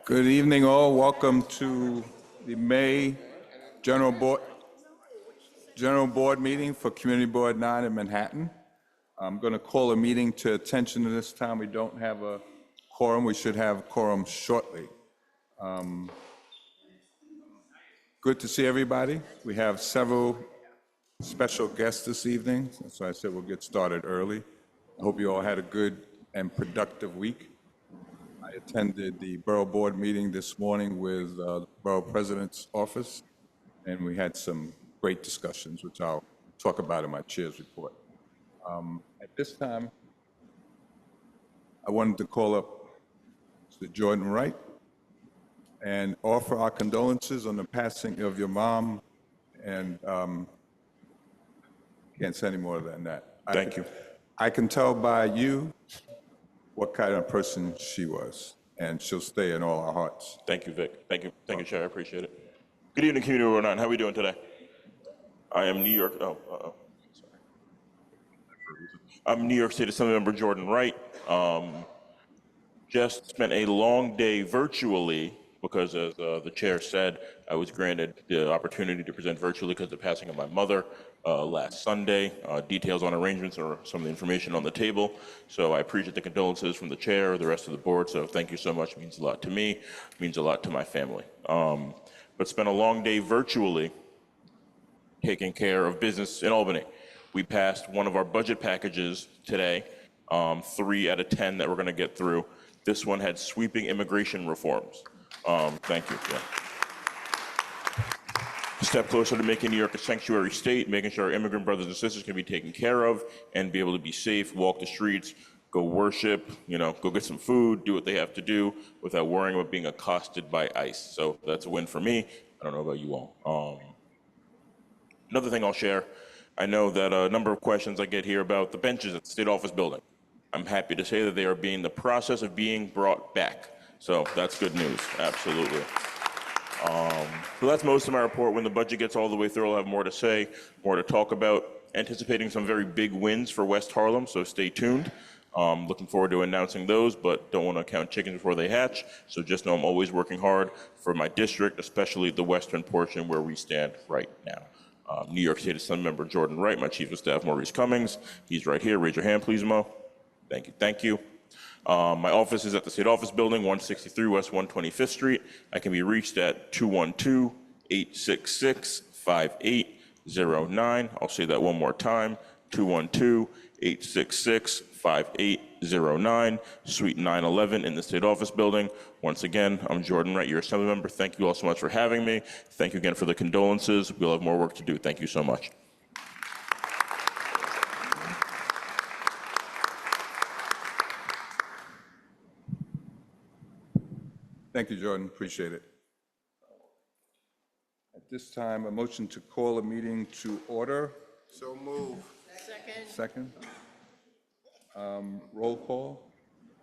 Good evening, all. Welcome to the May General Board meeting for Community Board 9 in Manhattan. I'm going to call a meeting to attention this time. We don't have a quorum. We should have a quorum shortly. Good to see everybody. We have several special guests this evening, so I said we'll get started early. I hope you all had a good and productive week. I attended the Borough Board meeting this morning with the Borough President's office, and we had some great discussions, which I'll talk about in my chair's report. At this time, I wanted to call up Mr. Jordan Wright and offer our condolences on the passing of your mom, and can't say any more than that. Thank you. I can tell by you what kind of person she was, and she'll stay in all our hearts. Thank you, Vic. Thank you, Chair. I appreciate it. Good evening, Community Board 9. How are we doing today? I am New York. Sorry. I'm New York State Assemblymember Jordan Wright. Just spent a long day virtually because, as the chair said, I was granted the opportunity to present virtually because of the passing of my mother last Sunday. Details on arrangements or some of the information on the table. So I appreciate the condolences from the chair, the rest of the board. So thank you so much. It means a lot to me. It means a lot to my family. But spent a long day virtually taking care of business in Albany. We passed one of our budget packages today, 3 out of 10 that we're going to get through. This one had sweeping immigration reforms. Thank you. Yeah. A step closer to making New York a sanctuary state, making sure our immigrant brothers and sisters can be taken care of and be able to be safe, walk the streets, go worship, go get some food, do what they have to do without worrying about being accosted by ICE. So that's a win for me. I don't know about you all. Another thing I'll share, I know that a number of questions I get here about the benches at the State Office building. I'm happy to say that they are in the process of being brought back. So that's good news, absolutely. So that's most of my report. When the budget gets all the way through, I'll have more to say, more to talk about. Anticipating some very big wins for West Harlem, so stay tuned. Looking forward to announcing those, but don't want to count chickens before they hatch. So just know I'm always working hard for my district, especially the western portion where we stand right now. New York State Assemblymember Jordan Wright, my Chief of Staff Maurice Cummings. He's right here. Raise your hand, please, Mo. Thank you. Thank you. My office is at the State Office Building, 163 West 125th Street. I can be reached at 212-866-5809. I'll say that one more time, 212-866-5809, Suite 911 in the State Office Building. Once again, I'm Jordan Wright, your Assembly member. Thank you all so much for having me. Thank you again for the condolences. We'll have more work to do. Thank you so much. Thank you, Jordan. Appreciate it. At this time, a motion to call a meeting to order. So move. Second. Roll call.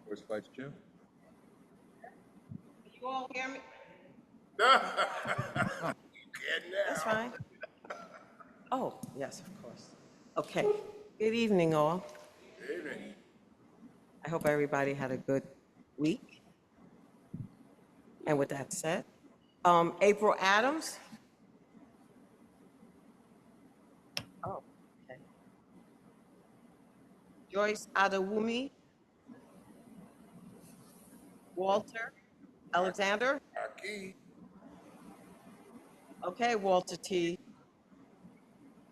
First Vice Chair. You all hear me? That's Fine. Oh, yes, of course. Okay. Good evening, all. Good evening. I hope everybody had a good week. And with that said, April Adams. Oh, okay. Joyce Adewumi. Walter Alexander. Aki. Okay, Walter T.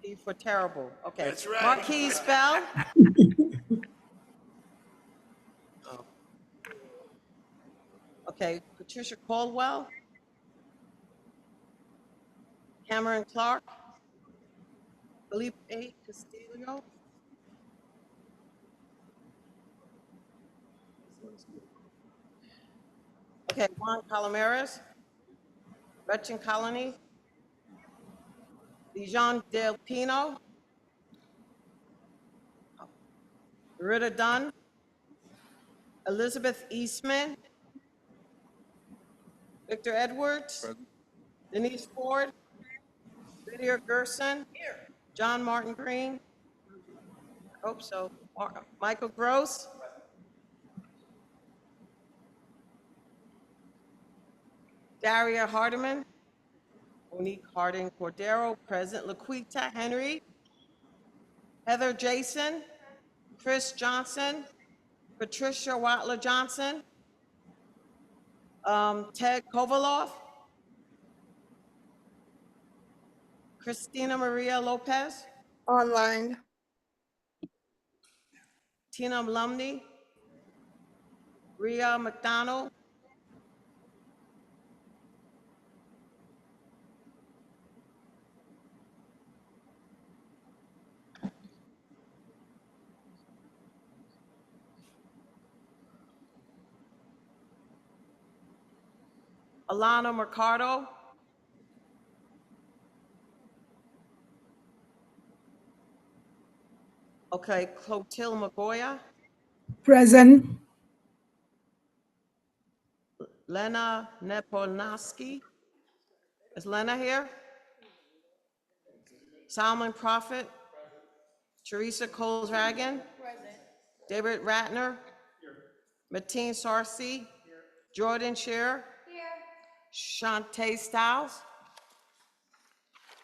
T for terrible. Okay. That's right. Marquise Bell. Oh. Okay, Patricia Caldwell. Cameron Clark. Felipe Castillo. Okay, Juan Palomares. Gretchen Colony. Dijon Del Pino. Rita Dunn. Elizabeth Eastman. Victor Edwards. Present. Denise Ford. Lydia Gerson. John Martin Green. I hope so. Michael Gross. Daria Hardiman. Monique Harding Cordero, present. Laquita Henry. Heather Jason. Chris Johnson. Patricia Watler Johnson. Ted Kovaloff. Christina Maria Lopez. Online. Tina Lumney. Rhea McDonald. Alana Mercado. Okay, Clotilde Magoya. Present. Lena Nepolnowski. Is Lena here? Salman Prophet. Teresa Coles-Ragan. David Ratner. Mateen Sarsi. Jordan Scherer. Shantae Styles.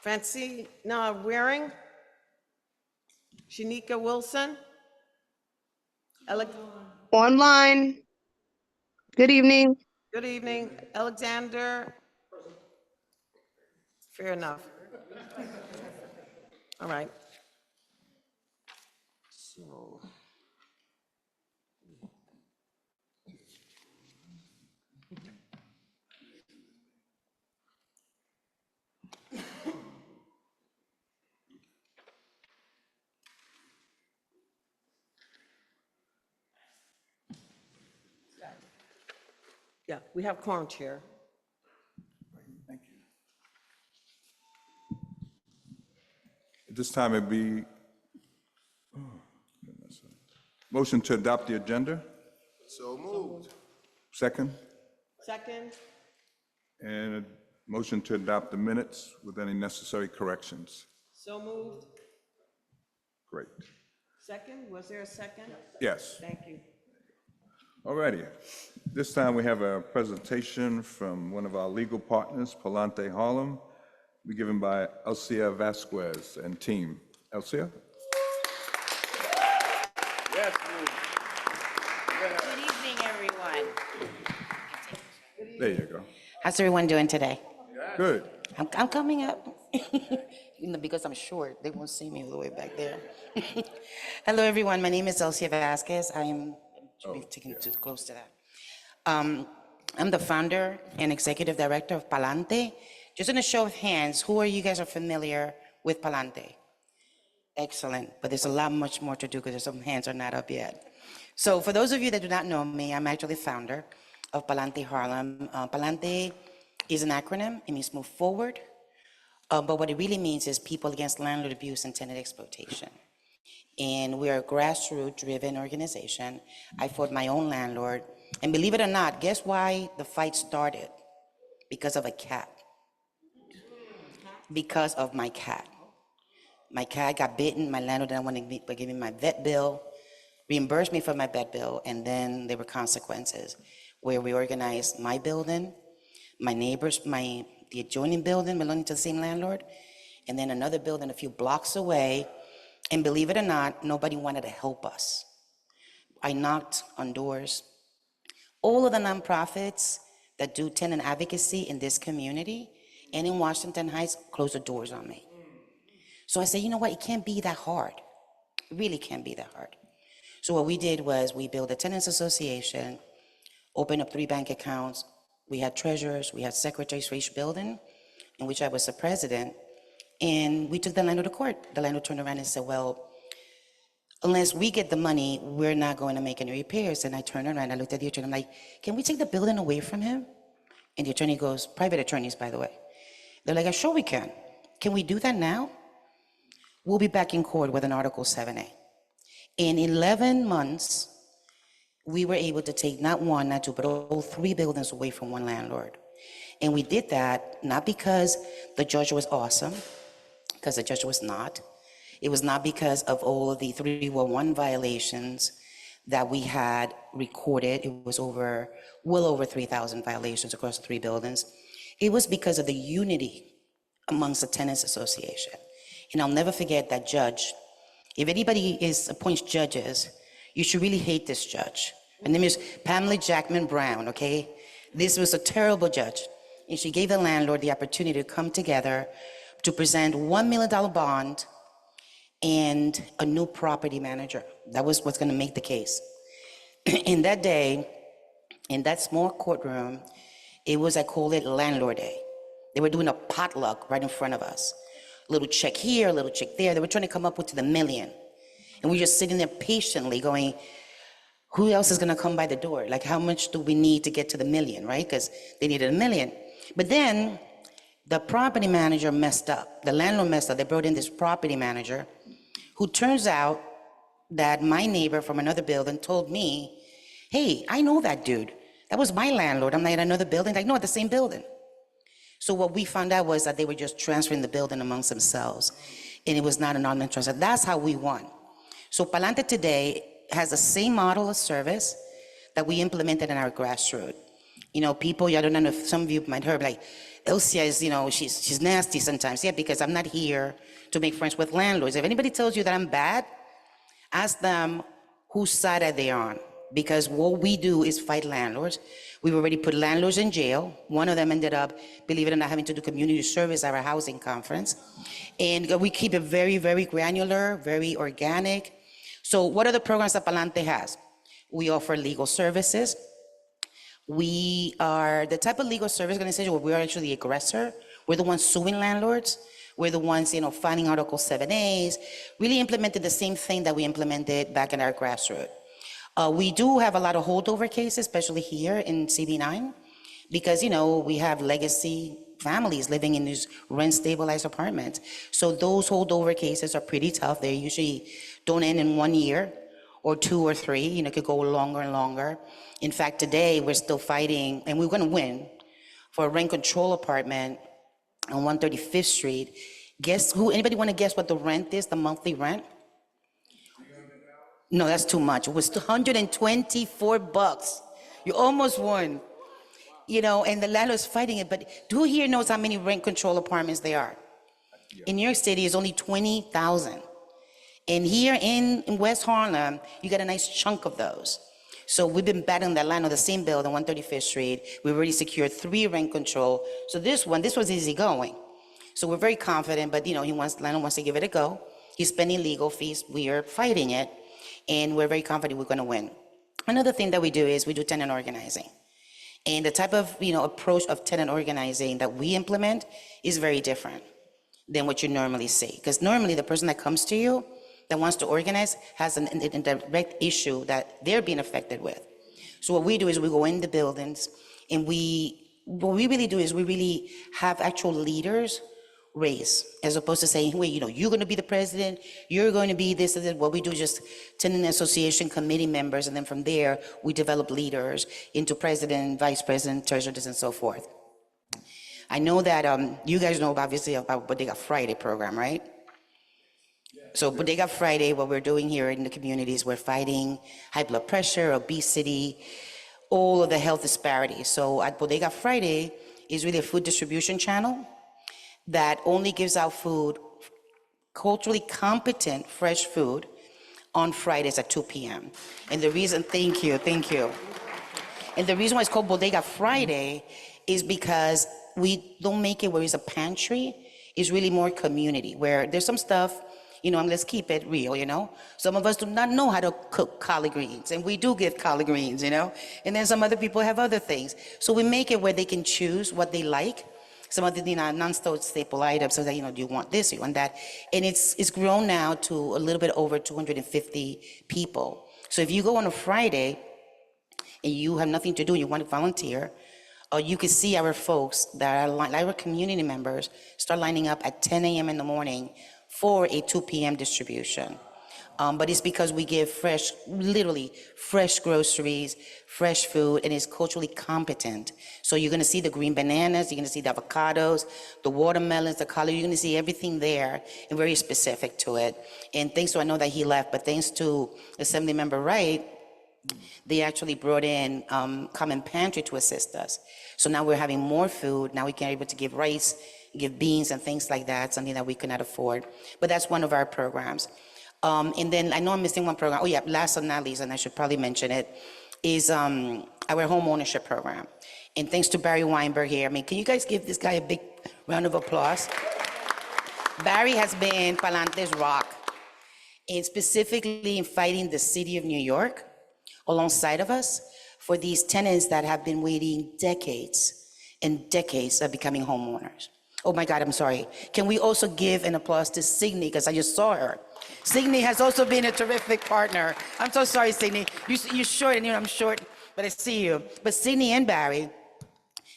Francina Waring. Shanika Wilson. Online. Good evening. Good evening. Alexander. Fair enough. All right. So. Yeah, we have quorum, Chair. Thank you. At this time, it'd be, motion to adopt the agenda, So moved. second, Second. and a motion to adopt the minutes with any necessary corrections. So moved. Great. Second, was there a second? Yes. Thank you. All righty. This time we have a presentation from one of our legal partners, Palante Harlem, be given by Elcia Vasquez and team. Elcia? Good evening, everyone. There you go. How's everyone doing today? Good. I'm coming up. Because I'm short, they won't see me all the way back there. Hello, everyone. My name is Elcia Vasquez. Should be taken too close to that. I'm the founder and executive director of Palante. Just in a show of hands, who are you guys are familiar with Palante? Excellent, but there's a lot much more to do because some hands are not up yet. So for those of you that do not know me, I'm actually founder of Palante Harlem. Palante is an acronym. It means move forward. But what it really means is people against landlord abuse and tenant exploitation. And we are a grassroots-driven organization. I fought my own landlord. And believe it or not, guess why the fight started? Because of a cat. Because of my cat. My cat got bitten. My landlord didn't want to give me my vet bill, reimbursed me for my vet bill, and then there were consequences where we organized my building, my neighbors, the adjoining building belonging to the same landlord, and then another building a few blocks away. And believe it or not, nobody wanted to help us. I knocked on doors. All of the nonprofits that do tenant advocacy in this community and in Washington Heights closed the doors on me. So I said, you know what, it can't be that hard. It really can't be that hard. So what we did was we built a tenants association, opened up 3 bank accounts. We had treasurers, we had secretaries for each building, in which I was the president. And we took the landlord to court. The landlord turned around and said, well, unless we get the money, we're not going to make any repairs. And I turned around, I looked at the attorney, I'm like, can we take the building away from him? And the attorney goes, private attorneys, by the way. They're like, sure we can. Can we do that now? We'll be back in court with an Article 7A. In 11 months, we were able to take not 1, not 2, but all 3 buildings away from one landlord. And we did that not because the judge was awesome, because the judge was not. It was not because of all of the 311 violations that we had recorded. It was well over 3,000 violations across the 3 buildings. It was because of the unity amongst the tenants association. And I'll never forget that judge. If anybody appoints judges, you should really hate this judge. Her name is Pamela Jackman Brown, okay? This was a terrible judge. And she gave the landlord the opportunity to come together to present $1 million bond and a new property manager. That was what's gonna make the case. In that day, in that small courtroom, it was, I call it Landlord Day. They were doing a potluck right in front of us. A little check here, a little check there. They were trying to come up with the million. And we were just sitting there patiently going, who else is gonna come by the door? Like, how much do we need to get to the million, right? Because they needed $1 million. But then the property manager messed up. The landlord messed up. They brought in this property manager who turns out that my neighbor from another building told me, hey, I know that dude. That was my landlord. I'm like, at another building? Like, no, at the same building. So what we found out was that they were just transferring the building amongst themselves, and it was not an automatic transfer. That's how we won. So Palante today has the same model of service that we implemented in our grassroots. You know, people, I don't know if some of you might heard, like, Elsia is, you know, she's nasty sometimes. Yeah, because I'm not here to make friends with landlords. If anybody tells you that I'm bad, ask them whose side are they on. Because what we do is fight landlords. We've already put landlords in jail. One of them ended up, believe it or not, having to do community service at our housing conference. And we keep it very, very granular, very organic. So what are the programs that Palante has? We offer legal services. We are the type of legal service organization where we're actually the aggressor. We're the ones suing landlords. We're the ones, you know, filing Article 7As, really implemented the same thing that we implemented back in our grassroots. We do have a lot of holdover cases, especially here in CB9, because, you know, we have legacy families living in these rent-stabilized apartments. So those holdover cases are pretty tough. They usually don't end in 1 year or 2 or 3, you know, it could go longer and longer. In fact, today we're still fighting, and we're gonna win, for a rent control apartment on 135th Street. Guess who, anybody wanna guess what the rent is, the monthly rent? No, that's too much. It was $224. You almost won. You know, and the landlord's fighting it, but who here knows how many rent control apartments there are? In New York City, it's only 20,000. And here in West Harlem, you got a nice chunk of those. So we've been battling that land on the same building, 135th Street. We've already secured 3 rent control. So this was easy going. So we're very confident, but you know, landlord wants to give it a go. He's spending legal fees. We are fighting it. And we're very confident we're gonna win. Another thing that we do is we do tenant organizing. And the type of, you know, approach of tenant organizing that we implement is very different than what you normally see. Because normally the person that comes to you that wants to organize has a direct issue that they're being affected with. So what we do is we go in the buildings and what we really do is we really have actual leaders race, as opposed to saying, wait, you know, you're going to be the president, you're going to be this and that. What we do is just tenant association committee members, and then from there, we develop leaders into president, vice president, treasurers, and so forth. I know that you guys know obviously about Bodega Friday program, right? So Bodega Friday, what we're doing here in the communities, we're fighting high blood pressure, obesity, all of the health disparities. So at Bodega Friday is really a food distribution channel that only gives out food, culturally competent, fresh food on Fridays at 2 p.m. And the reason, thank you. And the reason why it's called Bodega Friday is because we don't make it where it's a pantry. It's really more community, where there's some stuff, you know, let's keep it real, you know? Some of us do not know how to cook collard greens, and we do give collard greens, you know? And then some other people have other things. So we make it where they can choose what they like. Some of the, you know, non-staple items, so that, you know, do you want this, you want that? And it's grown now to a little bit over 250 people. So if you go on a Friday and you have nothing to do, you want to volunteer, you can see our folks that are our community members start lining up at 10 a.m. in the morning for a 2 p.m. distribution. But it's because we give fresh, literally fresh groceries, fresh food, and it's culturally competent. So you're gonna see the green bananas, you're gonna see the avocados, the watermelons, the collard, you're gonna see everything there and very specific to it. And thanks to, I know that he left, but thanks to Assemblymember Wright, They actually brought in common pantry to assist us. So now we're having more food. Now we can able to give rice, give beans and things like that, something that we could not afford. But that's one of our programs. And then I know I'm missing one program. Oh yeah, last but not least, and I should probably mention it, is our home ownership program. And thanks to Barry Weinberg here. I mean, can you guys give this guy a big round of applause? Barry has been Palante's rock, and specifically in fighting the city of New York alongside of us for these tenants that have been waiting decades and decades of becoming homeowners. Oh my God, I'm sorry. Can we also give an applause to Signe, because I just saw her. Signe has also been a terrific partner. I'm so sorry, Signe. You're short, and I'm short, but I see you. But Signe and Barry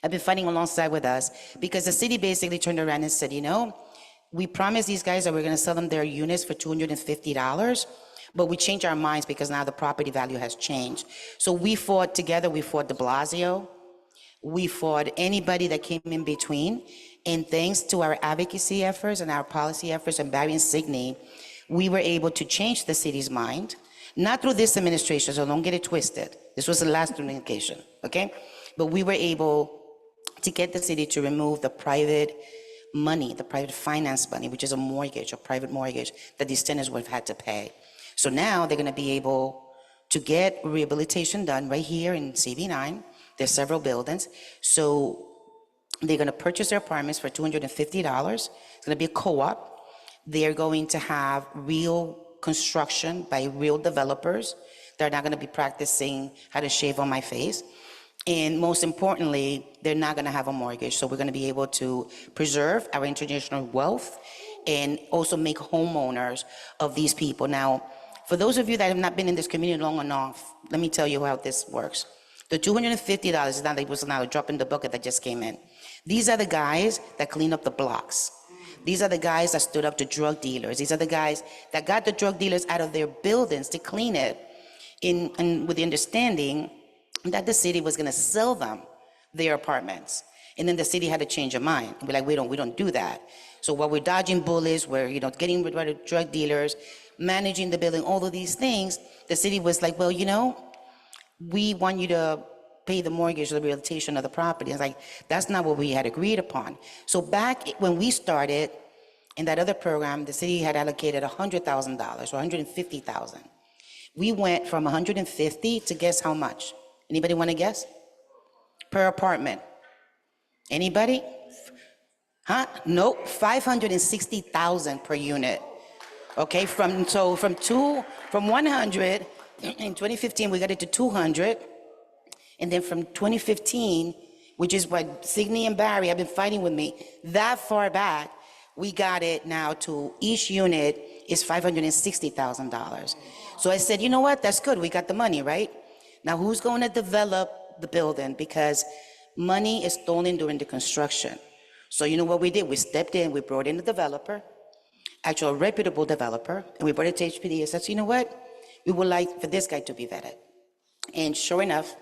have been fighting alongside with us because the city basically turned around and said, you know, we promised these guys that we're going to sell them their units for $250, but we changed our minds because now the property value has changed. So we fought together. We fought de Blasio. We fought anybody that came in between. And thanks to our advocacy efforts and our policy efforts and Barry and Signe, we were able to change the city's mind, not through this administration, so don't get it twisted. This was the last communication, okay? But we were able to get the city to remove the private money, the private finance money, which is a mortgage, a private mortgage that these tenants would have had to pay. So now they're going to be able to get rehabilitation done right here in CB9. There's several buildings. So they're going to purchase their apartments for $250. It's going to be a co-op. They're going to have real construction by real developers. They're not going to be practicing how to shave on my face. And most importantly, they're not going to have a mortgage. So we're going to be able to preserve our international wealth and also make homeowners of these people. Now, for those of you that have not been in this community long enough, let me tell you how this works. The $250 is not, it was not a drop in the bucket that just came in. These are the guys that clean up the blocks. These are the guys that stood up to drug dealers. These are the guys that got the drug dealers out of their buildings to clean it, and with the understanding that the city was going to sell them their apartments. And then the city had to change their mind and be like, we don't do that. So while we're dodging bullets, we're getting rid of drug dealers, managing the building, all of these things, the city was like, well, we want you to pay the mortgage or the rehabilitation of the property. It's like, that's not what we had agreed upon. So back when we started in that other program, the city had allocated $100,000 or $150,000. We went from 150 to guess how much? Anybody want to guess? Per apartment. Anybody? Huh? Nope, 560,000 per unit. Okay, from 100 in 2015 we got it to 200, and then from 2015, which is what Signe and Barry have been fighting with me, that far back, we got it now to each unit is $560,000. So I said, you know what? That's good. We got the money, right? Now who's going to develop the building? Because money is stolen during the construction. So you know what we did? We stepped in, we brought in a developer, actually a reputable developer, and we brought it to HPD and said, so you know what? We would like for this guy to be vetted. And sure enough,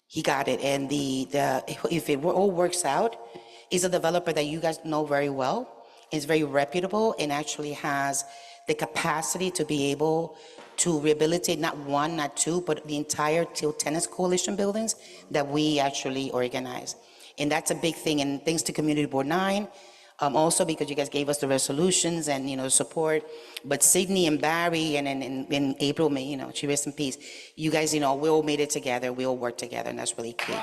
he got it. And if it all works out, he's a developer that you guys know very well, is very reputable, and actually has the capacity to be able to rehabilitate not one, not two, but the entire Till Tennis Coalition buildings that we actually organize. And that's a big thing. And thanks to Community Board 9, also because you guys gave us the resolutions and, support. But Signe and Barry and in April, May, she rests in peace. You guys, we all made it together. We all worked together, and that's really key.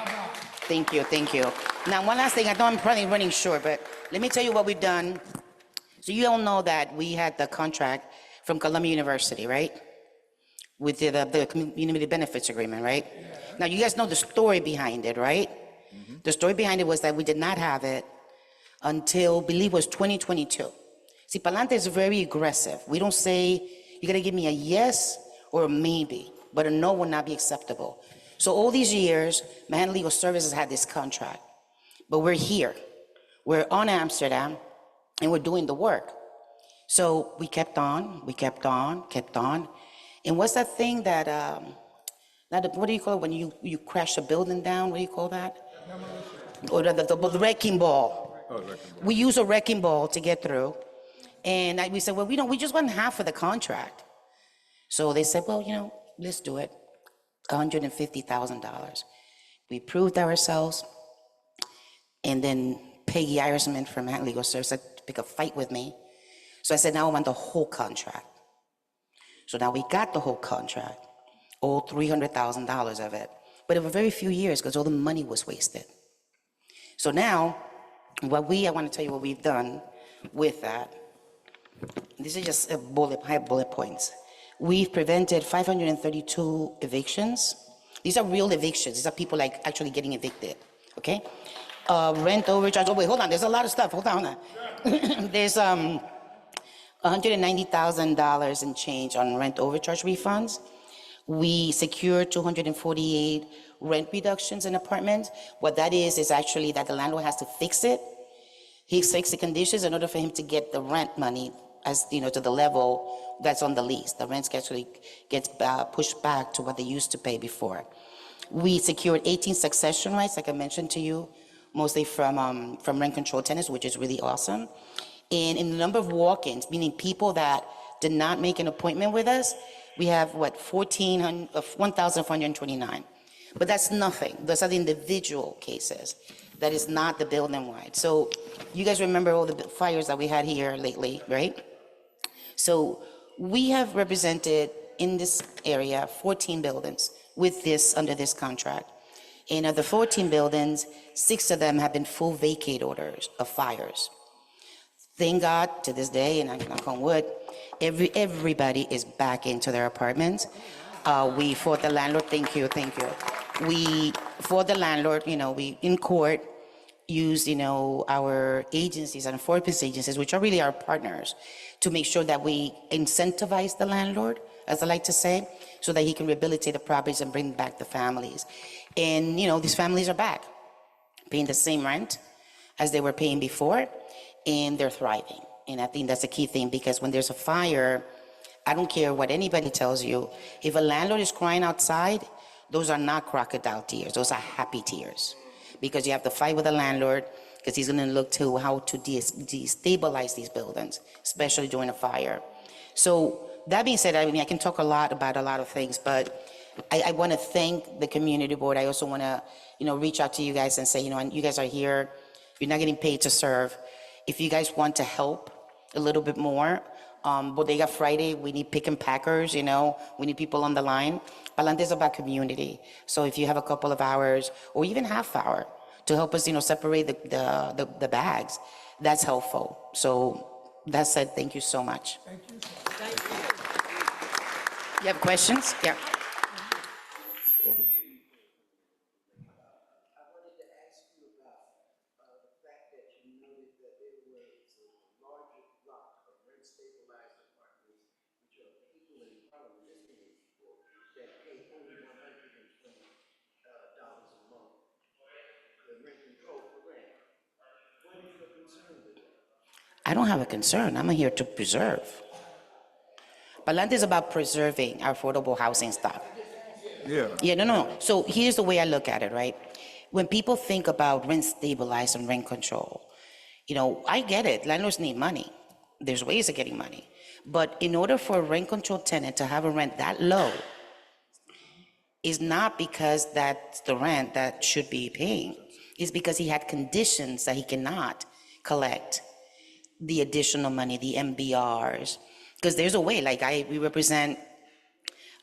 Thank you, thank you. Now, one last thing. I know I'm probably running short, but let me tell you what we've done. So you all know that we had the contract from Columbia University, right? With the community benefits agreement, right? Now, you guys know the story behind it, right? Mm-hmm. The story behind it was that we did not have it until, I believe it was 2022. See, Palante is very aggressive. We don't say, you gotta give me a yes or a maybe, but a no will not be acceptable. So all these years, Manhattan Legal Services had this contract, but we're here. We're on Amsterdam, and we're doing the work. So we kept on. And what's that thing that, what do you call it when you crash a building down? What do you call that? Or the wrecking ball. We use a wrecking ball to get through. And we said, well, we just want half of the contract. So they said, well, let's do it. $150,000. We proved ourselves, and then Peggy Irisman from Manhattan Legal Services had to pick a fight with me. So I said, now I want the whole contract. So now we got the whole contract, all $300,000 of it. But it was very few years because all the money was wasted. So now, I want to tell you what we've done with that. This is just high bullet points. We've prevented 532 evictions. These are real evictions. These are people like actually getting evicted, okay? Rent overcharge. Oh, wait, hold on. There's a lot of stuff. Hold on. There's $190,000 in change on rent overcharge refunds. We secured 248 rent reductions in apartments. What that is actually that the landlord has to fix it. He fixes the conditions in order for him to get the rent money as to the level that's on the lease. The rents actually gets pushed back to what they used to pay before. We secured 18 succession rights, like I mentioned to you, mostly from rent control tenants, which is really awesome. And in the number of walk-ins, meaning people that did not make an appointment with us, we have 1,429. But that's nothing. Those are the individual cases. That is not the building-wide. So you guys remember all the fires that we had here lately, right? So we have represented in this area 14 buildings under this contract. And of the 14 buildings, 6 of them have been full vacate orders of fires. Thank God, to this day, and I knock on wood, everybody is back into their apartments. We fought the landlord, thank you. We fought the landlord, we, in court, used, our agencies, and enforcement agencies, which are really our partners, to make sure that we incentivize the landlord, as I like to say, so that he can rehabilitate the properties and bring back the families. And, these families are back, paying the same rent as they were paying before, and they're thriving. And I think that's a key thing, because when there's a fire, I don't care what anybody tells you, if a landlord is crying outside, those are not crocodile tears, those are happy tears. Because you have to fight with the landlord, because he's gonna look to how to destabilize these buildings, especially during a fire. So that being said, I can talk a lot about a lot of things, but I wanna thank the community board. I also wanna, reach out to you guys and say, you guys are here, you're not getting paid to serve. If you guys want to help a little bit more, Bodega Friday, we need pick and packers, we need people on the line. Palante is about community. So if you have a couple of hours or even half hour to help us, separate the bags, that's helpful. So that said, thank you so much. Thank you. You have questions? Yeah. I don't have a concern. I'm here to preserve. Palante is about preserving our affordable housing stock. Yeah, no. So here's the way I look at it, right? When people think about rent stabilized and rent control, I get it. Landlords need money. There's ways of getting money. But in order for a rent control tenant to have a rent that low, is not because that's the rent that should be paying. It's because he had conditions that he cannot collect the additional money, the MBRs, because there's a way, we represent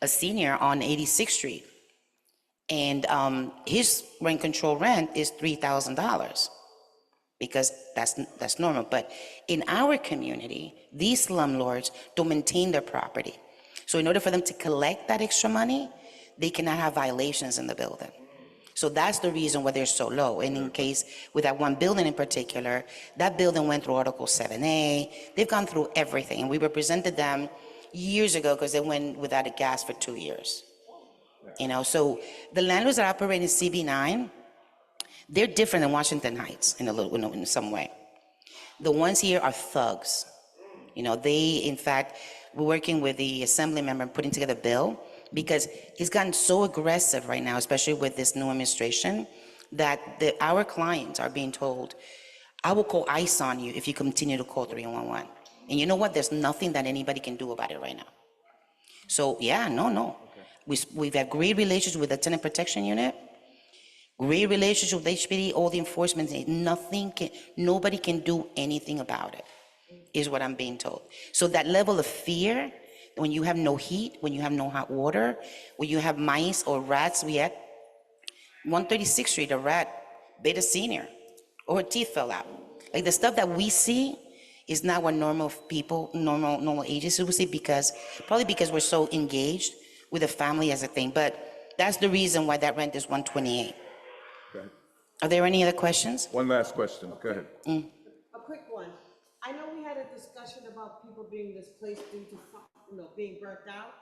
a senior on 86th Street, and his rent control rent is $3,000, because that's normal. But in our community, these slumlords don't maintain their property. So in order for them to collect that extra money, they cannot have violations in the building. So that's the reason why they're so low. And in case with that one building in particular, that building went through Article 7A. They've gone through everything. And we represented them years ago because they went without a gas for 2 years. So the landlords that operate in CB9, they're different than Washington Heights in some way. The ones here are thugs. They, in fact, we're working with the assembly member putting together a bill, because he's gotten so aggressive right now, especially with this new administration, that our clients are being told, I will call ICE on you if you continue to call 311. And you know what? There's nothing that anybody can do about it right now. So yeah, no. We've had great relations with the tenant protection unit, great relationship with HPD, all the enforcement. Nobody can do anything about it, is what I'm being told. So that level of fear, when you have no heat, when you have no hot water, when you have mice or rats, we had 136th Street, a rat bit a senior, or her teeth fell out. Like the stuff that we see is not what normal people, normal ages would see, probably because we're so engaged with the family as a thing. But that's the reason why that rent is 128. Okay. Are there any other questions? One last question, go ahead. A quick one. I know we had a discussion about people being displaced due to, being burnt out.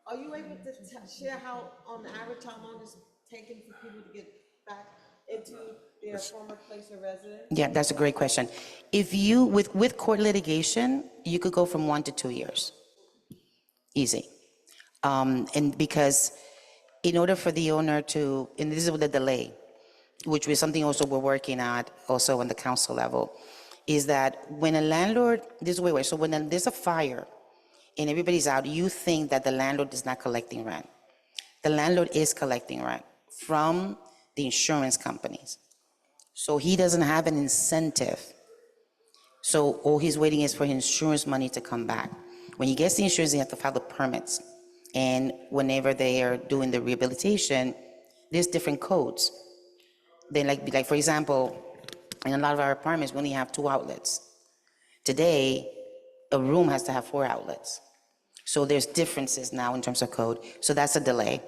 Are you able to share how, on the average, how long it's taken for people to get back into their former place of residence? Yeah, that's a great question. If you, with court litigation, you could go from 1 to 2 years. Easy. And because in order for the owner to, and this is with the delay, which was something also we're working at also on the council level, is that when a landlord, this is way worse, so when there's a fire and everybody's out, you think that the landlord is not collecting rent. The landlord is collecting rent from the insurance companies. So he doesn't have an incentive. So all he's waiting is for his insurance money to come back. When he gets the insurance, he has to file the permits. And whenever they are doing the rehabilitation, there's different codes. Then like for example, in a lot of our apartments, we only have 2 outlets. Today, a room has to have 4 outlets. So there's differences now in terms of code. So that's a delay.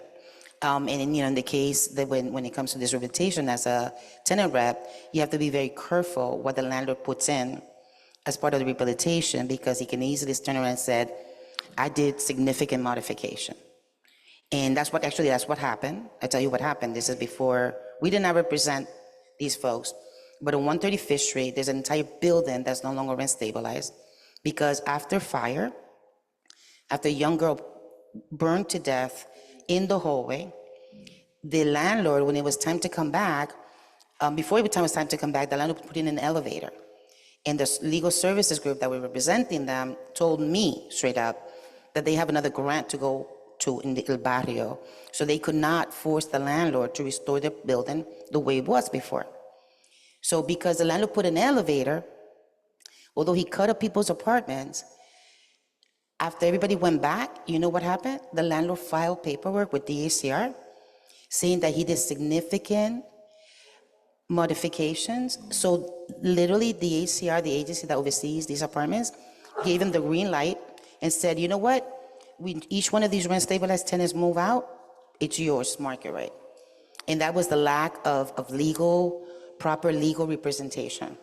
And in the case that when it comes to this rehabilitation as a tenant rep, you have to be very careful what the landlord puts in as part of the rehabilitation, because he can easily turn around and say, I did significant modification. And that's what happened. I tell you what happened. This is before, we did not represent these folks, but on 135th Street, there's an entire building that's no longer rent stabilized, because after fire, after a young girl burned to death in the hallway, the landlord, when it was time to come back, before it was time to come back, the landlord put in an elevator. And the legal services group that were representing them told me straight up that they have another grant to go to in the El Barrio. So they could not force the landlord to restore the building the way it was before. So because the landlord put an elevator, although he cut up people's apartments, after everybody went back, you know what happened? The landlord filed paperwork with the ACR saying that he did significant modifications. So literally the ACR, the agency that oversees these apartments, gave him the green light and said, you know what? Each one of these rent stabilized tenants move out, it's yours, market rate. And that was the lack of proper legal representation.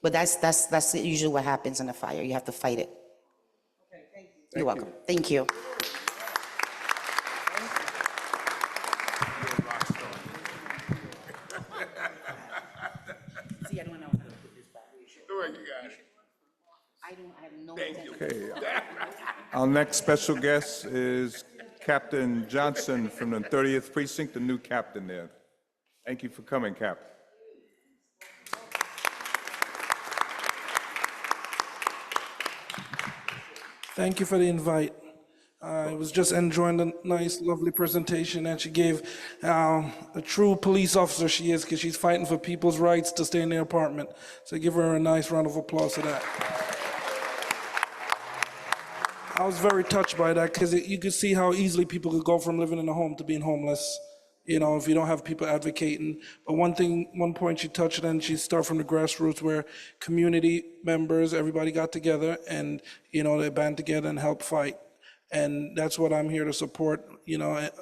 But that's usually what happens in a fire. You have to fight it. Okay, thank you. You're welcome. Thank you. See, I don't know how to put this back. I have no intention. Okay. Our next special guest is Captain Johnson from the 30th Precinct, the new captain there. Thank you for coming, Captain. Thank you for the invite. I was just enjoying the nice, lovely presentation that she gave. A true police officer she is, because she's fighting for people's rights to stay in their apartment. So give her a nice round of applause for that. I was very touched by that, because you could see how easily people could go from living in a home to being homeless, if you don't have people advocating. But one point she touched on, she started from the grassroots, where community members, everybody got together and, they band together and helped fight. And that's what I'm here to support.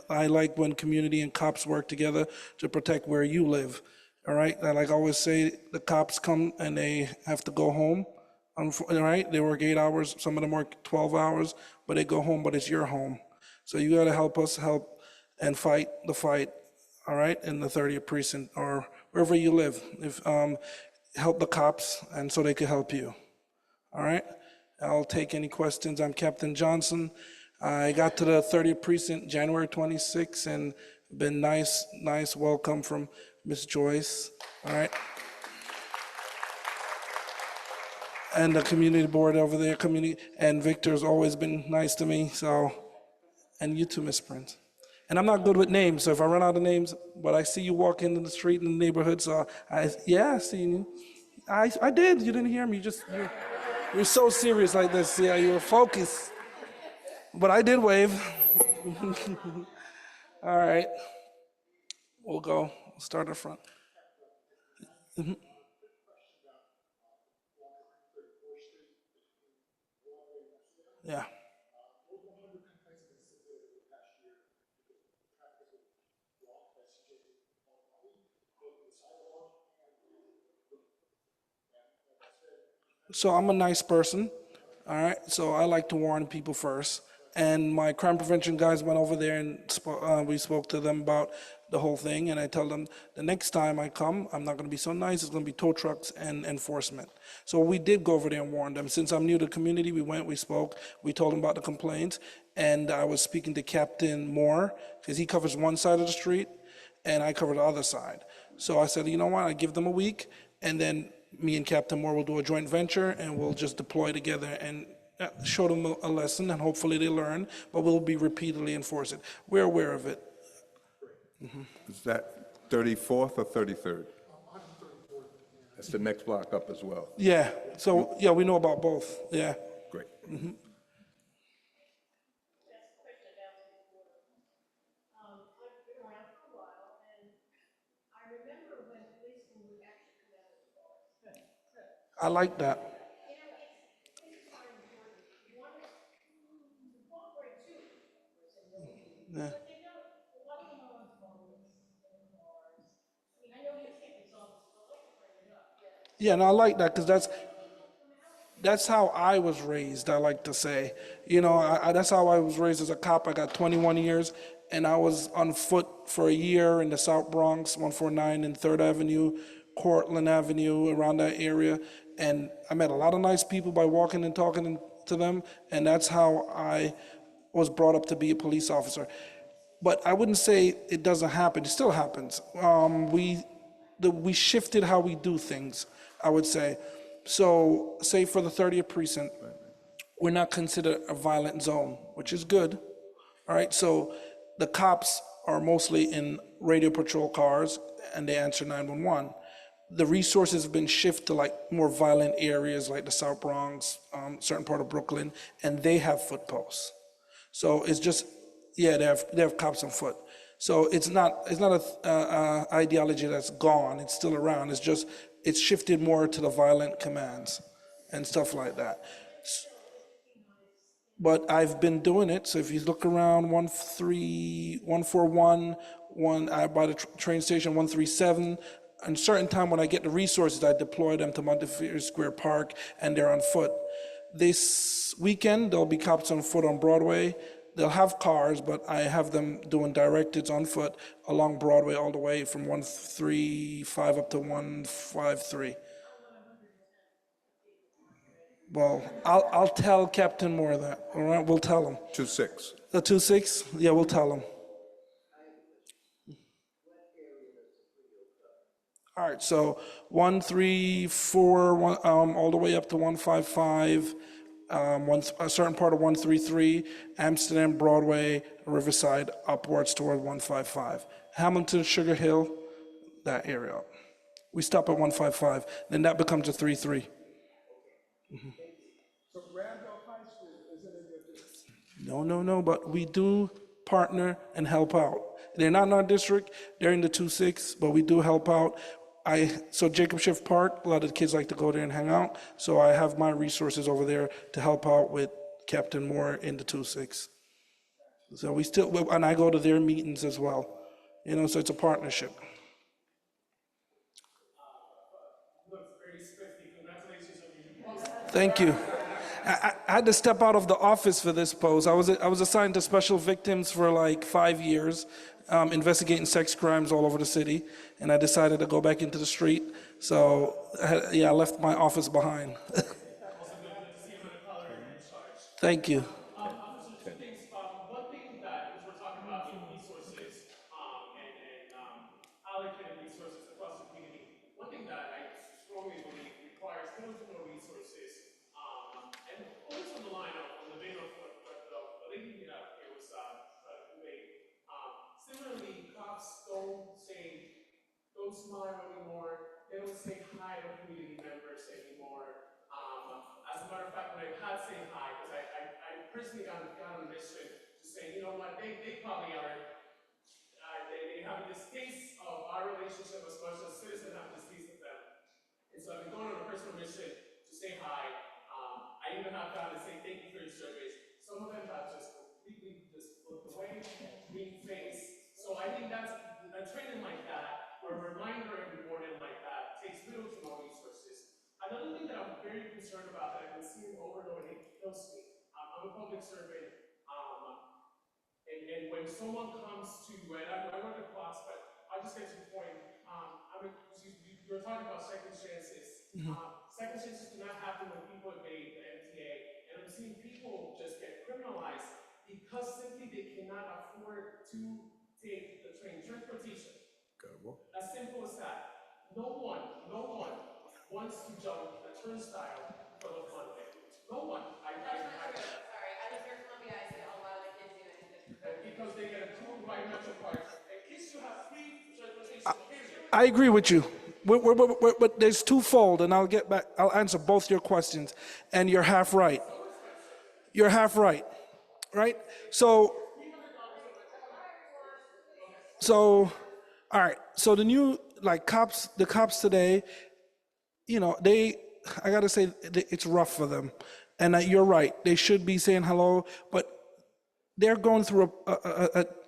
I like when community and cops work together to protect where you live, all right? And like I always say, the cops come and they have to go home, all right? They work 8 hours, some of them work 12 hours, but they go home, but it's your home. So you gotta help us help and fight the fight, all right, in the 30th Precinct or wherever you live. Help the cops, and so they can help you, all right? I'll take any questions. I'm Captain Johnson. I got to the 30th Precinct January 26th, and been nice welcome from Miss Joyce, all right? And the community board over there, and Victor's always been nice to me, so, and you too, Miss Prince. And I'm not good with names, so if I run out of names, but I see you walk into the street in the neighborhood, so yeah, I seen you. I did. You didn't hear me. You're so serious like this. Yeah, you were focused. But I did wave. All right, we'll go. We'll start up front. Yeah. So I'm a nice person, all right? So I like to warn people first. And my crime prevention guys went over there and we spoke to them about the whole thing. And I tell them the next time I come, I'm not going to be so nice. It's going to be tow trucks and enforcement. So we did go over there and warn them. Since I'm new to the community, we went, we spoke, we told them about the complaints. And I was speaking to Captain Moore because he covers one side of the street and I cover the other side. So I said, you know what? I give them a week, and then me and Captain Moore will do a joint venture, and we'll just deploy together and show them a lesson, and hopefully they learn. But we'll be repeatedly enforce it. We're aware of it. Is that 34th or 33rd? That's the next block up as well. Yeah. So yeah, we know about both. Yeah. Great. I like that. Yeah. Yeah, and I like that because that's how I was raised, I like to say. You know, that's how I was raised as a cop. I got 21 years, and I was on foot for a year in the South Bronx, 149 and 3rd Avenue, Cortlandt Avenue, around that area. And I met a lot of nice people by walking and talking to them, and that's how I was brought up to be a police officer. But I wouldn't say it doesn't happen. It still happens. We shifted how we do things, I would say. So, say for the 30th precinct, we're not considered a violent zone, which is good. All right, so the cops are mostly in radio patrol cars and they answer 911. The resources have been shifted to like more violent areas like the South Bronx, certain part of Brooklyn, and they have foot posts. So it's just, yeah, they have cops on foot. So it's not a ideology that's gone. It's still around. It's just it's shifted more to the violent commands and stuff like that. But I've been doing it. So if you look around 141, by the train station 137, and certain time when I get the resources, I deploy them to Montefiore Square Park, and they're on foot. This weekend, there'll be cops on foot on Broadway. They'll have cars, but I have them doing directed on foot along Broadway all the way from 135 up to 153. Well, I'll tell Captain Moore that, all right? We'll tell him. 2-6. The 2-6? Yeah, we'll tell him. All right, so 134, all the way up to 155, a certain part of 133, Amsterdam, Broadway, Riverside, upwards toward 155. Hamilton, Sugar Hill, that area. We stop at 155, then that becomes a 33. No, but we do partner and help out. They're not in our district, they're in the 2-6, but we do help out. So Jacob Schiff Park, a lot of the kids like to go there and hang out, so I have my resources over there to help out with Captain Moore in the 2-6. So we still, and I go to their meetings as well, you know, so it's a partnership. Thank you. I had to step out of the office for this post. I was assigned to special victims for like 5 years, investigating sex crimes all over the city, and I decided to go back into the street. So I left my office behind. Thank you. One thing that, as we're talking about resources and allocating resources across the community, one thing that I strongly believe requires more resources, and always on the line of, on the vein of what the lady here was conveying, not say hi, because I personally got on a mission to say, you know what, they probably are, they have a distaste of our relationship as much as citizens have a distaste of them. And so I've been going on a personal mission to say hi. I even have gone to say thank you for your service. Some of them have just completely just looked away, mean face. So I think that's a training like that, or a reminder every morning like that, takes little to no resources. Another thing that I'm very concerned about that I've been seeing over and over, and it kills me. I'm a public servant, and when someone comes to, and I work at Fox, but I'll just get to the point. You're talking about second chances. Second chances do not happen when people evade the MTA, and I'm seeing people just get criminalized because simply they cannot afford to take the train transportation. As simple as that. No one wants to jump the turnstile for the fun of it. No one. Sorry, I live near Columbia, I see a lot of the kids do it. Because they get a two-ride metro card. In case you have free transportation, period. I agree with you. But there's twofold, and I'll get back. I'll answer both your questions, and you're half right. You're half right, right? So, all right. So the new the cops today, I gotta say, it's rough for them, and you're right. They should be saying hello, but they're going through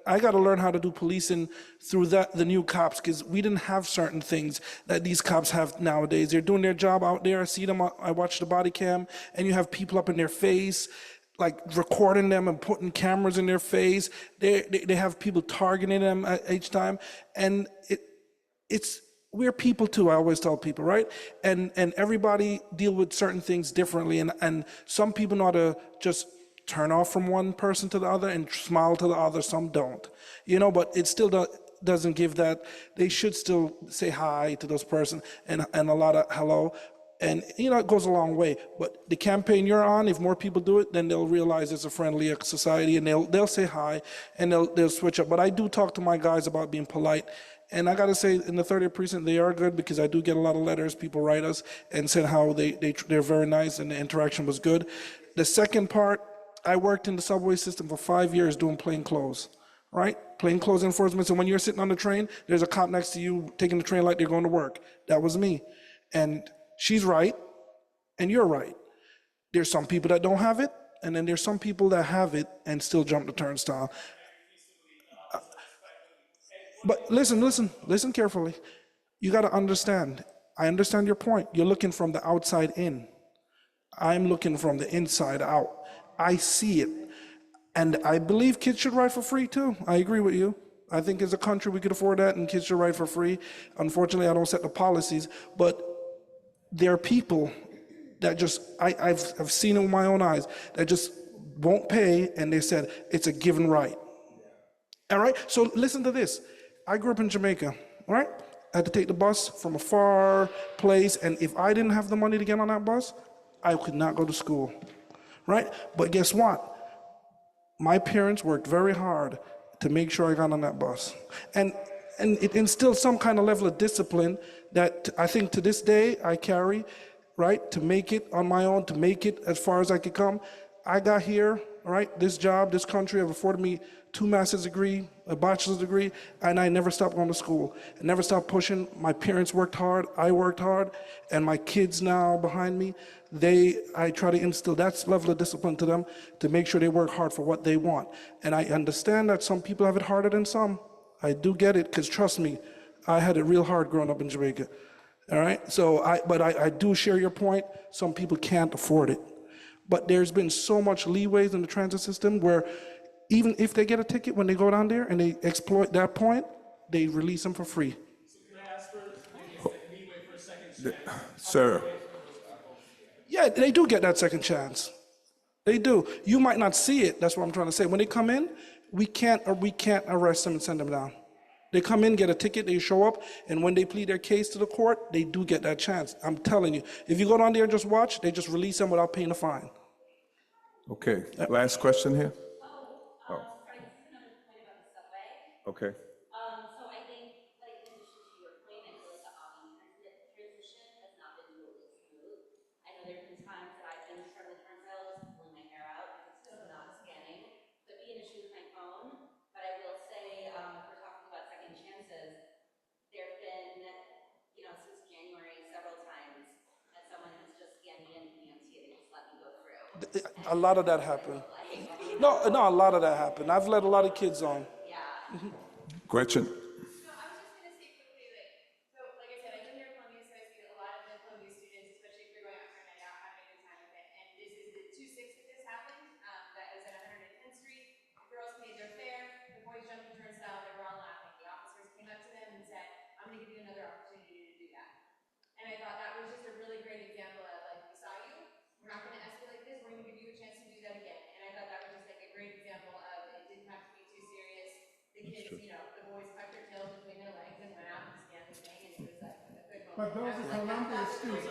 I got to learn how to do policing through the new cops, because we didn't have certain things that these cops have nowadays. They're doing their job out there. I see them. I watch the body cam, and you have people up in their face, like recording them and putting cameras in their face. They have people targeting them each time, and we're people too. I always tell people, right? And everybody deal with certain things differently, and some people know how to just turn off from one person to the other and smile to the other. Some don't, but it still doesn't give that. They should still say hi to those person and a lot of hello. And it goes a long way. But the campaign you're on, if more people do it, then they'll realize it's a friendlier society, and they'll say hi, and they'll switch up. But I do talk to my guys about being polite. And I gotta say, in the 30th precinct, they are good, because I do get a lot of letters. People write us and said how they're very nice and the interaction was good. The second part, I worked in the subway system for 5 years doing plain clothes, right? Plain clothes enforcement. So when you're sitting on the train, there's a cop next to you taking the train like they're going to work. That was me. And she's right, and you're right. There's some people that don't have it, and then there's some people that have it and still jump the turnstile. But listen carefully. You got to understand. I understand your point. You're looking from the outside in. I'm looking from the inside out. I see it. And I believe kids should ride for free too. I agree with you. I think as a country we could afford that, and kids should ride for free. Unfortunately, I don't set the policies, but there are people that just, I've seen it with my own eyes, that just won't pay, and they said it's a given right. All right, so listen to this. I grew up in Jamaica, all right? I had to take the bus from a far place, and if I didn't have the money to get on that bus, I could not go to school, right? But guess what? My parents worked very hard to make sure I got on that bus. And it instilled some kind of level of discipline that I think to this day I carry, right? To make it on my own, to make it as far as I could come. I got here, all right? This job, this country have afforded me 2 master's degree, a bachelor's degree, and I never stopped going to school. I never stopped pushing. My parents worked hard, I worked hard, and my kids now behind me, I try to instill that level of discipline to them to make sure they work hard for what they want. And I understand that some people have it harder than some. I do get it, because trust me, I had it real hard growing up in Jamaica. All right? But I do share your point. Some people can't afford it. But there's been so much leeways in the transit system where even if they get a ticket when they go down there and they exploit that point, they release them for free. Can I ask for maybe a leeway for a second? Sir, Yeah, they do get that second chance. They do. You might not see it. That's what I'm trying to say. When they come in, we can't arrest them and send them down. They come in, get a ticket, they show up, and when they plead their case to the court, they do get that chance. I'm telling you. If you go down there and just watch, they just release them without paying a fine. okay, last question here? Sorry, this is another point about the subway. Okay. So I think, like, in addition to your point, I feel like the transition has not been really smooth. I know there have been times that I've been struggling with turnstiles, A lot of that happened. No, a lot of that happened. I've let a lot of kids on. Gretchen? No, I was just gonna say quickly, like I said, I live near Columbia, so I see a lot of the Columbia students, especially if they're going out for a night out, having a good time with it. And this is the 2/6 that this happened. That was at 110th Street. The girls paid their fare. The boys jumped the turnstile. They were all laughing. The officers came up to them and said, "I'm gonna give you another opportunity to do that." And I thought that was just a really great example of like, we saw you. We're not gonna escalate this. We're gonna give you a chance to do that again. And I thought that was just like a great example of it didn't have to be too serious. The kids, the boys tucked their tails between their legs and went out and scanned the thing, and it was like a good moment. But those are Columbia students.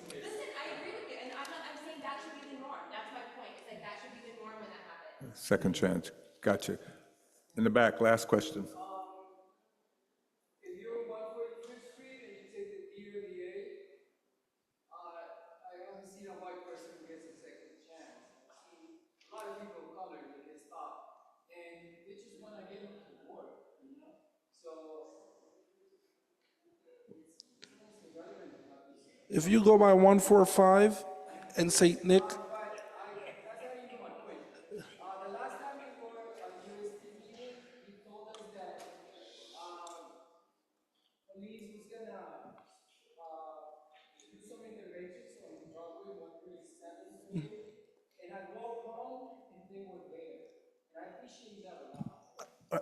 Listen, I agree with you, and I'm saying that should be the norm. That's my point. It's like that should be the norm when that happens. Second chance. Gotcha. In the back, last question. If you're on 145th Street and you take the D or the A, I haven't seen a white person who gets a second chance. I've seen a lot of people of color that get stopped, and they just want to get them to work, you know? So, it's irrelevant to have this. If you go by 145 and St. Nick, That's not even my point. The last time we were at UST meeting, he told us that police was gonna do some interventions on Broadway 137 Street, and I walked home and they were there. And I appreciate that a lot.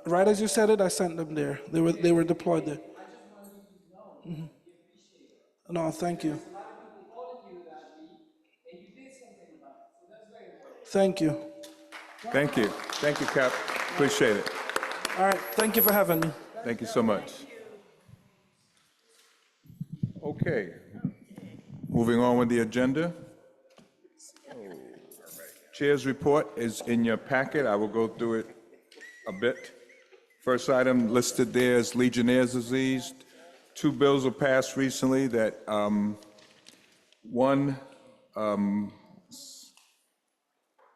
right as you said it, I sent them there. They were deployed there. I just wanted you to know, we appreciate it. No, thank you. A lot of people calling you that week, and you did something about it, so that's very important. Thank you. Thank you. Thank you, Cap. Appreciate it. All right, thank you for having me. Thank you so much. Okay. Moving on with the agenda. Chair's report is in your packet. I will go through it a bit. First item listed there is Legionnaire's disease. 2 bills were passed recently that, one,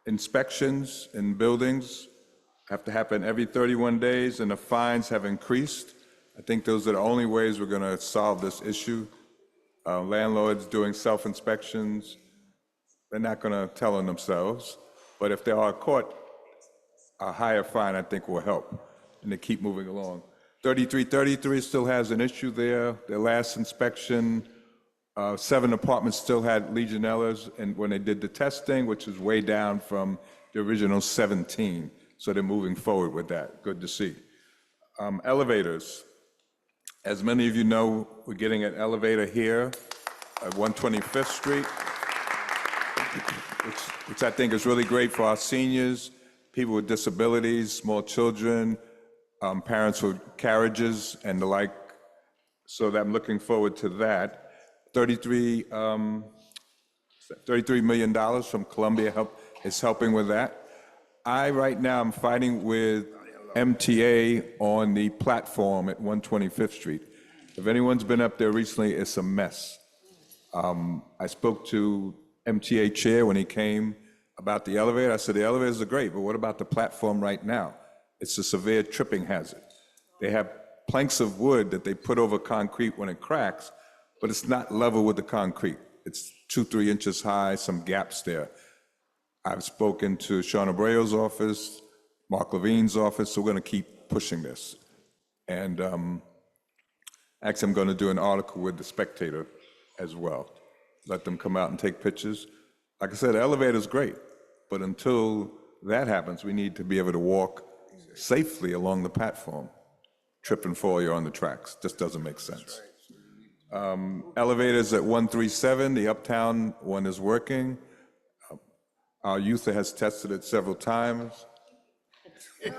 inspections in buildings have to happen every 31 days, and the fines have increased. I think those are the only ways we're going to solve this issue. Landlords doing self-inspections, they're not going to tell on themselves, but if they are caught, a higher fine, I think, will help, and they keep moving along. 3333 still has an issue there. Their last inspection, 7 apartments still had Legionellas, and when they did the testing, which is way down from the original 17, so they're moving forward with that. Good to see. Elevators. As many of you know, we're getting an elevator here at 125th Street, which I think is really great for our seniors, people with disabilities, small children, parents with carriages and the like. So I'm looking forward to that. $33 million from Columbia is helping with that. Right now, I'm fighting with MTA on the platform at 125th Street. If anyone's been up there recently, it's a mess. I spoke to MTA chair when he came about the elevator. I said, the elevators are great, but what about the platform right now? It's a severe tripping hazard. They have planks of wood that they put over concrete when it cracks, but it's not level with the concrete. It's 2-3 inches high, some gaps there. I've spoken to Sean Abreo's office, Mark Levine's office, so we're going to keep pushing this. And actually, I'm going to do an article with the Spectator as well. Let them come out and take pictures. Like I said, the elevator's great, but until that happens, we need to be able to walk safely along the platform. Trip and fall, you're on the tracks. Just doesn't make sense. Elevators at 137, the uptown one is working. Our youth has tested it several times, and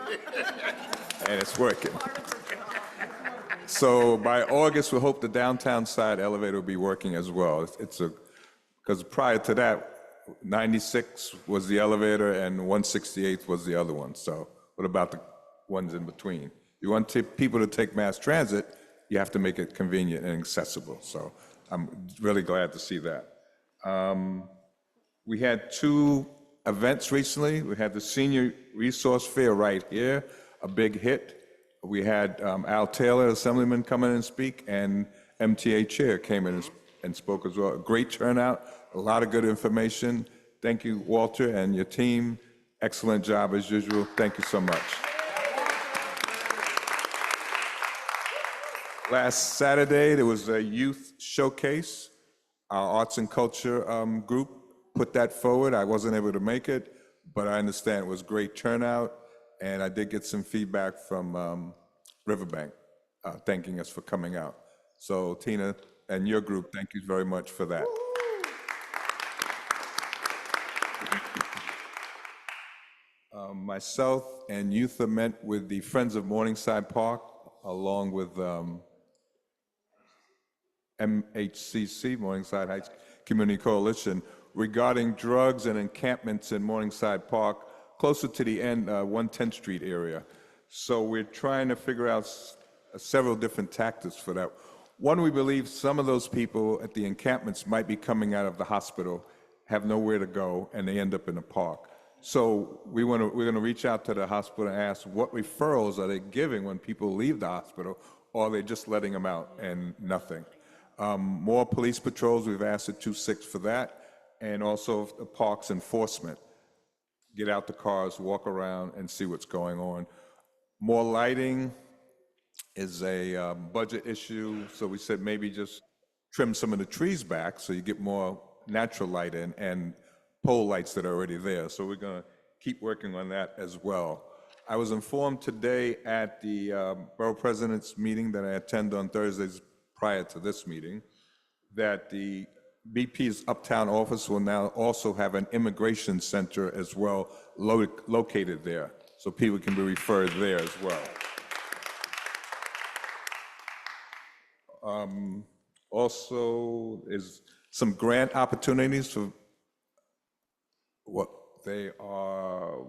it's working. So by August, we hope the downtown side elevator will be working as well. Because prior to that, 96 was the elevator and 168th was the other one. So what about the ones in between? You want people to take mass transit, you have to make it convenient and accessible. So I'm really glad to see that. We had 2 events recently. We had the Senior Resource Fair right here, a big hit. We had Al Taylor, Assemblyman, come in and speak, and MTA Chair came in and spoke as well. Great turnout, a lot of good information. Thank you, Walter, and your team. Excellent job as usual. Thank you so much. Last Saturday, there was a youth showcase. Our arts and culture group put that forward. I wasn't able to make it, but I understand it was great turnout, and I did get some feedback from Riverbank thanking us for coming out. So Tina and your group, thank you very much for that. Myself and Youtha met with the Friends of Morningside Park, along with MHCC, Morningside Heights Community Coalition, regarding drugs and encampments in Morningside Park, closer to the end, 110th Street area. So we're trying to figure out several different tactics for that. One, we believe some of those people at the encampments might be coming out of the hospital, have nowhere to go, and they end up in the park. So we're going to reach out to the hospital and ask what referrals are they giving when people leave the hospital, or are they just letting them out and nothing? More police patrols, we've asked the 2-6 for that, and also the parks enforcement. Get out the cars, walk around, and see what's going on. More lighting is a budget issue, so we said maybe just trim some of the trees back so you get more natural light in, and pole lights that are already there. So we're going to keep working on that as well. I was informed today at the Borough President's meeting that I attend on Thursdays prior to this meeting that the BP's Uptown office will now also have an immigration center as well located there, so people can be referred there as well. Also, is some grant opportunities for what they are.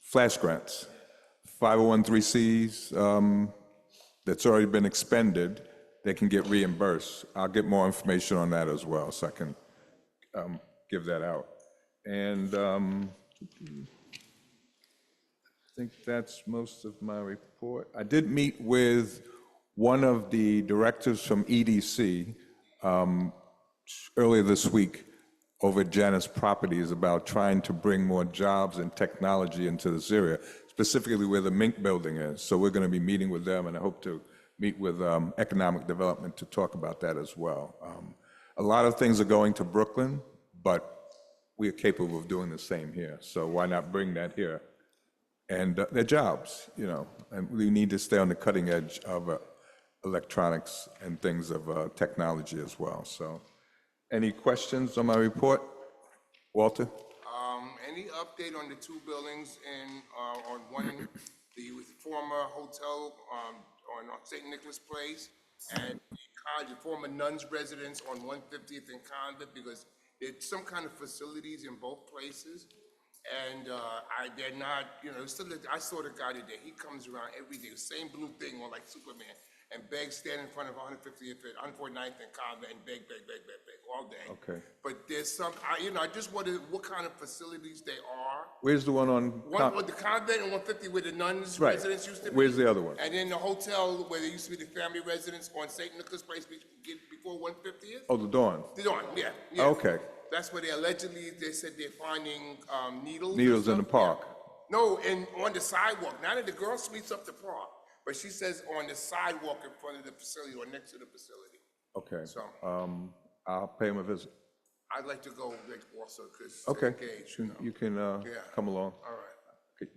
Flash grants, 501(c)(3)s that's already been expended, they can get reimbursed. I'll get more information on that as well, so I can give that out. And I think that's most of my report. I did meet with one of the directors from EDC earlier this week over at Janus Properties about trying to bring more jobs and technology into this area, specifically where the Mink building is. So we're going to be meeting with them, and I hope to meet with economic development to talk about that as well. A lot of things are going to Brooklyn, but we are capable of doing the same here. So why not bring that here? And they're jobs, you know, and we need to stay on the cutting edge of electronics and things of technology as well. So any questions on my report? Walter? Any update on the two buildings in, on one, the former hotel on St. Nicholas Place and the former nuns residence on 150th and Convict, because there's some kind of facilities in both places. And they're not, you know, still, I saw the guy today, he comes around every day, same blue thing on like Superman, and begs, stand in front of 150th, 149th and Convent and beg all day. Okay. But there's some, I just wondered what kind of facilities they are. Where's the one on? One with the convent and 150 where the nuns Right. residence used to be. Where's the other one? And then the hotel where there used to be the family residence on St. Nicholas Place before 150th. Oh, the Dawn. The Dawn, yeah. Okay. That's where they said they're finding needles. Needles in the park. Yeah. No, and on the sidewalk. Now that the girl sweeps up the park, but she says on the sidewalk in front of the facility or next to the facility. Okay. So I'll pay him a visit. I'd like to go like also because Okay. engaged, You can Yeah. come along. All right. Okay.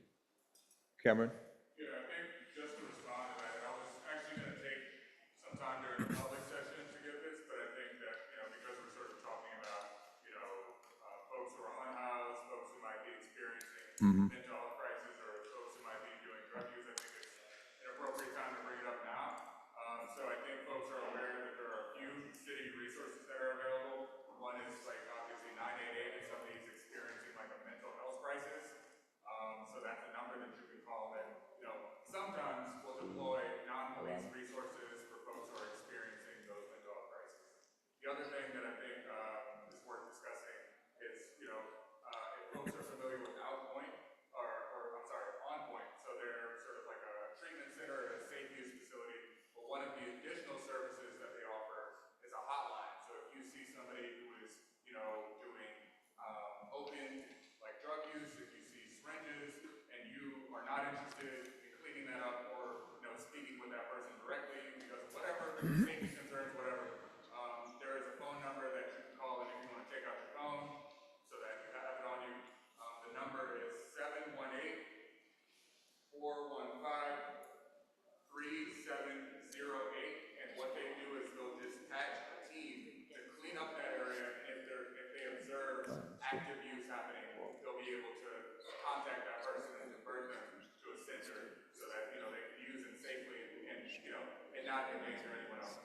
Cameron? Yeah, I think just to respond to that, I was actually going to take some time during the public session to get this, but I think that, because we're sort of talking about, folks who are unhoused, folks who might be experiencing mental health crisis, or folks who might be doing drug use, I think it's an appropriate time to bring it up now. So I think folks are aware that there are a few city resources that are available. One is like obviously 988 if somebody's experiencing like a mental health crisis. So that's a number that you can call that, sometimes we'll deploy non-police resources for folks who are experiencing those mental health crises. The other thing that I think is worth discussing is, if folks are familiar with Out Point, or safety concerns, whatever, there is a phone number that you can call in if you want to take out your phone so that you have it on you. The number is 718-415-3708, and what they do is they'll dispatch a team to clean up that area, and if they observe active use happening, they'll be able to contact that person and divert them to a center so that, they can use it safely and not endanger anyone else.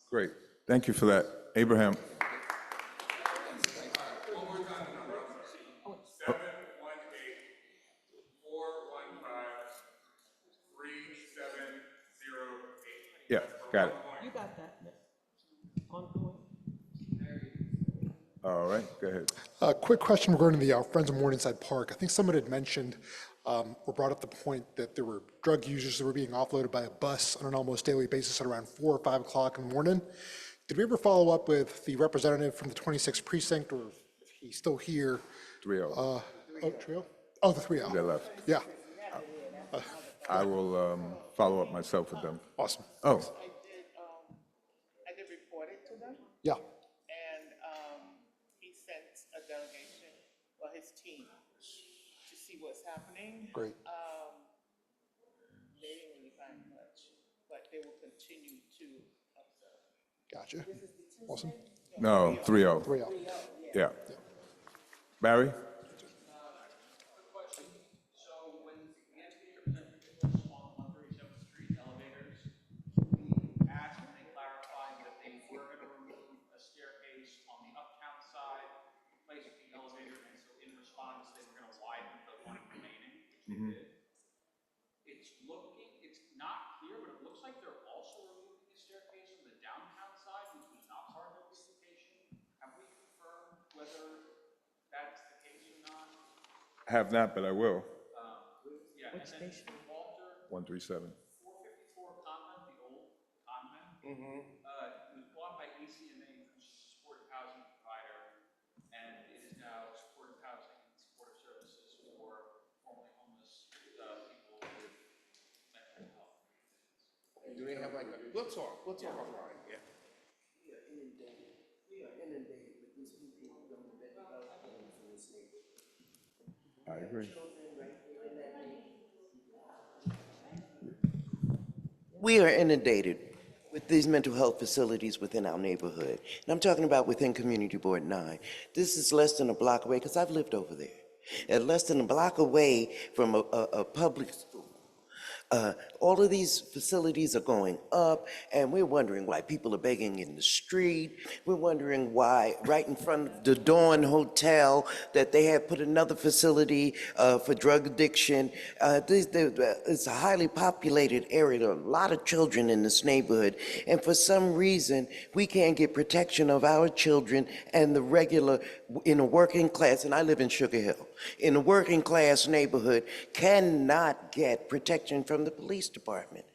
Great. Thank you for that. Abraham. One more time the number, I'm sorry. 718-415-3708. Yeah, got it. You got that. Ongoing. All right, go ahead. Quick question regarding the Friends of Morningside Park. I think someone had mentioned or brought up the point that there were drug users that were being offloaded by a bus on an almost daily basis at around 4 or 5 o'clock in the morning. Did we ever follow up with the representative from the 26th precinct, or if he's still here? 3-0. Oh, 3-0? Oh, the 3-0. They left. Yeah, I will follow up myself with them. awesome. Oh, I did report it to them, Yeah, and he sent a delegation, well, his team, to see what's happening. great. They didn't really find much, but they will continue to observe. Gotcha. Awesome. no, 3-0. 3-0. Yeah. Barry? Question. So when the engineer presented to us on 137th Street elevators, we asked and they clarified that they were going to remove a staircase on the uptown side, replace with the elevator, and so in response, they were going to widen the one remaining, which they did. It's not clear, but it looks like they're also removing the staircase on the downtown side, which was not part of the presentation. Have we confirmed whether that's the case or not? I have not, but I will. Yeah, and then Walter, 137. 454 Convent, the old convent. It was bought by ACMA, which is a supportive housing provider, and it is now supportive housing and supportive services for formerly homeless people with mental health. Do they have like a, we'll talk offline, yeah. We are inundated with these people who don't have mental health problems in this neighborhood. I agree. Children right here in that neighborhood. We are inundated with these mental health facilities within our neighborhood. And I'm talking about within Community Board 9. This is less than a block away, because I've lived over there. And less than a block away from a public school. All of these facilities are going up, and we're wondering why people are begging in the street. We're wondering why, right in front of the Dawn Hotel, that they have put another facility for drug addiction. It's a highly populated area. There are a lot of children in this neighborhood, and for some reason, we can't get protection of our children and the regular, in a working class, and I live in Sugar Hill, in a working class neighborhood, cannot get protection from the police department,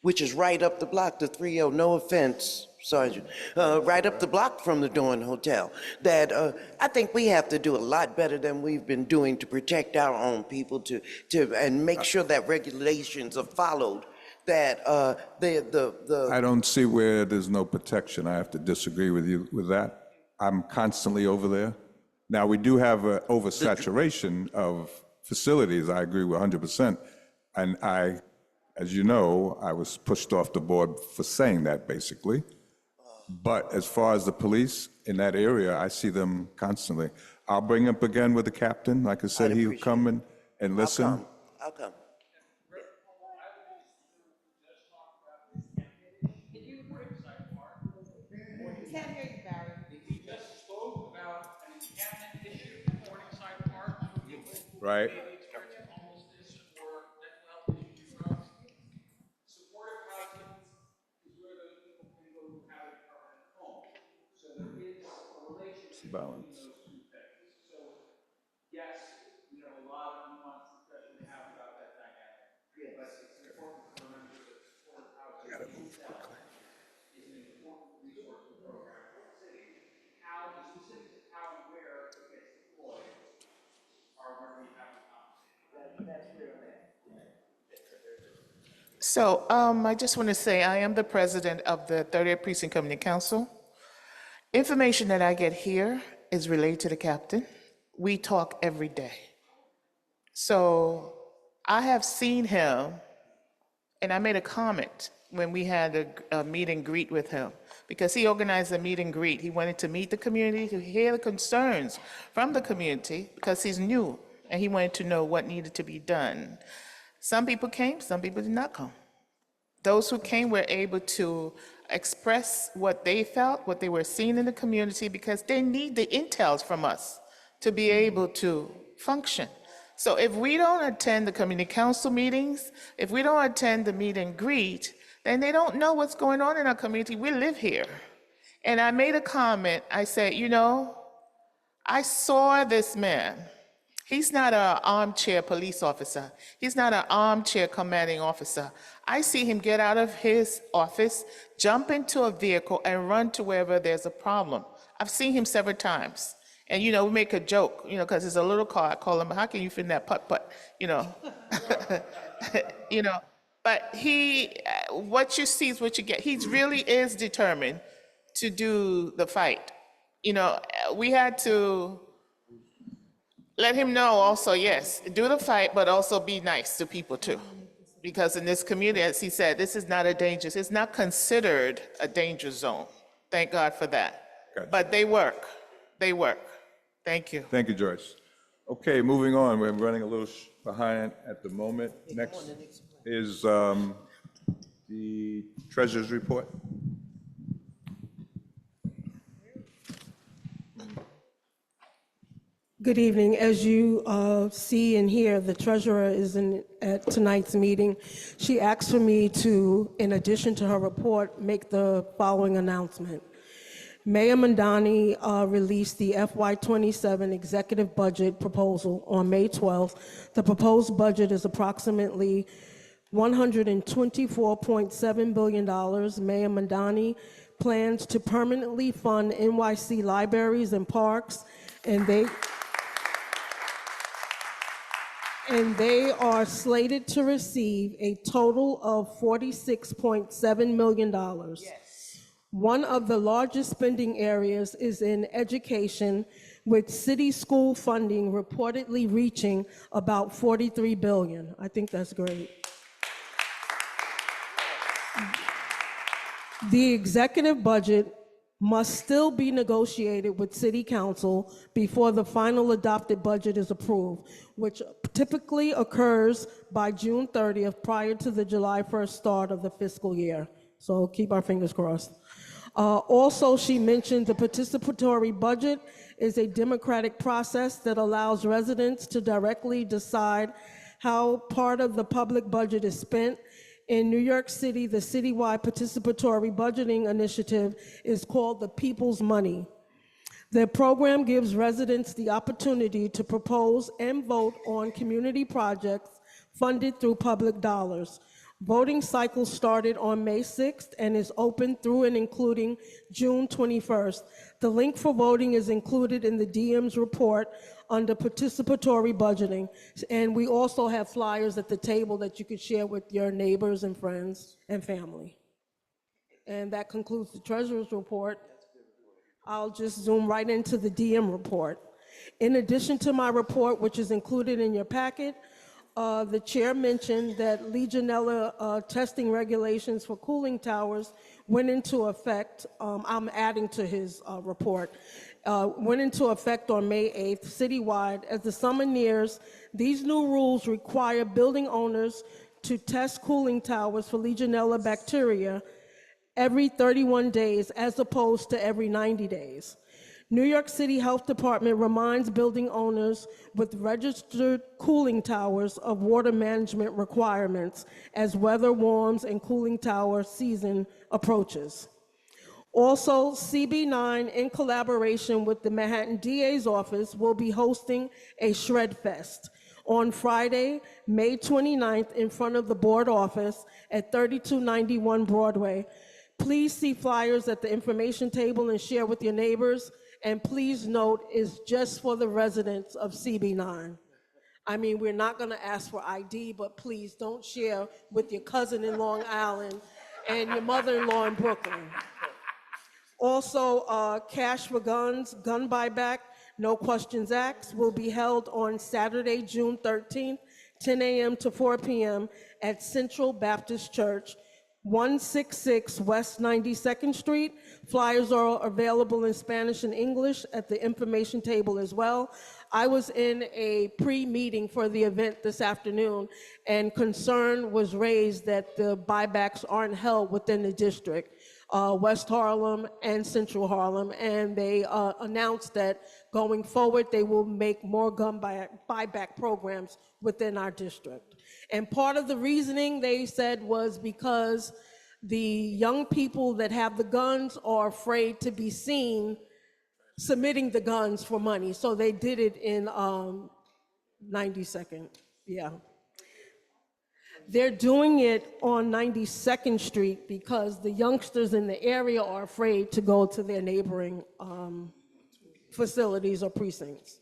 which is right up the block, the 3-0, no offense, Sergeant, right up the block from the Dawn Hotel, that I think we have to do a lot better than we've been doing to protect our own people, and make sure that regulations are followed, that I don't see where there's no protection. I have to disagree with you with that. I'm constantly over there. Now, we do have an oversaturation of facilities. I agree with 100%. And as you know, I was pushed off the board for saying that, basically. But as far as the police in that area, I see them constantly. I'll bring up again with the captain. Like I said, he'll come and listen. I'll come. Can't hear you, Barry. We just spoke about an encampment issue in Morningside Park for people who Right. may be experiencing homelessness or mental health issues or drugs. Supportive housing is where those people can go who have a permanent home. So there is a relationship between Balance. those two things. So yes, we have a lot of nuanced discussion to have about that dynamic. But it's important to remember that supportive housing itself is an important resource and program for the city. How the specifics of how and where it gets deployed are where we have the conversation. That's where I'm at. So I just want to say I am the president of the 30th Precinct Community Council. Information that I get here is relayed to the captain. We talk every day. So I have seen him, and I made a comment when we had a meet and greet with him, because he organized a meet and greet. He wanted to meet the community, to hear the concerns from the community, because he's new, and he wanted to know what needed to be done. Some people came, some people did not come. Those who came were able to express what they felt, what they were seeing in the community, because they need the intels from us to be able to function. So if we don't attend the community council meetings, if we don't attend the meet and greet, then they don't know what's going on in our community. We live here. And I made a comment. I said, you know, I saw this man. He's not an armchair police officer. He's not an armchair commanding officer. I see him get out of his office, jump into a vehicle, and run to wherever there's a problem. I've seen him several times. And, you know, we make a joke, you know, because it's a little car. I call him, how can you fit in that putt-putt, you know? You know, but he, what you see is what you get. He really is determined to do the fight. You know, we had to let him know also, yes, do the fight, but also be nice to people too. Because in this community, as he said, this is not a dangerous, it's not considered a danger zone. Thank God for that. Gotcha. But they work. Thank you. Thank you, Joyce. Okay, moving on. We're running a little behind at the moment. Next is the treasurer's report. Good evening. As you see and hear, the treasurer is at tonight's meeting. She asked for me to, in addition to her report, make the following announcement. Mayor Mandani released the FY27 executive budget proposal on May 12th. The proposed budget is approximately $124.7 billion. Mayor Mandani plans to permanently fund NYC libraries and parks, and they are slated to receive a total of $46.7 million. Yes. One of the largest spending areas is in education, with city school funding reportedly reaching about $43 billion. I think that's great. The executive budget must still be negotiated with City Council before the final adopted budget is approved, which typically occurs by June 30th, prior to the July 1st start of the fiscal year. So keep our fingers crossed. Also, she mentioned the participatory budget is a democratic process that allows residents to directly decide how part of the public budget is spent. In New York City, the citywide participatory budgeting initiative is called the People's Money. The program gives residents the opportunity to propose and vote on community projects funded through public dollars. Voting cycle started on May 6th and is open through and including June 21st. The link for voting is included in the DM's report under participatory budgeting. And we also have flyers at the table that you could share with your neighbors and friends and family. And that concludes the treasurer's report. I'll just zoom right into the DM report. In addition to my report, which is included in your packet, the chair mentioned that Legionella testing regulations for cooling towers went into effect. I'm adding to his report. Went into effect on May 8th citywide. As the summer nears, these new rules require building owners to test cooling towers for Legionella bacteria every 31 days as opposed to every 90 days. New York City Health Department reminds building owners with registered cooling towers of water management requirements as weather warms and cooling tower season approaches. Also, CB9, in collaboration with the Manhattan DA's office, will be hosting a Shred Fest on Friday, May 29th, in front of the board office at 3291 Broadway. Please see flyers at the information table and share with your neighbors. And please note, it's just for the residents of CB9. I mean, we're not gonna ask for ID, but please don't share with your cousin in Long Island and your mother-in-law in Brooklyn. Also, Cash for Guns, gun buyback, no questions asked, will be held on Saturday, June 13th, 10 a.m. to 4 p.m. at Central Baptist Church, 166 West 92nd Street. Flyers are available in Spanish and English at the information table as well. I was in a pre-meeting for the event this afternoon, and concern was raised that the buybacks aren't held within the district. West Harlem and Central Harlem, and they announced that going forward, they will make more gun buyback programs within our district. And part of the reasoning, they said, was because the young people that have the guns are afraid to be seen submitting the guns for money. So they did it in 92nd, yeah. They're doing it on 92nd Street because the youngsters in the area are afraid to go to their neighboring facilities or precincts.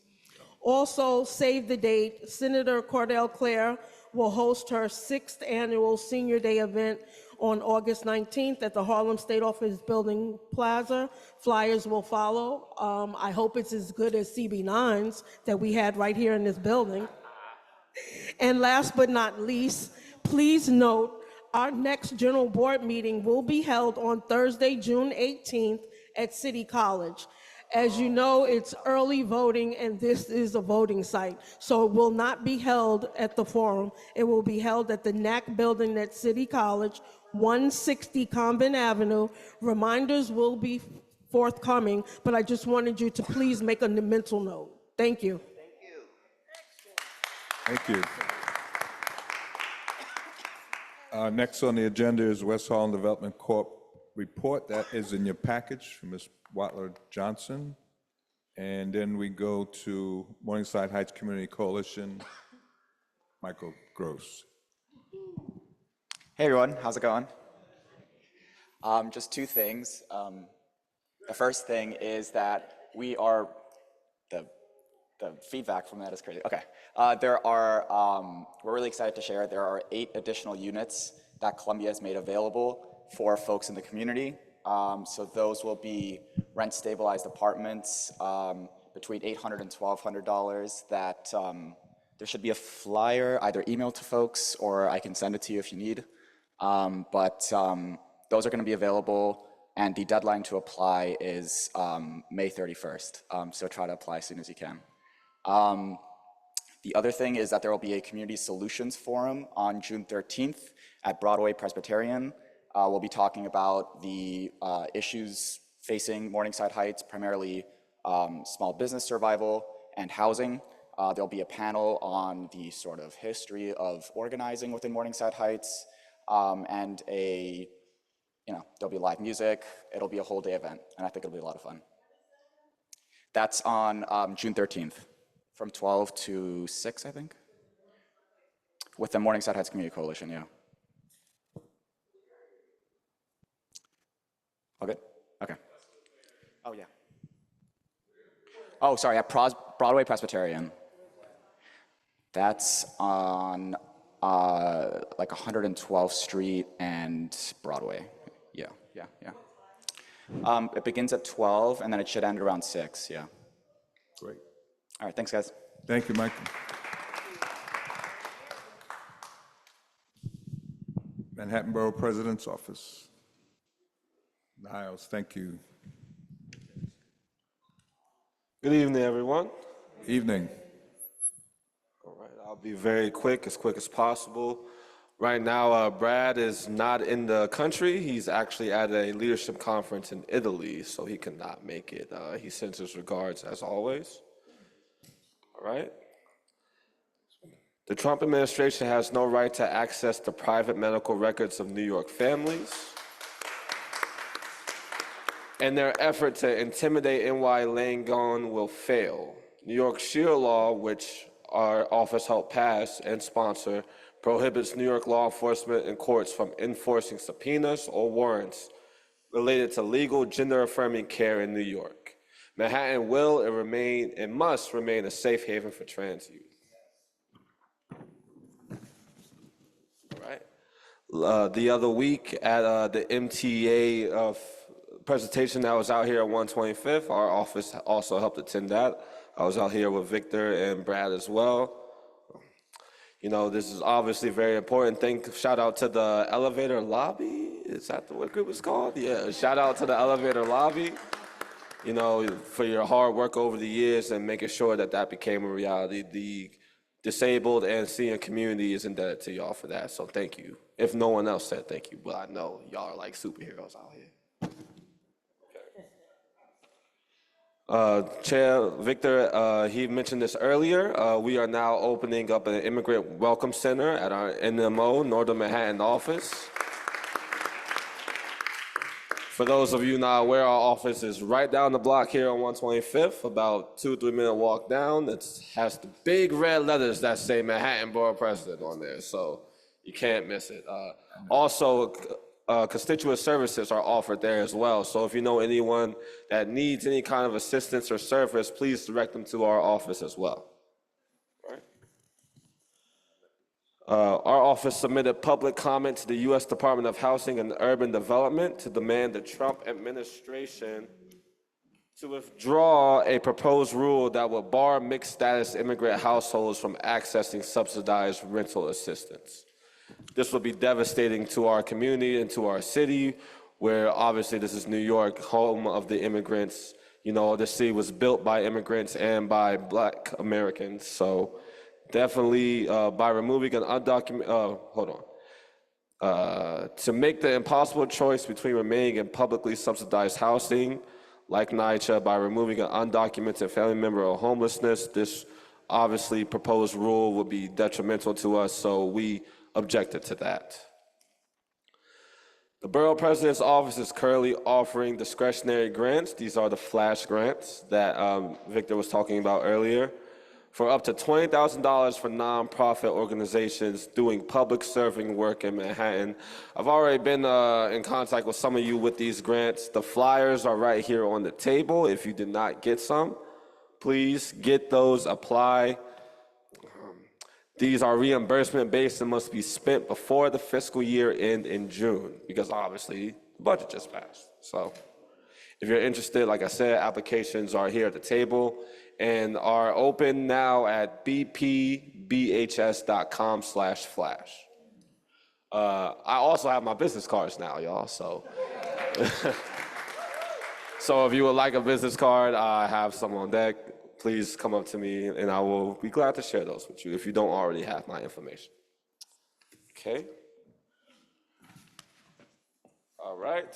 Also, save the date, Senator Cordell Clare will host her 6th annual Senior Day event on August 19th at the Harlem State Office Building Plaza. Flyers will follow. I hope it's as good as CB9's that we had right here in this building. And last but not least, please note, our next general board meeting will be held on Thursday, June 18th at City College. As you know, it's early voting and this is a voting site. So it will not be held at the forum. It will be held at the NAC building at City College, 160 Convent Avenue. Reminders will be forthcoming, but I just wanted you to please make a mental note. Thank you. Thank you. Next on the agenda is West Harlem Development Corp. report. That is in your package from Ms. Watler Johnson. And then we go to Morningside Heights Community Coalition, Michael Gross. Hey everyone, how's it going? Just two things. The first thing is that we are, the feedback from that is crazy. Okay, we're really excited to share, there are 8 additional units that Columbia has made available for folks in the community. So those will be rent stabilized apartments between $800 and $1,200 that there should be a flyer either emailed to folks or I can send it to you if you need. But those are going to be available and the deadline to apply is May 31st. So try to apply as soon as you can. The other thing is that there will be a Community Solutions Forum on June 13th at Broadway Presbyterian. We'll be talking about the issues facing Morningside Heights, primarily small business survival and housing. There'll be a panel on the sort of history of organizing within Morningside Heights, and there'll be live music. It'll be a whole day event, and I think it'll be a lot of fun. That's on June 13th, from 12 to 6, I think, with the Morningside Heights Community Coalition, yeah. All good? Okay. Oh, yeah. Oh, sorry, at Broadway Presbyterian. That's on like 112th Street and Broadway. Yeah. It begins at 12 and then it should end around 6, yeah. Great. All right, thanks guys. Thank you, Michael. Manhattan Borough President's Office. Niles, thank you. Good evening, everyone. Evening. All right, I'll be very quick as possible. Right now, Brad is not in the country. He's actually at a leadership conference in Italy, so he cannot make it. He sends his regards as always. All right. The Trump administration has no right to access the private medical records of New York families. And their effort to intimidate NY Langone will fail. New York SHIELD law, which our office helped pass and sponsor, prohibits New York law enforcement and courts from enforcing subpoenas or warrants related to legal gender-affirming care in New York. Manhattan will and must remain a safe haven for trans youth. the other week at the MTA presentation that was out here at 125th. Our office also helped attend that. I was out here with Victor and Brad as well. You know, this is obviously very important. Shout out to the elevator lobby. Is that what group is called? Yeah, shout out to the elevator lobby, you know, for your hard work over the years and making sure that that became a reality. The disabled and senior community is indebted to y'all for that, so thank you. If no one else said thank you, but I know y'all are like superheroes out here. Chair Victor, he mentioned this earlier. We are now opening up an immigrant welcome center at our NMO, Northern Manhattan office. For those of you not aware, our office is right down the block here on 125th, about 2-3 minute walk down. It has the big red letters that say Manhattan Borough President on there, so you can't miss it. Also, constituent services are offered there as well. So if you know anyone that needs any kind of assistance or service, please direct them to our office as well. Our office submitted public comment to the U.S. Department of Housing and Urban Development to demand the Trump administration to withdraw a proposed rule that would bar mixed status immigrant households from accessing subsidized rental assistance. This will be devastating to our community and to our city, where obviously this is New York, home of the immigrants. You know, the city was built by immigrants and by Black Americans. So definitely by removing an undocumented, to make the impossible choice between remaining in publicly subsidized housing, like NYCHA, by removing an undocumented family member or homelessness, this obviously proposed rule would be detrimental to us, so we objected to that. The Borough President's Office is currently offering discretionary grants. These are the flash grants that Victor was talking about earlier, for up to $20,000 for nonprofit organizations doing public serving work in Manhattan. I've already been in contact with some of you with these grants. The flyers are right here on the table. If you did not get some, please get those, apply. These are reimbursement based and must be spent before the fiscal year end in June, because obviously the budget just passed. So if you're interested, like I said, applications are here at the table and are open now at bpbhs.com/flash. I also have my business cards now, y'all, so. So if you would like a business card, I have some on deck. Please come up to me and I will be glad to share those with you if you don't already have my information. Okay. All right.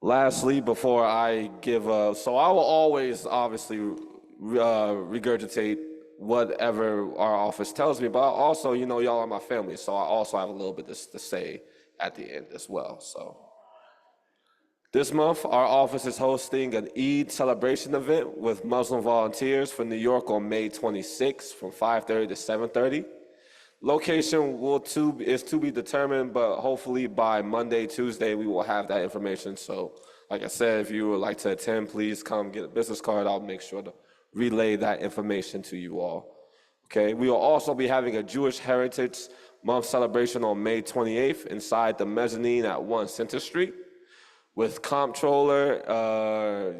Lastly, before I give so I will always obviously regurgitate whatever our office tells me, but also, you know, y'all are my family, so I also have a little bit to say at the end as well, so. This month, our office is hosting an Eid celebration event with Muslim volunteers for New York on May 26th from 5:30 to 7:30. Location is to be determined, but hopefully by Monday, Tuesday, we will have that information. So, like I said, if you would like to attend, please come get a business card. I'll make sure to relay that information to you all. Okay, we will also be having a Jewish Heritage Month celebration on May 28th inside the mezzanine at 1 Center Street, with Comptroller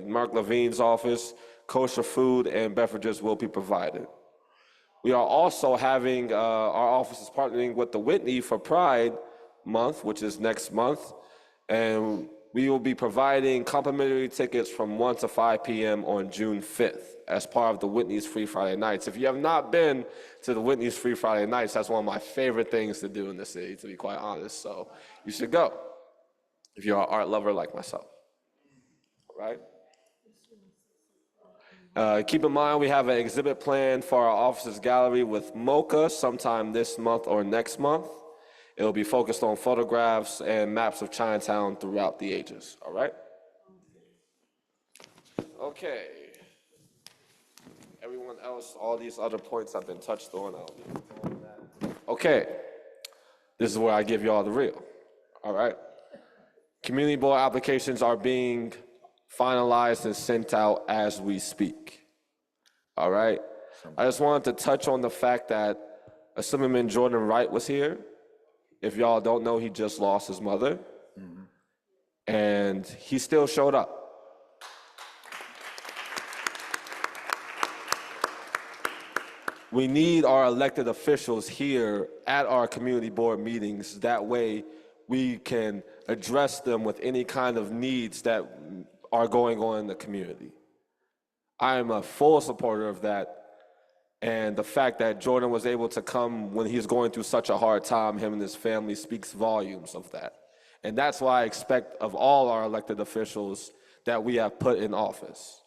Mark Levine's office. Kosher food and beverages will be provided. We are also having, our office is partnering with the Whitney for Pride Month, which is next month, and we will be providing complimentary tickets from 1 to 5 p.m. on June 5th as part of the Whitney's Free Friday Nights. If you have not been to the Whitney's Free Friday Nights, that's one of my favorite things to do in the city, to be quite honest, so you should go if you're an art lover like myself, all right? Keep in mind, we have an exhibit planned for our office's gallery with MoCA sometime this month or next month. It will be focused on photographs and maps of Chinatown throughout the ages, all right? Okay. Everyone else, all these other points have been touched on. Okay. This is where I give you all the real, all right? Community board applications are being finalized and sent out as we speak. All right? I just wanted to touch on the fact that Assemblyman Jordan Wright was here. If y'all don't know, he just lost his mother, and he still showed up. We need our elected officials here at our community board meetings. That way we can address them with any kind of needs that are going on in the community. I am a full supporter of that. And the fact that Jordan was able to come when he's going through such a hard time, him and his family, speaks volumes of that. And that's why I expect of all our elected officials that we have put in office.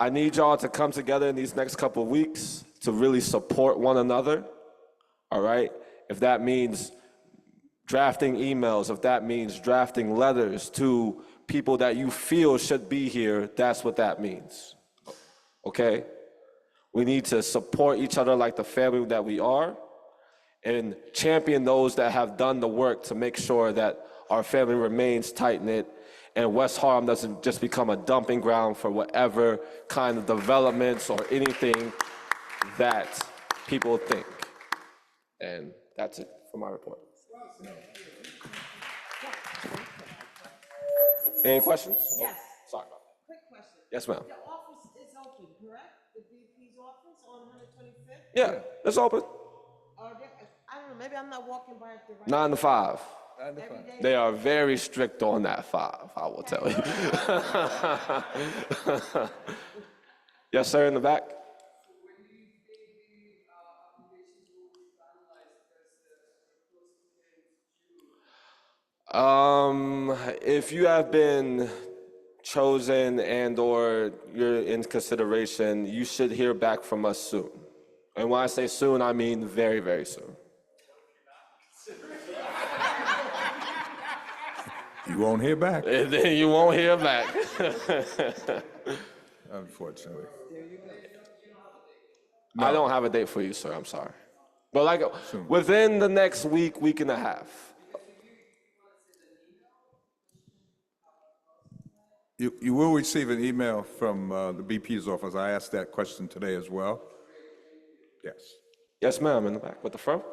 I need y'all to come together in these next couple of weeks to really support one another, all right? If that means drafting emails, if that means drafting letters to people that you feel should be here, that's what that means, okay? We need to support each other like the family that we are and champion those that have done the work to make sure that our family remains tight-knit and West Harlem doesn't just become a dumping ground for whatever kind of developments or anything that people think. And that's it for my report. Any questions? Yes. Sorry about that. Quick question. Yes, ma'am. The office is open, correct? The VP's office on 125th? Yeah, it's open. I don't know, maybe I'm not walking by at the right. 9 to 5. Every day? They are very strict on that 5, I will tell you. Yes, sir, in the back. If you have been chosen and or you're in consideration, you should hear back from us soon. And when I say soon, I mean very, very soon. You won't hear back. Then you won't hear back. Unfortunately. I don't have a date for you, sir. I'm sorry. But like within the next week, week and a half. You will receive an email from the BP's office. I asked that question today as well. Yes. Yes, ma'am, in the back. With the front?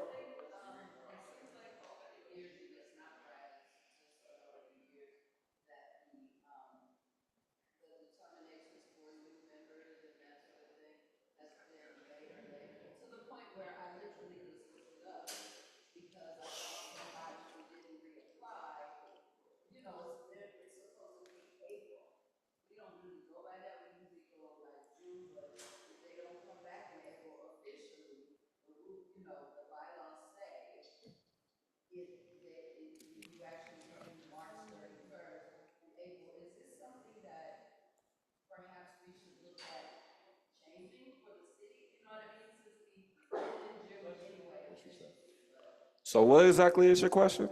So what exactly is your question?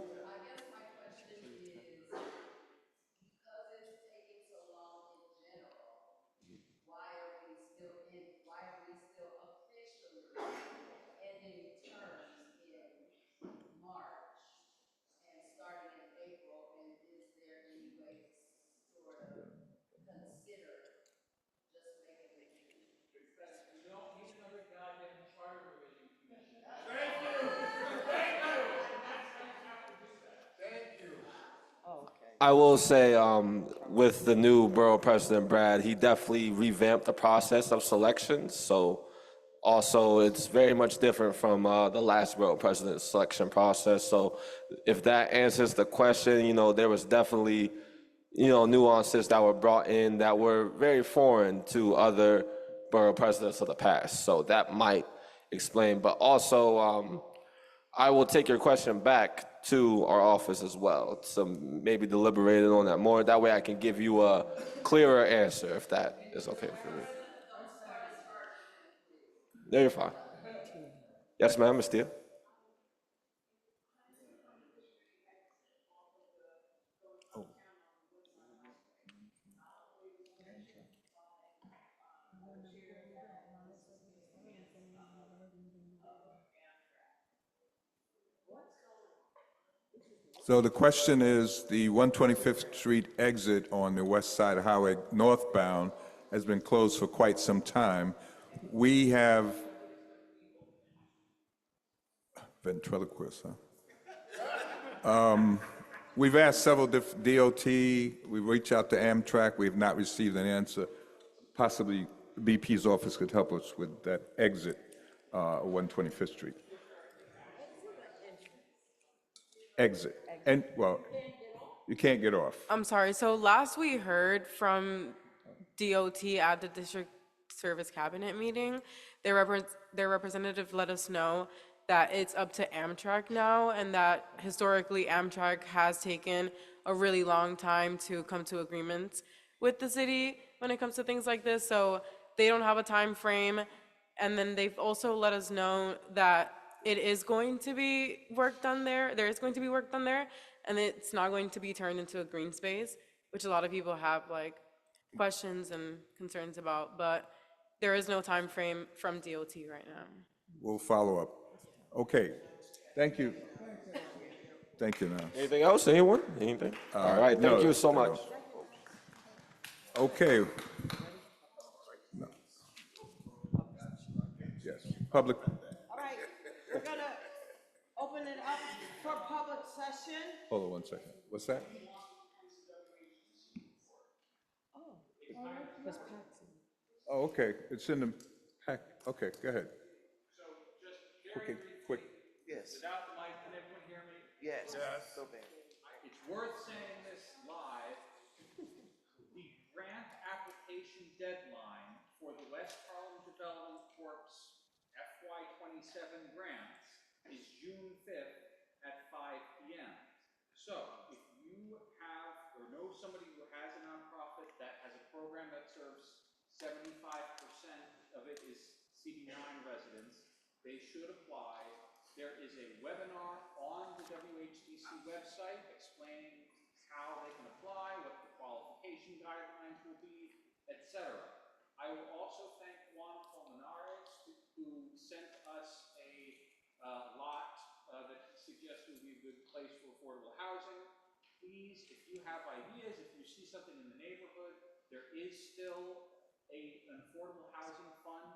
I will say, with the new borough president, Brad, he definitely revamped the process of selection. So also, it's very much different from the last borough president selection process. So if that answers the question, you know, there was definitely, you know, nuances that were brought in that were very foreign to other borough presidents of the past. So that might explain. But also, I will take your question back to our office as well, so maybe deliberate on that more. That way I can give you a clearer answer, if that is okay for me. No, you're fine. Yes, ma'am, Ms. Steele. So the question is, the 125th Street exit on the West Side Highway northbound has been closed for quite some time. We have ventriloquist, huh? We've asked several DOT, we've reached out to Amtrak, we've not received an answer. Possibly BP's office could help us with that exit, 125th Street. Exit, and, well, you can't get off. I'm sorry, so last we heard from DOT at the district service cabinet meeting, their representative let us know that it's up to Amtrak now, and that historically Amtrak has taken a really long time to come to agreements with the city when it comes to things like this, so they don't have a time frame. And then they've also let us know that it is going to be work done there, there is going to be work done there, and it's not going to be turned into a green space, which a lot of people have like questions and concerns about, but there is no time frame from DOT right now. We'll follow up. Okay, thank you. Thank you, now. Anything else, anyone? Anything? All right, thank no, you so no. much. Okay. No. Yes, public, All right, we're gonna open it up for public session. hold on one second. What's that? Oh, okay, it's in the pack, okay, go ahead. So just Okay, very quick. Yes. without the mic, can everyone hear me? Yes. So bad. It's worth saying this live. The grant application deadline for the West Harlem Development Corp's FY '27 grants is June 5th at 5 p.m. So if you have or know somebody who has a nonprofit that has a program that serves 75% of it is CB9 residents, they should apply. There is a webinar on the WHDC website explaining how they can apply, what the qualification guidelines will be, etc. I will also thank Juan Colmenares, who sent us a lot that he suggested would be a good place for affordable housing. Please, if you have ideas, if you see something in the neighborhood, there is still an affordable housing fund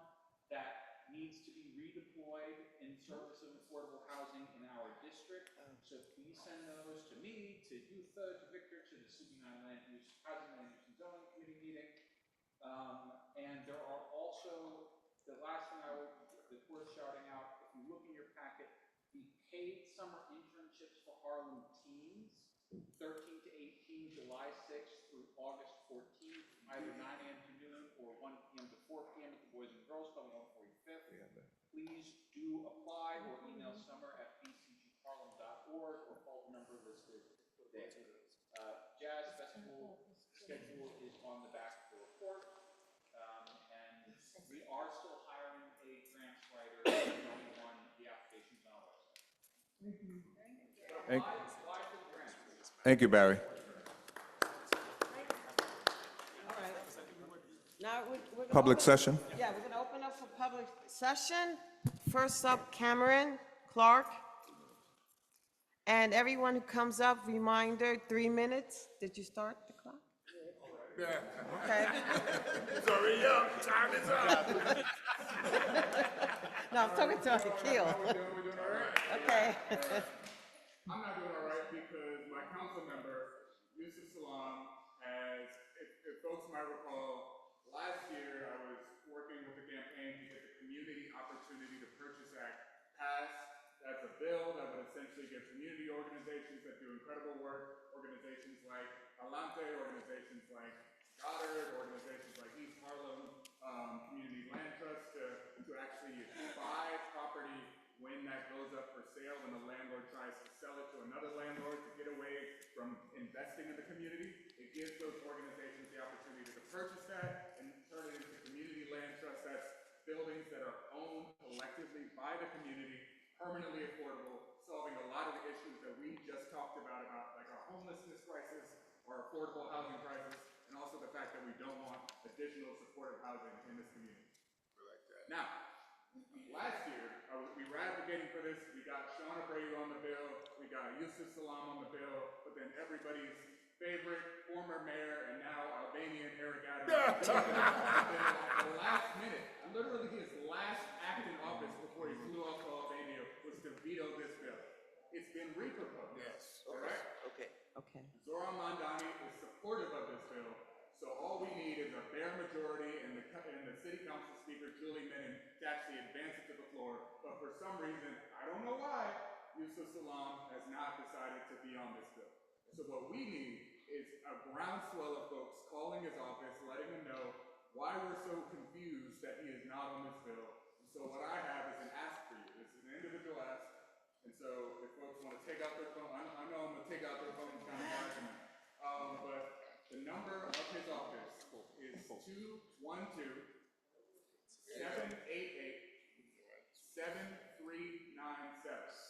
that needs to be redeployed in service of affordable housing in our district. So please send those to me, to Yutha, to Victor, to the CB9 Housing Land Use and Zoning Committee meeting. And there are also, the last thing that's worth shouting out, if you look in your packet, the paid summer internships for Harlem teens, 13 to 18, July 6th through August 14th, either 9 a.m. to noon or 1 p.m. to 4 p.m. at the Boys and Girls Club on 145th. Please do apply or email summer@bcgharlem.org or call the number listed there. Jazz Festival schedule is on the back of the report. And we are still hiring a grants writer. The application's on our website. Thank you, Barry. All right. Now, we're gonna Public open- session? Yeah, we're gonna open up for public session. First up, Cameron Clark. And everyone who comes up, reminder, 3 minutes. Did you start the clock? Yeah. Okay. It's already up, time is up. No, I'm talking to Akil. We're doing all right? Okay. I'm not doing all right because my council member, Yusuf Salam, has, if folks might recall, last year I was working with the campaign to get the Community Opportunity to Purchase Act passed. That's a bill that would essentially give community organizations that do incredible work, organizations like Alante, organizations like Goddard, organizations like East Harlem Community Land Trust to actually buy property when that goes up for sale, when the landlord tries to sell it to another landlord to get away from investing in the community. It gives those organizations the opportunity to purchase that and turn it into community land trust. That's buildings that are owned collectively by the community, permanently affordable, solving a lot of the issues that we just talked about like our homelessness crisis, our affordable housing crisis, and also the fact that we don't want additional supportive housing in this community. Now, last year, we were advocating for this. We got Sean Abreu on the bill. We got Yusuf Salam on the bill. But then everybody's favorite former mayor and now Albanian Eric Adams. At the last minute, literally his last act in office before he flew off to Albania was to veto this bill. It's been reproposed. Yes. Correct? Okay. Okay. Zoran Mandani is supportive of this bill, so all we need is a bare majority and the city council speaker, Julie Menon, to actually advance it to the floor. But for some reason, I don't know why, Yusuf Salam has not decided to be on this bill. So what we need is a groundswell of folks calling his office, letting him know why we're so confused that he is not on this bill. And so what I have is an ask for you. This is an individual ask. And so if folks want to take out their phone, I know I'm going to take out their phone kind of argument. But the number of his office is 212-788-7397.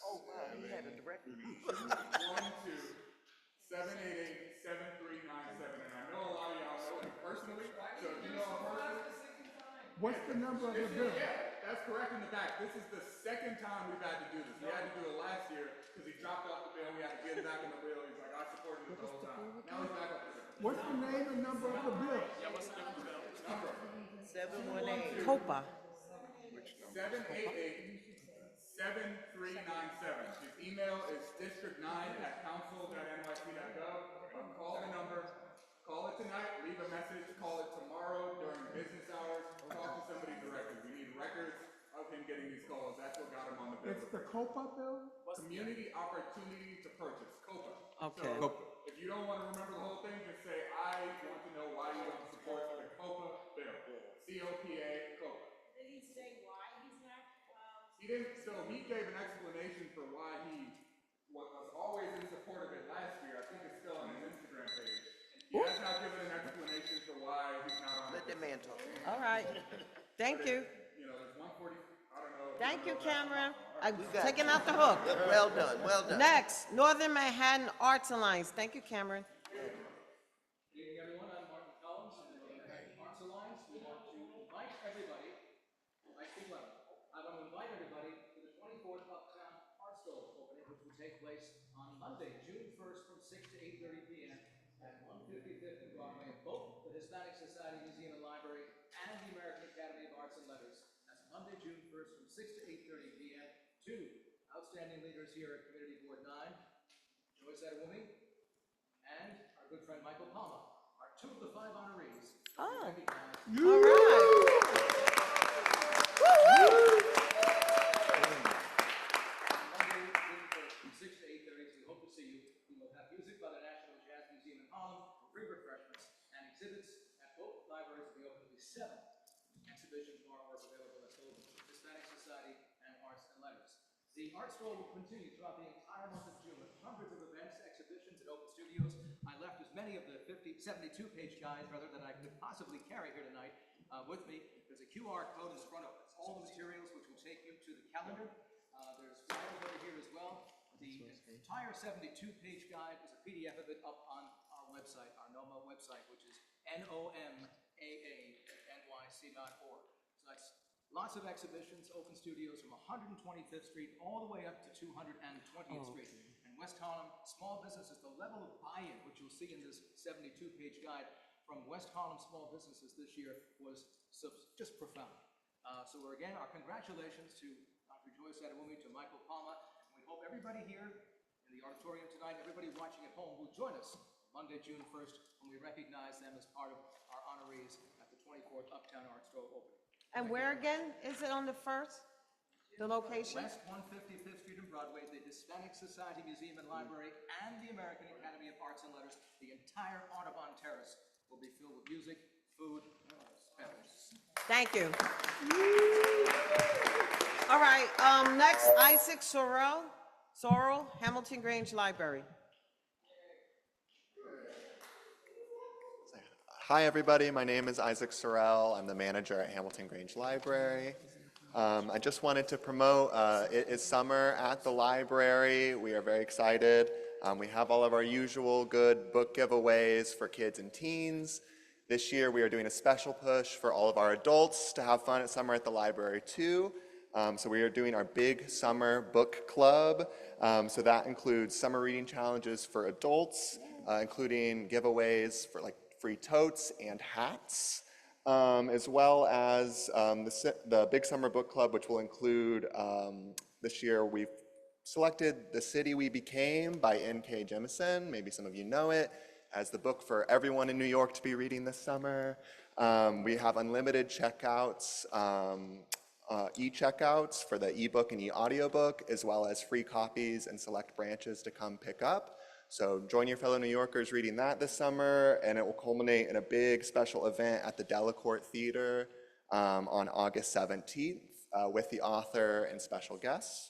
Oh, wow, he had a direct. 212-788-7397. And I know a lot of y'all know him personally, so if you know him personally. What's the number of the bill? Yeah, that's correct in the back. This is the second time we've had to do this. We had to do it last year because he dropped off the bill. We had to get him back in the bill. He's like, I supported it the whole time. Now he's back up the bill. What's the name and number of the bill? Yeah, what's the name of the bill? Number. 718. COPA. 788-7397. His email is district9@council.nyc.gov. Call the number. Call it tonight, leave a message, call it tomorrow during business hours, talk to somebody directly. We need records of him getting these calls. That's what got him on the bill. It's the COPA bill? Community Opportunity to Purchase, COPA. Okay. So, if you don't want to remember the whole thing, just say, I want to know why you don't support the COPA bill. COPA, COPA. Did he say why he's not, He didn't, so he gave an explanation for why he was always in support of it last year. I think it's still on his Instagram page. He has not given an explanation for why he's not on Let it. the man talk. All right. Thank you. You know, there's 140, I don't know. Thank you, Cameron. I'm got taking you. out the hook. Well done, well done. Next, Northern Manhattan Arts Alliance. Thank you, Cameron. Good evening, everyone. I'm Martin Collins from the Northern Manhattan Arts Alliance. We want to invite everybody, I want to invite everybody to the 24th Uptown Art Store opening, which will take place on Monday, June 1st from 6 to 8:30 p.m. at 155th and Broadway, in both the Hispanic Society Museum and Library and the American Academy of Arts and Letters. That's Monday, June 1st from 6 to 8:30 p.m. Two outstanding leaders here at Community Board 9, Joyce Adewumi and our good friend Michael Palma, are two of the 5 honorees. Oh. Recognized. All right. Monday, June 1st from 6 to 8:30, so we hope to see you. We will have music by the National Jazz Museum in Harlem, free refreshments, and exhibits at both libraries will be open to 7 exhibitions and artwork available at both Hispanic Society and Arts and Letters. The art store will continue throughout the entire month of June with hundreds of events, exhibitions, and open studios. I left as many of the 72-page guides, that I could possibly carry here tonight with me. There's a QR code in front of all the materials, which will take you to the calendar. There's flyers over here as well. The entire 72-page guide is a PDF of it up on our website, our NOMA website, which is NOMAANYC.org. So that's lots of exhibitions, open studios from 125th Street all the way up to 220th Street. And West Harlem, small businesses, the level of buy-in, which you'll see in this 72-page guide from West Harlem small businesses this year was just profound. So again, our congratulations to Dr. Joyce Adewumi, to Michael Palma, and we hope everybody here in the auditorium tonight, everybody watching at home will join us Monday, June 1st, when we recognize them as part of our honorees at the 24th Uptown Art Store opening. And where again is it on the 1st? The location? West 155th Street and Broadway, the Hispanic Society Museum and Library, and the American Academy of Arts and Letters. The entire Audubon Terrace will be filled with music, food, and beverages. Thank you. All right, next, Isaac Sorrell, Hamilton Grange Library. Hi, everybody. My name is Isaac Sorrell. I'm the manager at Hamilton Grange Library. I just wanted to promote, it is summer at the library. We are very excited. We have all of our usual good book giveaways for kids and teens. This year, we are doing a special push for all of our adults to have fun at summer at the library, too. So we are doing our big summer book club. So that includes summer reading challenges for adults, including giveaways for like free totes and hats, as well as the Big Summer Book Club, which will include, this year we've selected The City We Became by N.K. Jemisin. Maybe some of you know it as the book for everyone in New York to be reading this summer. We have unlimited checkouts, e-checkouts for the ebook and e-audiobook, as well as free copies and select branches to come pick up. So join your fellow New Yorkers reading that this summer, and it will culminate in a big special event at the Delacorte Theater on August 17th with the author and special guests.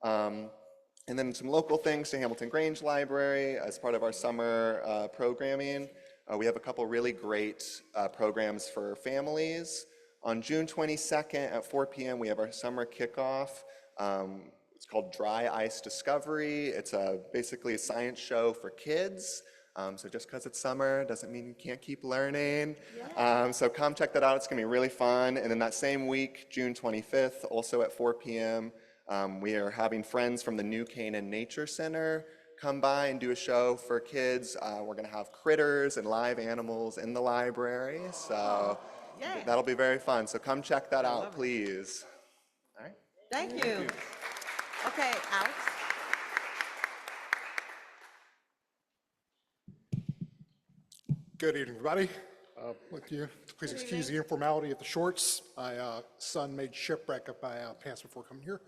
And then some local things to Hamilton Grange Library as part of our summer programming. We have a couple really great programs for families. On June 22nd at 4 p.m., we have our summer kickoff. It's called Dry Ice Discovery. It's basically a science show for kids. So just because it's summer doesn't mean you can't keep learning. So come check that out. It's going to be really fun. And then that same week, June 25th, also at 4 p.m., we are having friends from the New Canaan Nature Center come by and do a show for kids. We're going to have critters and live animals in the library. So that'll be very fun. So come check that out, please. All right. Thank you. Okay, Alex. Good evening, everybody. With you, please excuse the informality of the shorts. My son made shipwreck of my pants before coming here.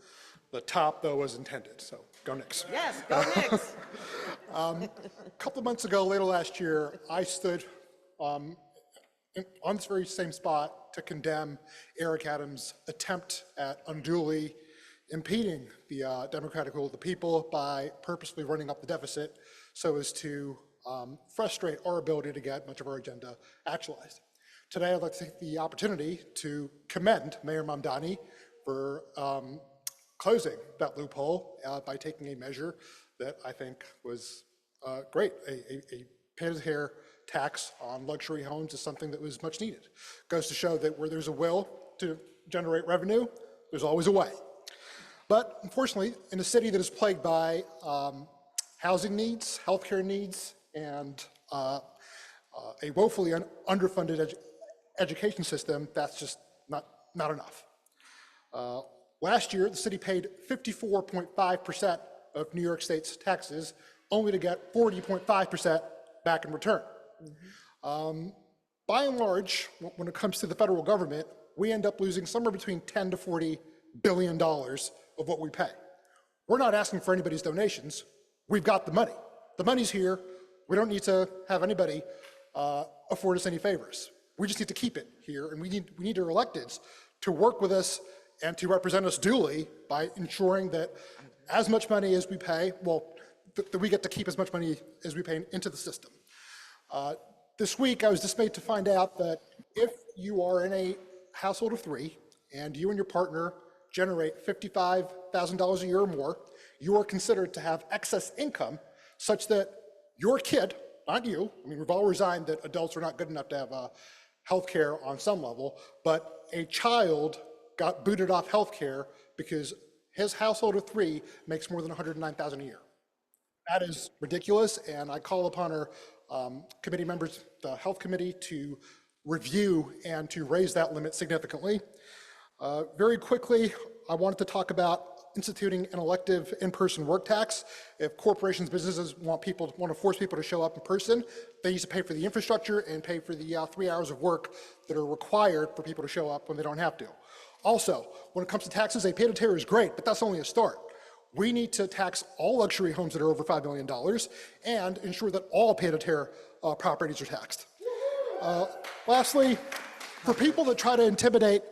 The top, though, was intended, so go Knicks. Yes, go Knicks. A couple of months ago, later last year, I stood on this very same spot to condemn Eric Adams' attempt at unduly impeding the democratic will of the people by purposely running up the deficit so as to frustrate our ability to get much of our agenda actualized. Today, I'd like to take the opportunity to commend Mayor Mamdani for closing that loophole by taking a measure that I think was great. A pay-as-hair tax on luxury homes is something that was much needed. Goes to show that where there's a will to generate revenue, there's always a way. But unfortunately, in a city that is plagued by housing needs, healthcare needs, and a woefully underfunded education system, that's just not enough. Last year, the city paid 54.5% of New York State's taxes, only to get 40.5% back in return. By and large, when it comes to the federal government, we end up losing somewhere between 10 to 40 billion dollars of what we pay. We're not asking for anybody's donations. We've got the money. The money's here. We don't need to have anybody afford us any favors. We just need to keep it here, and we need our electeds to work with us and to represent us duly by ensuring that as much money as we pay, that we get to keep as much money as we pay into the system. This week, I was dismayed to find out that if you are in a household of three and you and your partner generate $55,000 a year or more, you are considered to have excess income such that your kid, not you, I mean, we've all resigned that adults are not good enough to have health care on some level, but a child got booted off health care because his household of three makes more than $109,000 a year. That is ridiculous, and I call upon our committee members, the health committee, to review and to raise that limit significantly. Very quickly, I wanted to talk about instituting an elective in-person work tax. If corporations, businesses want to force people to show up in person, they need to pay for the infrastructure and pay for the 3 hours of work that are required for people to show up when they don't have to. Also, when it comes to taxes, a pied-à-terre is great, but that's only a start. We need to tax all luxury homes that are over $5 million and ensure that all pied-à-terre properties are taxed. Lastly, for people that try to intimidate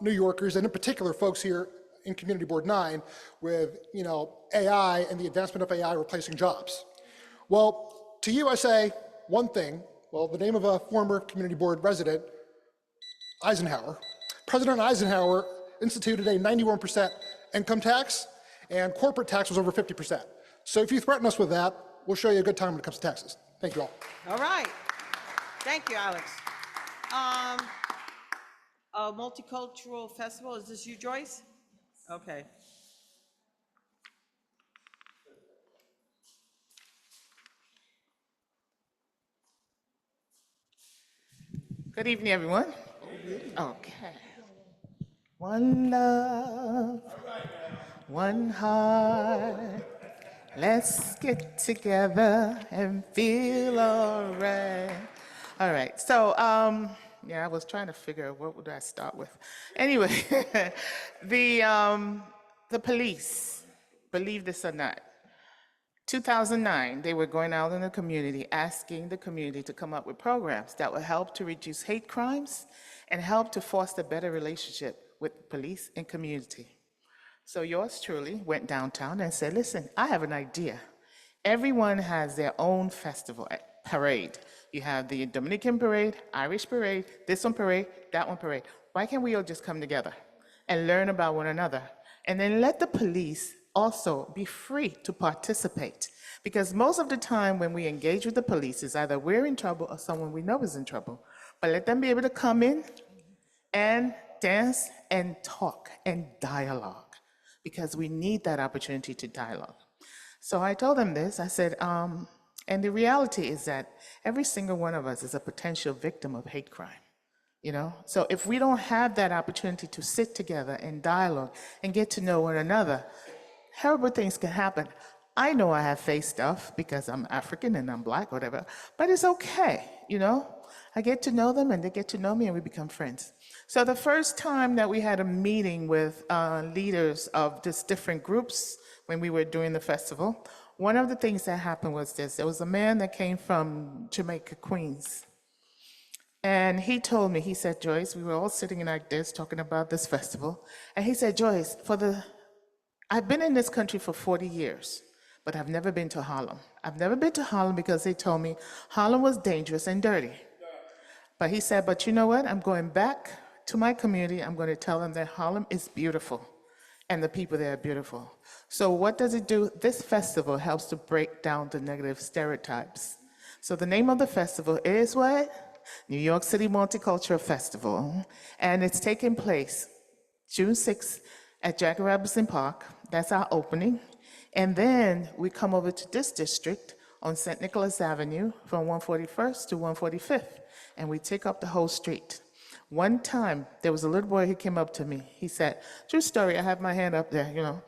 New Yorkers, and in particular folks here in Community Board 9, with AI and the advancement of AI replacing jobs. Well, to you I say one thing. Well, the name of a former Community Board resident, Eisenhower. President Eisenhower instituted a 91% income tax, and corporate tax was over 50%. So if you threaten us with that, we'll show you a good time when it comes to taxes. Thank you all. All right. Thank you, Alex. A multicultural festival, is this you, Joyce? Okay. Good evening, everyone. Okay. One love, one heart. Let's get together and feel all right. All right. So, yeah, I was trying to figure out what would I start with. Anyway, the police, believe this or not, 2009, they were going out in the community asking the community to come up with programs that would help to reduce hate crimes and help to foster better relationship with police and community. So yours truly went downtown and said, listen, I have an idea. Everyone has their own festival parade. You have the Dominican parade, Irish parade, this one parade, that one parade. Why can't we all just come together and learn about one another? And then let the police also be free to participate. Because most of the time when we engage with the police is either we're in trouble or someone we know is in trouble. But let them be able to come in and dance and talk and dialogue, because we need that opportunity to dialogue. So I told them this, I said, and the reality is that every single one of us is a potential victim of hate crime, you know? So if we don't have that opportunity to sit together and dialogue and get to know one another, horrible things can happen. I know I have faced stuff because I'm African and I'm Black, whatever, but it's okay, you know? I get to know them and they get to know me and we become friends. So the first time that we had a meeting with leaders of just different groups when we were doing the festival, one of the things that happened was this. There was a man that came from Jamaica, Queens. And he told me, he said, Joyce, we were all sitting like this talking about this festival. And he said, Joyce, I've been in this country for 40 years, but I've never been to Harlem. I've never been to Harlem because they told me Harlem was dangerous and dirty. But he said, but you know what? I'm going back to my community. I'm going to tell them that Harlem is beautiful and the people there are beautiful. So what does it do? This festival helps to break down the negative stereotypes. So the name of the festival is what? New York City Multicultural Festival. And it's taking place June 6th at Jackie Robinson Park. That's our opening. And then we come over to this district on St. Nicholas Avenue from 141st to 145th. And we take up the whole street. One time, there was a little boy who came up to me. He said, true story, I have my hand up there, you know.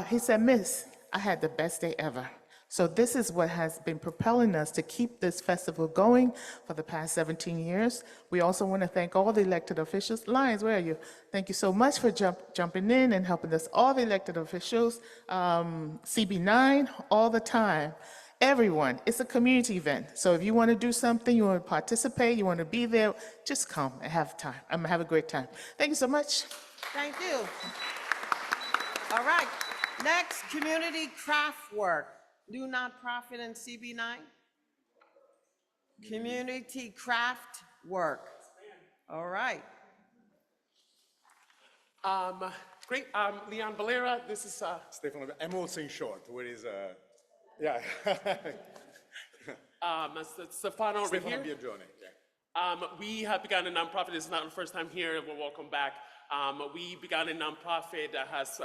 He said, Miss, I had the best day ever. So this is what has been propelling us to keep this festival going for the past 17 years. We also want to thank all the elected officials. Lions, where are you? Thank you so much for jumping in and helping us, all the elected officials, MCB9, all the time. Everyone, it's a community event. So if you want to do something, you want to participate, you want to be there, just come and have time. I'm gonna have a great time. Thank you so much. Thank you. All right, next, community craft work. New nonprofit and CB9? Community craft work. All right. Great, Leon Valera, this is... Stefano, I'm also in short, where is, yeah. Stefano over Stefano here. Biagione, yeah. We have begun a nonprofit. This is not the first time here. Well, welcome back. We began a nonprofit that has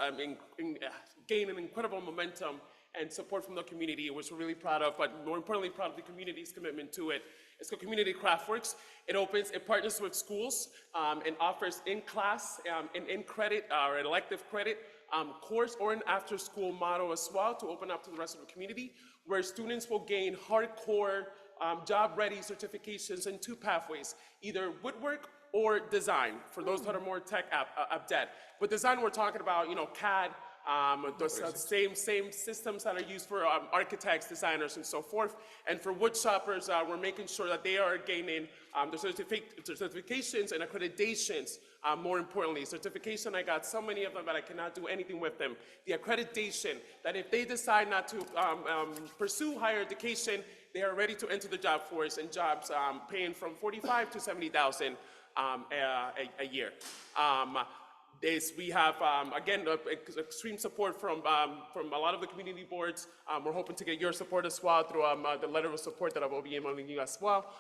gained an incredible momentum and support from the community, which we're really proud of, but more importantly, proud of the community's commitment to it. It's called Community Craftworks. It partners with schools and offers in-class and in-credit or an elective credit course or an after-school model as well to open up to the rest of the community, where students will gain hardcore job-ready certifications in two pathways, either woodwork or design, for those that are more tech adept. With design, we're talking about, you know, CAD, those same systems that are used for architects, designers, and so forth. And for wood shoppers, we're making sure that they are gaining the certifications and accreditations. More importantly, certification, I got so many of them, but I cannot do anything with them. The accreditation, that if they decide not to pursue higher education, they are ready to enter the job force, and jobs paying from $45,000 to $70,000 a year. We have, again, extreme support from a lot of the community boards. We're hoping to get your support as well through the letter of support that I will be emailing you as well.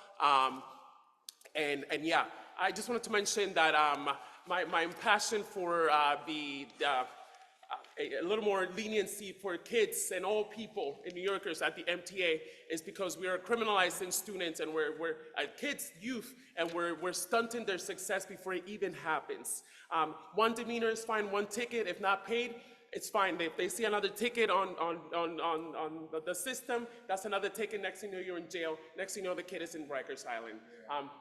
And yeah, I just wanted to mention that my passion for the a little more leniency for kids and all people and New Yorkers at the MTA is because we are criminalizing students and we're kids, youth, and we're stunting their success before it even happens. One demeanor is fine, one ticket, if not paid, it's fine. If they see another ticket on the system, that's another ticket. Next thing you know, you're in jail. Next thing you know, the kid is in Rikers Island.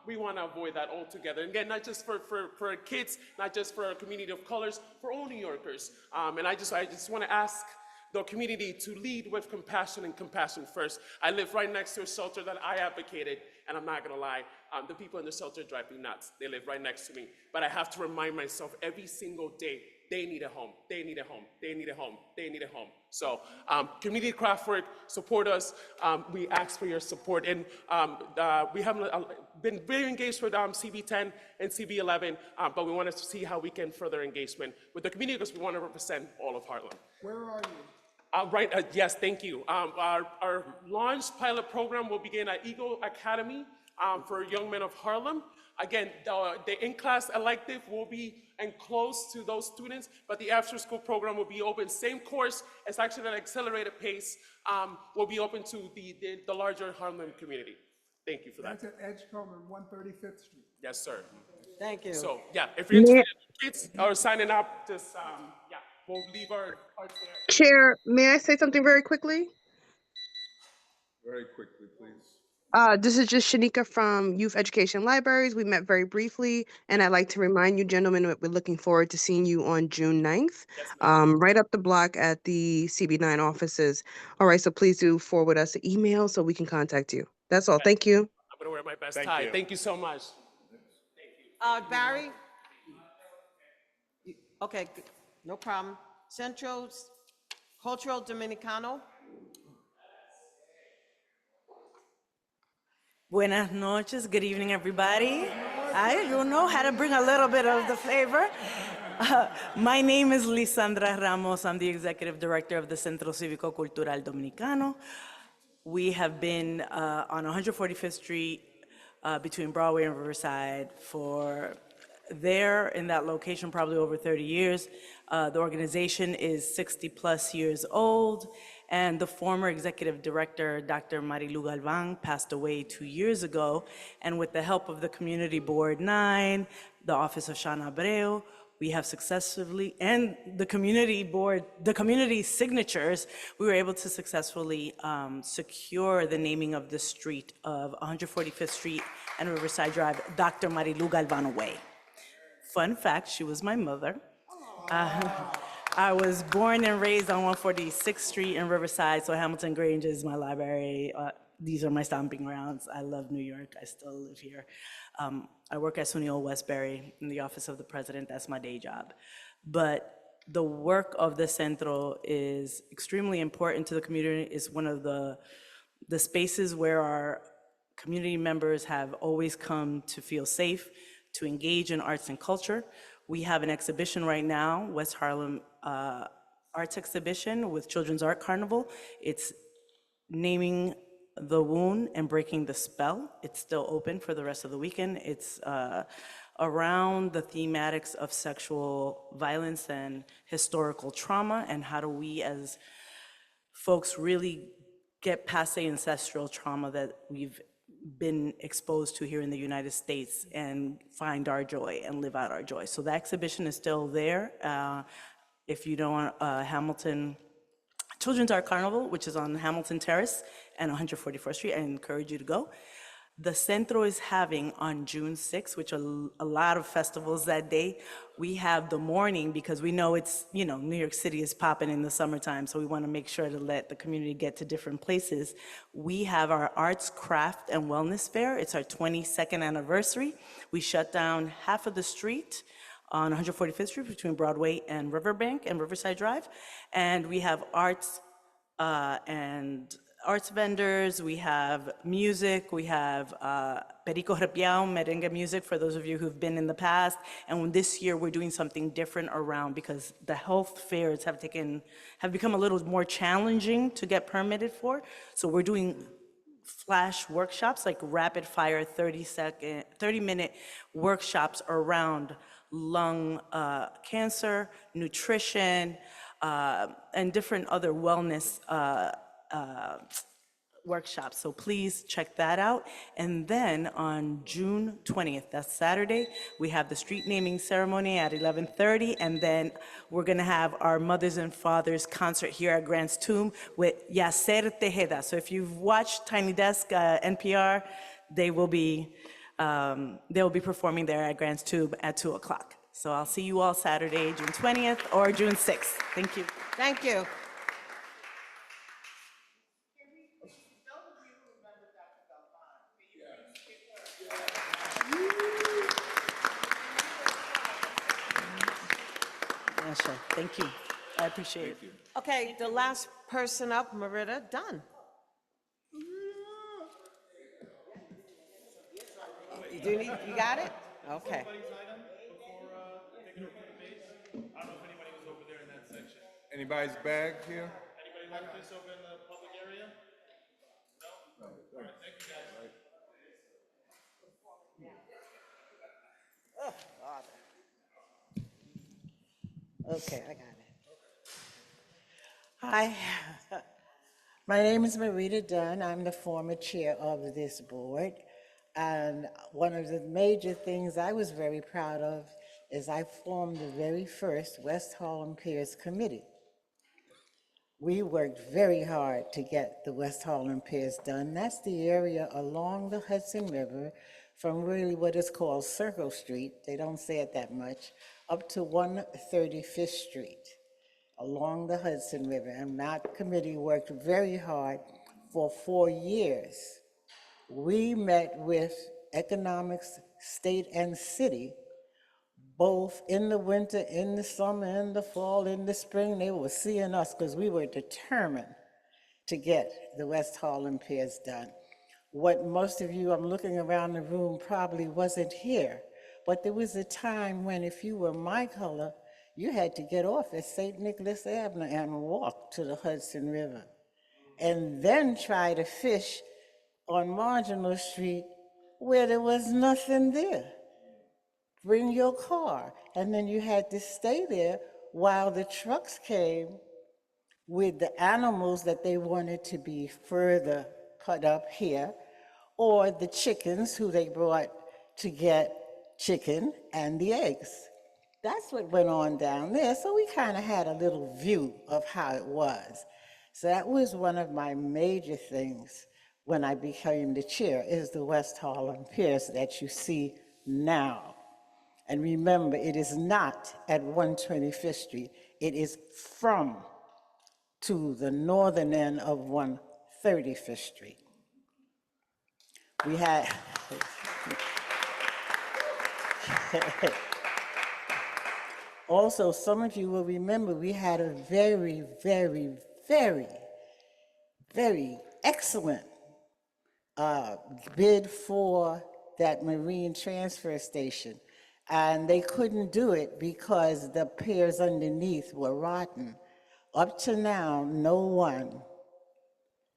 We want to avoid that altogether. And again, not just for kids, not just for a community of colors, for all New Yorkers. And I just want to ask the community to lead with compassion and compassion first. I live right next to a shelter that I advocated, and I'm not gonna lie, the people in the shelter drive me nuts. They live right next to me. But I have to remind myself every single day, they need a home, they need a home, they need a home, they need a home. So community craft work, support us. We ask for your support. And we have been very engaged with CB10 and CB11, but we want to see how we can further engagement with the community because we want to represent all of Harlem. Where are you? Yes, thank you. Our launch pilot program will begin at Eagle Academy for young men of Harlem. Again, the in-class elective will be enclosed to those students, but the after-school program will be open. Same course, it's actually at an accelerated pace, will be open to the larger Harlem community. Thank you for that. That's at Edgecombe and 135th Street. Yes, sir. Thank you. So, yeah, if you're interested in kids or signing up, just, yeah, we'll leave our cards there. Chair, may I say something very quickly? Very quickly, please. This is just Shanika from Youth Education Libraries. We met very briefly, and I'd like to remind you, gentlemen, that we're looking forward to seeing you on June 9th, right up the block at the CB9 offices. All right, so please do forward us an email so we can contact you. That's all. Thank you. I'm gonna wear my best tie. Thank you so much. Barry? Okay, no problem. Centro Cultural Dominicano? Buenas noches, good evening, everybody. You know how to bring a little bit of the flavor. My name is Lisandra Ramos. I'm the Executive Director of the Centro Cívico Cultural Dominicano. We have been on 145th Street between Broadway and Riverside for there in that location probably over 30 years. The organization is 60 plus years old, and the former executive director, Dr. Marilu Galvan, passed away 2 years ago. And with the help of the Community Board 9, the Office of Sean Abreu, we have successfully, and the community board, the community signatures, we were able to successfully secure the naming of the street of 145th Street and Riverside Drive, Dr. Marilu Galvan Way. Fun fact, she was my mother. I was born and raised on 146th Street in Riverside, so Hamilton Grange is my library. These are my stomping grounds. I love New York. I still live here. I work at SUNY Old Westbury in the Office of the President. That's my day job. But the work of the Centro is extremely important to the community. It's one of the spaces where our community members have always come to feel safe, to engage in arts and culture. We have an exhibition right now, West Harlem Arts Exhibition with Children's Art Carnival. It's naming the wound and breaking the spell. It's still open for the rest of the weekend. It's around the thematics of sexual violence and historical trauma, and how do we as folks really get past the ancestral trauma that we've been exposed to here in the United States and find our joy and live out our joy. So the exhibition is still there. If you don't, Hamilton Children's Art Carnival, which is on Hamilton Terrace and 144th Street, I encourage you to go. The Centro is having on June 6th, which are a lot of festivals that day. We have the morning because we know it's, you know, New York City is popping in the summertime, so we want to make sure to let the community get to different places. We have our Arts, Craft, and Wellness Fair. It's our 22nd anniversary. We shut down half of the street on 145th Street between Broadway and Riverbank and Riverside Drive. And we have arts and arts vendors, we have music, we have Perico Repiao, merengue music for those of you who've been in the past. And this year we're doing something different around because the health fairs have become a little more challenging to get permitted for. So we're doing flash workshops, like rapid fire 30-minute workshops around lung cancer, nutrition, and different other wellness workshops. So please check that out. And then on June 20th, that's Saturday, we have the street naming ceremony at 11:30. And then we're going to have our Mothers and Fathers concert here at Grant's Tomb with Yacer Tejeda. So if you've watched Tiny Desk, NPR, they'll be performing there at Grant's Tomb at 2 o'clock. So I'll see you all Saturday, June 20th or June 6th. Thank you. Thank you. Yeah, sure. Thank you. I appreciate it. Okay, the last person up, Merida Dunn. You got it? Okay. Anybody's bag here? Anybody left this over in the public area? No? All right, thank you, guys. Okay, I got it. Hi, my name is Marita Dunn. I'm the former chair of this board. And one of the major things I was very proud of is I formed the very first West Harlem Piers Committee. We worked very hard to get the West Harlem Piers done. That's the area along the Hudson River from really what is called Circle Street, they don't say it that much, up to 135th Street along the Hudson River. And that committee worked very hard for 4 years. We met with economics, state and city, both in the winter, in the summer, in the fall, in the spring. They were seeing us because we were determined to get the West Harlem Piers done. What most of you, I'm looking around the room, probably wasn't here, but there was a time when if you were my color, you had to get off at St. Nicholas Avenue and walk to the Hudson River, and then try to fish on Marginal Street where there was nothing there. Bring your car, and then you had to stay there while the trucks came with the animals that they wanted to be further put up here, or the chickens who they brought to get chicken and the eggs. That's what went on down there, so we kind of had a little view of how it was. So that was one of my major things when I became the chair, is the West Harlem Piers that you see now. And remember, it is not at 125th Street, it is from to the northern end of 135th Street. We had, also, some of you will remember we had a very, very, very, very excellent bid for that marine transfer station. And they couldn't do it because the piers underneath were rotten. Up to now, no one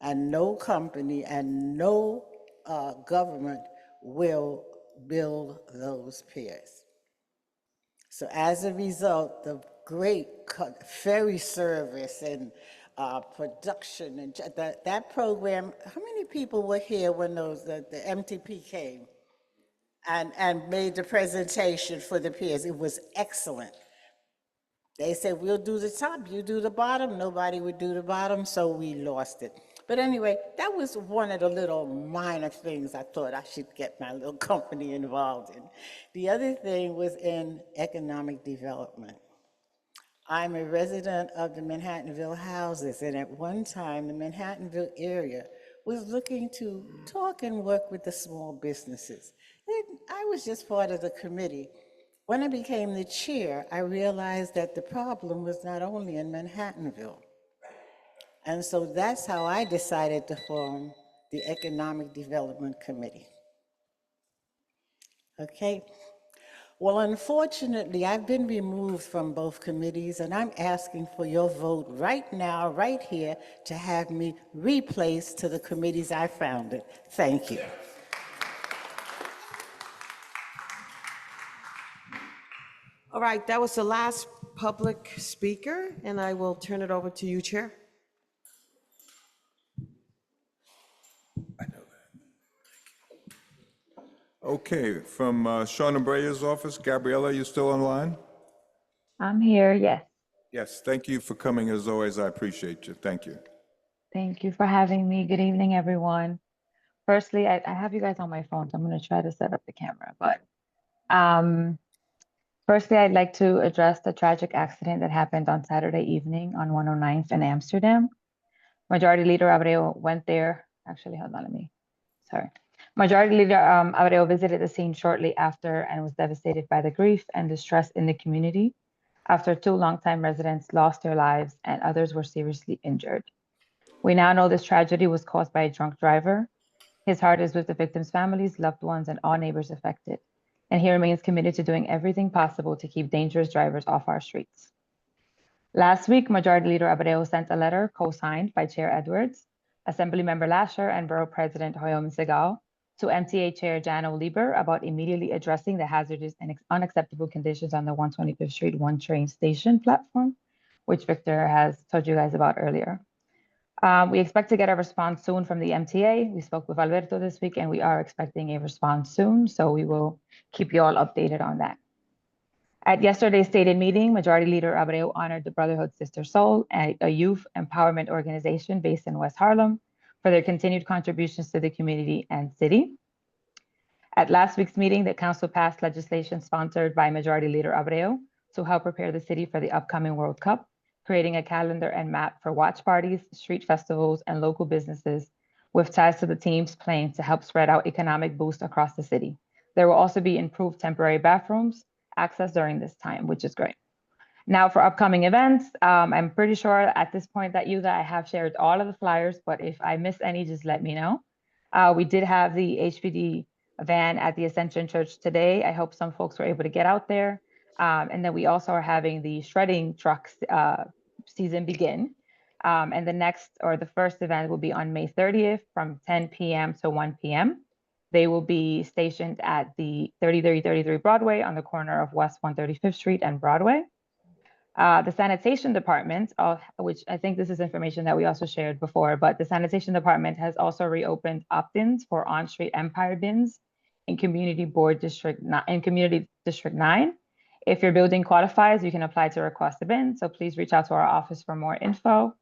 and no company and no government will build those piers. So as a result, the great ferry service and production and that program, how many people were here when the MTP came and made the presentation for the piers? It was excellent. They said, we'll do the top, you do the bottom. Nobody would do the bottom, so we lost it. But anyway, that was one of the little minor things I thought I should get my little company involved in. The other thing was in economic development. I'm a resident of the Manhattanville houses, and at one time, the Manhattanville area was looking to talk and work with the small businesses. And I was just part of the committee. When I became the chair, I realized that the problem was not only in Manhattanville. And so that's how I decided to form the Economic Development Committee. Okay? Well, unfortunately, I've been removed from both committees, and I'm asking for your vote right now, right here, to have me replaced to the committees I founded. Thank you. All right, that was the last public speaker, and I will turn it over to you, Chair. Okay, from Sean Abrea's office, Gabriella, you still online? I'm here, yes. Yes, thank you for coming as always. I appreciate you. Thank you. Thank you for having me. Good evening, everyone. Firstly, I have you guys on my phone, so I'm going to try to set up the camera. But firstly, I'd like to address the tragic accident that happened on Saturday evening on 109th in Amsterdam. Majority Leader Abreu went there. Actually, hold on, sorry. Majority Leader Abreu visited the scene shortly after and was devastated by the grief and distress in the community after 2 longtime residents lost their lives and others were seriously injured. We now know this tragedy was caused by a drunk driver. His heart is with the victims' families, loved ones, and all neighbors affected, and he remains committed to doing everything possible to keep dangerous drivers off our streets. Last week, Majority Leader Abreu sent a letter co-signed by Chair Edwards, Assemblymember Lasher, and Borough President Hoyom Segal to MTA Chair Jano Lieber about immediately addressing the hazardous and unacceptable conditions on the 125th Street 1 train station platform, which Victor has told you guys about earlier. We expect to get a response soon from the MTA. We spoke with Alberto this week, and we are expecting a response soon, so we will keep you all updated on that. At yesterday's stated meeting, Majority Leader Abreu honored the Brotherhood Sister Soul, a youth empowerment organization based in West Harlem, for their continued contributions to the community and city. At last week's meeting, the council passed legislation sponsored by Majority Leader Abreu to help prepare the city for the upcoming World Cup, creating a calendar and map for watch parties, street festivals, and local businesses with ties to the teams playing to help spread out economic boost across the city. There will also be improved temporary bathrooms access during this time, which is great. Now for upcoming events, I'm pretty sure at this point that I have shared all of the flyers, but if I miss any, just let me know. We did have the HPD van at the Ascension Church today. I hope some folks were able to get out there. And then we also are having the shredding trucks season begin. And the first event will be on May 30th from 10 p.m. to 1 p.m. They will be stationed at the 3333 Broadway on the corner of West 135th Street and Broadway. The sanitation department, which I think this is information that we also shared before, but the sanitation department has also reopened opt-ins for on-street Empire bins in Community District 9. If your building qualifies, you can apply to request a bin. So please reach out to our office for more info.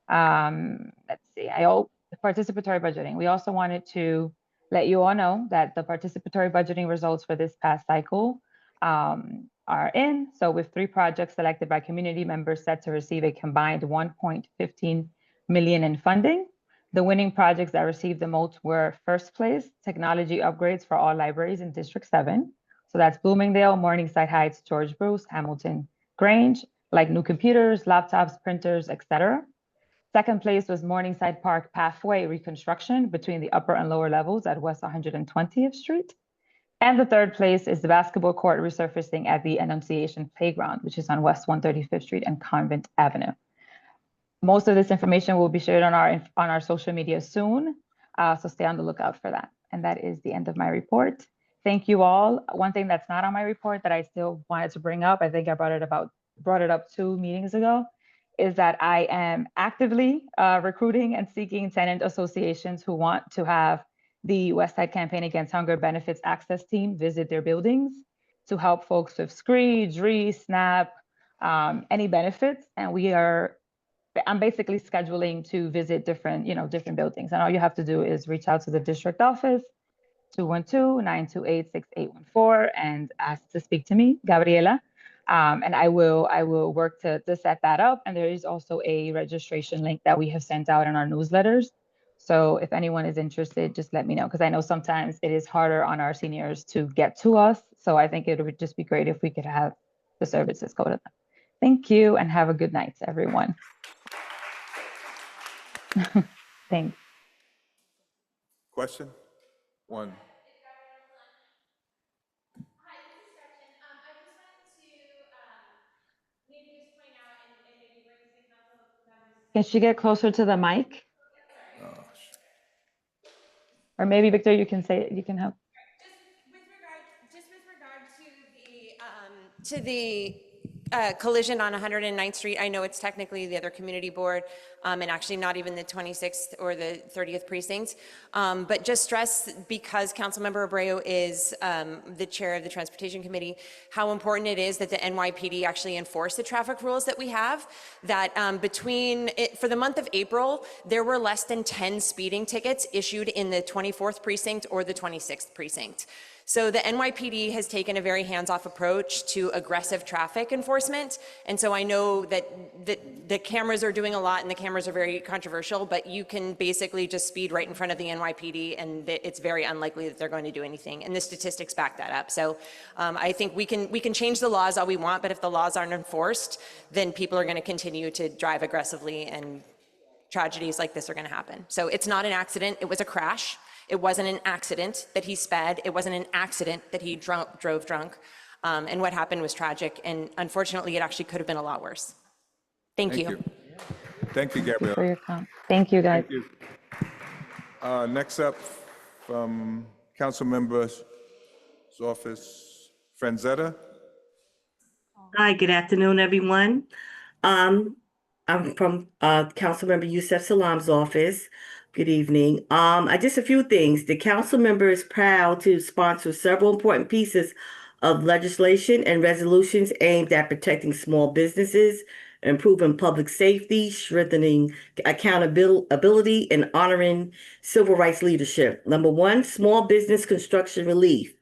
Let's see, participatory budgeting. We also wanted to let you all know that the participatory budgeting results for this past cycle are in. So with 3 projects selected by community members set to receive a combined 1.15 million in funding. The winning projects that received the most were first place, technology upgrades for all libraries in District 7. So that's Bloomingdale, Morningside Heights, George Bruce, Hamilton Grange, like new computers, laptops, printers, etc. Second place was Morningside Park Pathway reconstruction between the upper and lower levels at West 120th Street. And the third place is the basketball court resurfacing at the Annunciation Playground, which is on West 135th Street and Convent Avenue. Most of this information will be shared on our social media soon, so stay on the lookout for that. And that is the end of my report. Thank you all. One thing that's not on my report that I still wanted to bring up, I think I brought it up 2 meetings ago, is that I am actively recruiting and seeking tenant associations who want to have the Westside Campaign Against Hunger Benefits Access Team visit their buildings to help folks with SCREE, DRE, SNAP, any benefits. And I'm basically scheduling to visit different buildings. And all you have to do is reach out to the district office, 212-928-6814, and ask to speak to me, Gabriela. And I will work to set that up. And there is also a registration link that we have sent out in our newsletters. So if anyone is interested, just let me know, because I know sometimes it is harder on our seniors to get to us. So I think it would just be great if we could have the services go to them. Thank you, and have a good night, everyone. Thanks. Question? One. Can she get closer to the mic? Or maybe Victor, you can say it, you can help. Just with regard to collision on 109th Street. I know it's technically the other community board, and actually not even the 26th or the 30th precinct. But just stress, because Councilmember Abreu is the chair of the Transportation Committee, how important it is that the NYPD actually enforce the traffic rules that we have. That for the month of April, there were less than 10 speeding tickets issued in the 24th precinct or the 26th precinct. So the NYPD has taken a very hands-off approach to aggressive traffic enforcement. And so I know that the cameras are doing a lot and the cameras are very controversial, but you can basically just speed right in front of the NYPD and it's very unlikely that they're going to do anything. And the statistics back that up. So I think we can change the laws all we want, but if the laws aren't enforced, then people are going to continue to drive aggressively and tragedies like this are going to happen. So it's not an accident, it was a crash. It wasn't an accident that he sped. It wasn't an accident that he drove drunk. And what happened was tragic. And unfortunately, it actually could have been a lot worse. Thank you. Thank you, Gabrielle. For your comment. Thank you, guys. Thank you. Next up, from Council Member's Office, Franzetta. Hi, good afternoon, everyone. I'm from Councilmember Youssef Salam's office. Good evening. Just a few things. The council member is proud to sponsor several important pieces of legislation and resolutions aimed at protecting small businesses, improving public safety, strengthening accountability, and honoring civil rights leadership. Number one, small business construction relief.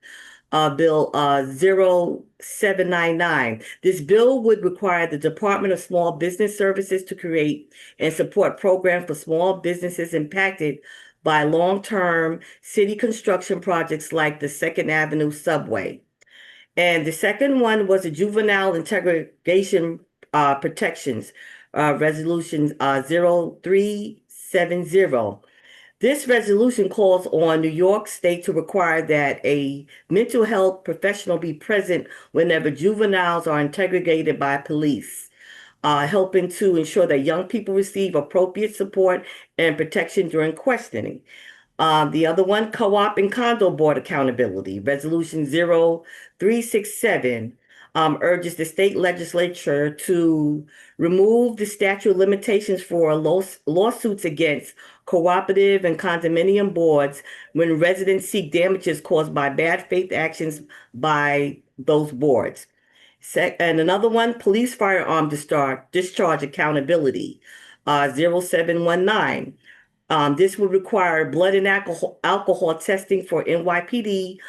Bill 0799. This bill would require the Department of Small Business Services to create and support programs for small businesses impacted by long-term city construction projects like the 2nd Avenue subway. And the second one was the Juvenile Integration Protections Resolution 0370. This resolution calls on New York State to require that a mental health professional be present whenever juveniles are interrogated by police, helping to ensure that young people receive appropriate support and protection during questioning. The other one, Co-op and Condo Board Accountability, Resolution 0367, urges the state legislature to remove the statute of limitations for lawsuits against cooperative and condominium boards when residents seek damages caused by bad faith actions by those boards. And another one, police firearm discharge accountability, 0719. This would require blood and alcohol testing for NYPD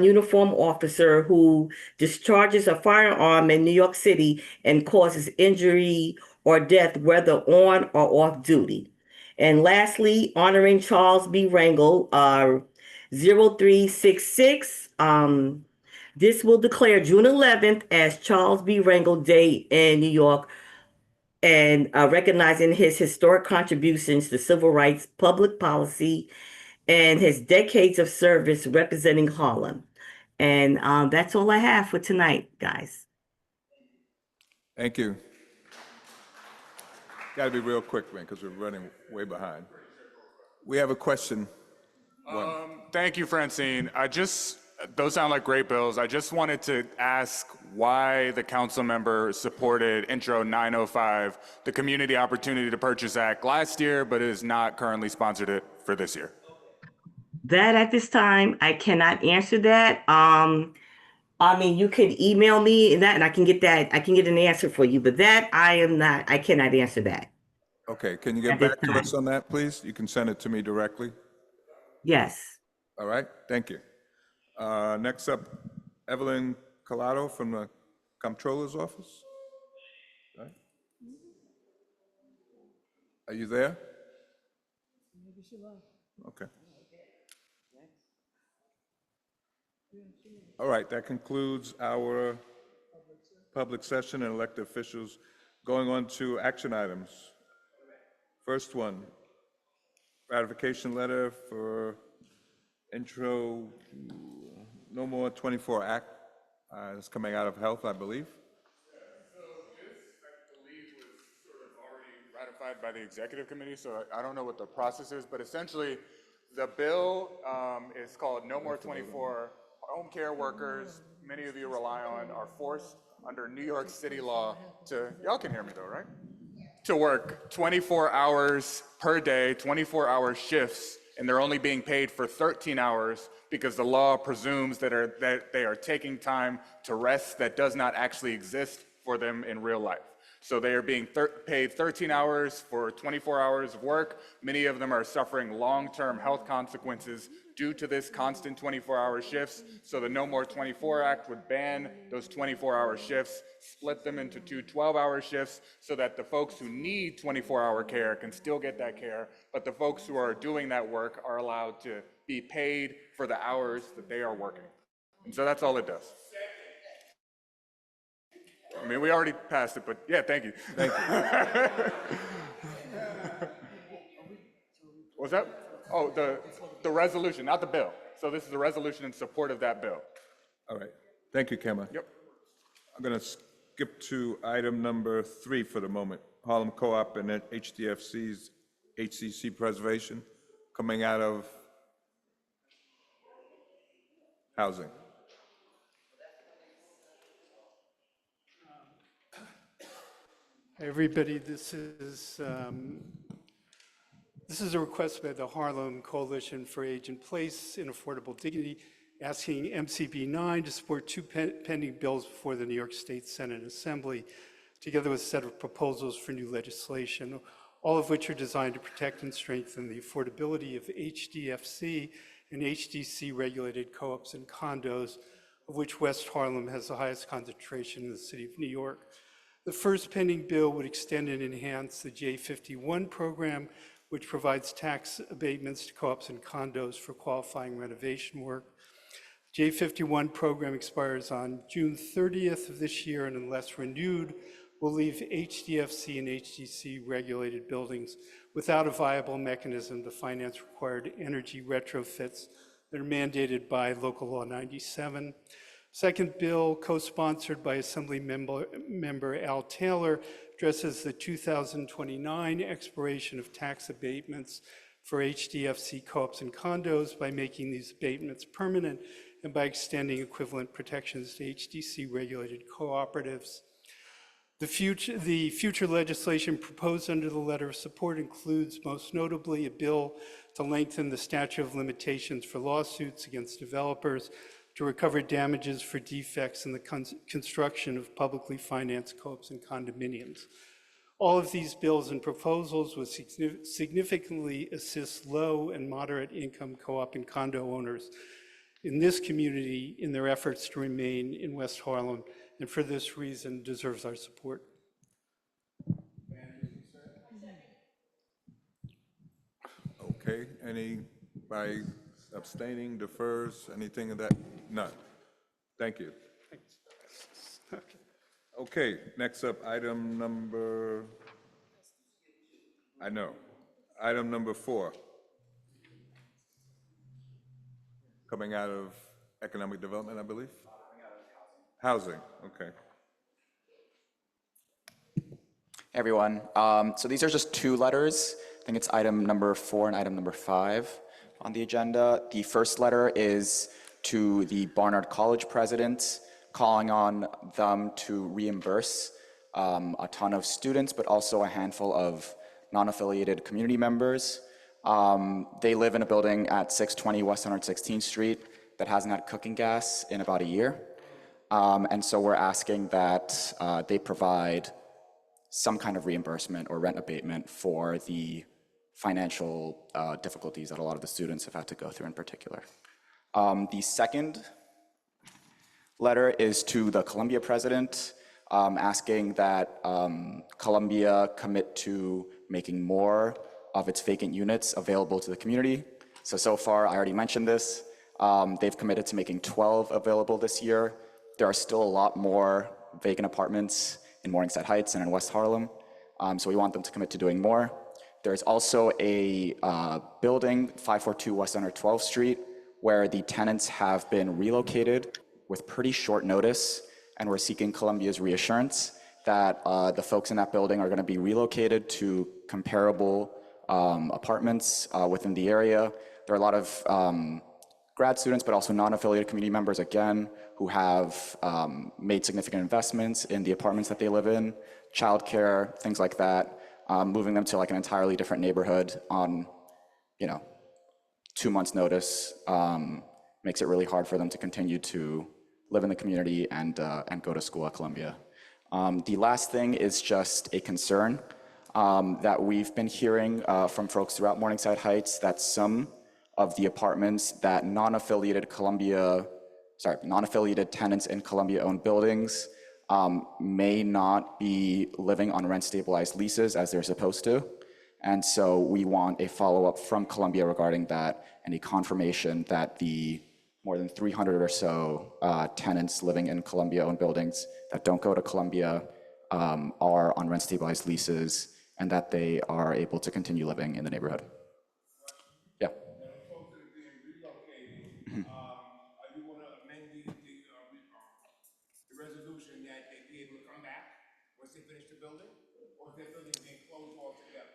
uniform officer who discharges a firearm in New York City and causes injury or death, whether on or off duty. And lastly, honoring Charles B. Rangel, 0366. This will declare June 11th as Charles B. Rangel Day in New York, and recognizing his historic contributions to civil rights, public policy, and his decades of service representing Harlem. And that's all I have for tonight, guys. Thank you. Got to be real quick, man, because we're running way behind. We have a question. Thank you, Francine. Those sound like great bills. I just wanted to ask why the council member supported Intro 905, the Community Opportunity to Purchase Act last year, but is not currently sponsored it for this year. That at this time, I cannot answer that. You could email me and I can get an answer for you, but that I cannot answer that. Okay, can you get back to us on that, please? You can send it to me directly. Yes. All right, thank you. Next up, Evelyn Collado from the Comptroller's Office. Right. Are you there? Okay. All right, that concludes our public session and elected officials. Going on to action items. First one, ratification letter for Intro No More 24 Act. It's coming out of health, I believe. So this, I believe, was sort of already ratified by the executive committee, so I don't know what the process is, but essentially the bill is called No More 24. Home care workers, many of you rely on, are forced under New York City law to, y'all can hear me though, right? To work 24 hours per day, 24-hour shifts, and they're only being paid for 13 hours because the law presumes that they are taking time to rest that does not actually exist for them in real life. So they are being paid 13 hours for 24 hours of work. Many of them are suffering long-term health consequences due to this constant 24-hour shifts. So the No More 24 Act would ban those 24-hour shifts, split them into two 12-hour shifts so that the folks who need 24-hour care can still get that care, but the folks who are doing that work are allowed to be paid for the hours that they are working. And so that's all it does. I mean, we already passed it, but yeah, thank you. Thank you. What's that? Oh, the resolution, not the bill. So this is a resolution in support of that bill. All right. Thank you, Kemba. Yep. I'm going to skip to item number 3 for the moment. Harlem Co-op and HDFC's HCC preservation coming out of housing. Everybody, this is a request by the Harlem Coalition for Age in Place and Affordable Dignity, asking MCB9 to support 2 pending bills before the New York State Senate Assembly, together with a set of proposals for new legislation, all of which are designed to protect and strengthen the affordability of HDFC and HDC regulated co-ops and condos, of which West Harlem has the highest concentration in the city of New York. The first pending bill would extend and enhance the J51 program, which provides tax abatements to co-ops and condos for qualifying renovation work. J51 program expires on June 30th of this year, and unless renewed, will leave HDFC and HDC regulated buildings without a viable mechanism to finance required energy retrofits that are mandated by Local Law 97. Second bill, co-sponsored by Assembly member Al Taylor, addresses the 2029 expiration of tax abatements for HDFC co-ops and condos by making these abatements permanent and by extending equivalent protections to HDC regulated cooperatives. The future legislation proposed under the letter of support includes, most notably, a bill to lengthen the statute of limitations for lawsuits against developers to recover damages for defects in the construction of publicly financed co-ops and condominiums. All of these bills and proposals would significantly assist low and moderate income co-op and condo owners in this community in their efforts to remain in West Harlem, and for this reason deserves our support. Okay, anybody abstaining, defers, anything of that? None. Thank you. Okay, next up, item number 4. Coming out of economic development, I believe? Housing, okay. Everyone. So these are just 2 letters. I think it's item number 4 and item number 5 on the agenda. The first letter is to the Barnard College president, calling on them to reimburse a ton of students, but also a handful of non-affiliated community members. They live in a building at 620 West 116th Street that hasn't had cooking gas in about a year. And so we're asking that they provide some kind of reimbursement or rent abatement for the financial difficulties that a lot of the students have had to go through in particular. The second letter is to the Columbia president, asking that Columbia commit to making more of its vacant units available to the community. So far, I already mentioned this, they've committed to making 12 available this year. There are still a lot more vacant apartments in Morningside Heights and in West Harlem, so we want them to commit to doing more. There's also a building, 542 West 112th Street, where the tenants have been relocated with pretty short notice, and we're seeking Columbia's reassurance that the folks in that building are going to be relocated to comparable apartments within the area. There are a lot of grad students, but also non-affiliated community members, again, who have made significant investments in the apartments that they live in, childcare, things like that, moving them to like an entirely different neighborhood on, 2 months' notice makes it really hard for them to continue to live in the community and go to school at Columbia. The last thing is just a concern that we've been hearing from folks throughout Morningside Heights, that some of the apartments that non-affiliated tenants in Columbia-owned buildings may not be living on rent-stabilized leases as they're supposed to. And so we want a follow-up from Columbia regarding that and a confirmation that the more than 300 or so tenants living in Columbia-owned buildings that don't go to Columbia are on rent-stabilized leases and that they are able to continue living in the neighborhood. Yeah. Folks that are being relocated, are you going to amend the resolution that they be able to come back once they finish the building? Or is that building being closed altogether?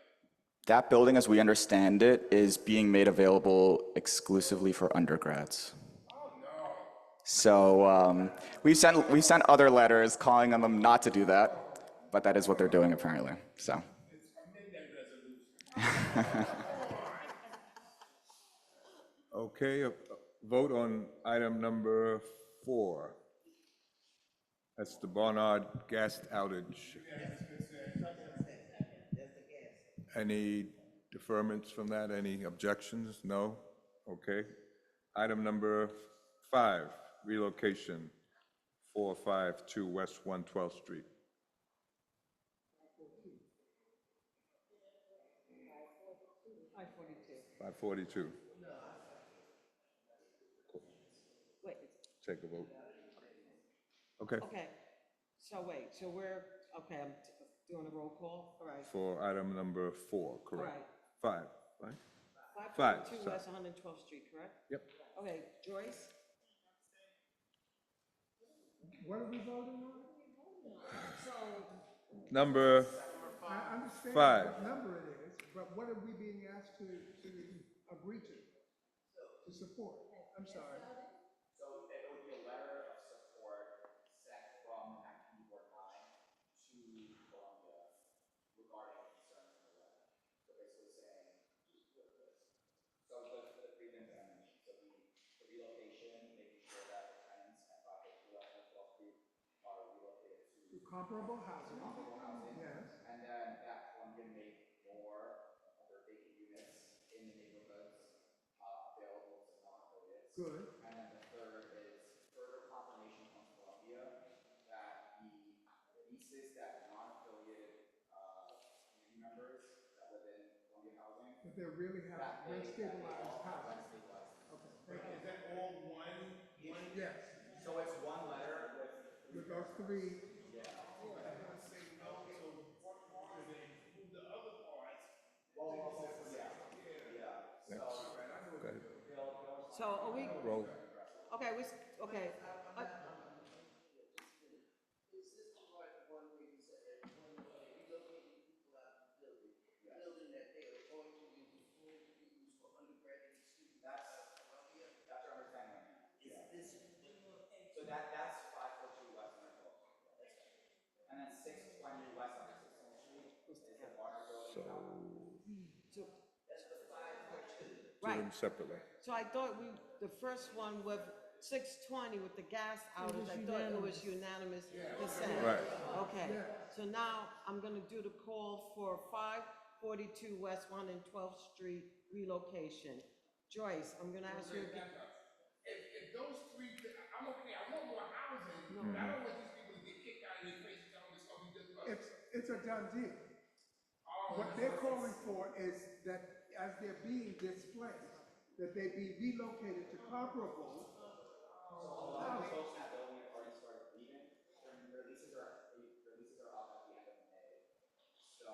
That building, as we understand it, is being made available exclusively for undergrads. So we've sent other letters calling on them not to do that, but that is what they're doing apparently. So. Okay, a vote on item number 4. That's the Barnard gas outage. Any deferments from that? Any objections? No? Okay. Item number 5, relocation, 452 West 112th Street. 542. Wait, Take a vote. Okay. okay, so wait, so we're, okay, I'm doing a roll call, all right. For item number 4, correct? All right. 5, right? 542 sorry. West 112th Street, correct? Yep. Okay, Joyce? What are we voting on? So, Number I understand 5. what number it is, but what are we being asked to agree to support? I'm sorry. So it would be a letter of support sent from MCB9 to Columbia regarding concerns in the letter. So basically saying, so the 3 things that I mentioned. So the relocation, making sure that the tenants at 552 West 112th Street are relocated to Comparable housing. Yes. Yes. And then that Columbia make more of their vacant units in the neighborhoods available to non-affiliates. Good. And then the third is further confirmation from Columbia that the leases that non-affiliated community members that live in Columbia housing. But they really have rent-stabilized housing. Okay, thank you. Is that all one? Yes. So it's one letter With those 3. Yeah. I'm going to say no, so they include the other parts. Yeah. so are we, Roll. okay, okay. That's our understanding right now. So that's 542 West 112th. And then 620 West 116th Street is the Barnard building. So So, do right, them separately. so I thought the first one with 620 with the gas outage, I thought it was unanimous consent. Right. Okay, so now I'm gonna do the call for 542 West 112th Street relocation. Joyce, I'm gonna ask you again. If those 3, I'm okay, I want more housing. I don't want these people to get kicked out of their faces, tell them it's going to be just. It's a done deal. What they're calling for is that as they're being displaced, that they be relocated to comparable. So a lot of the folks in that building have already started leaving. Their leases are up at the end of May. So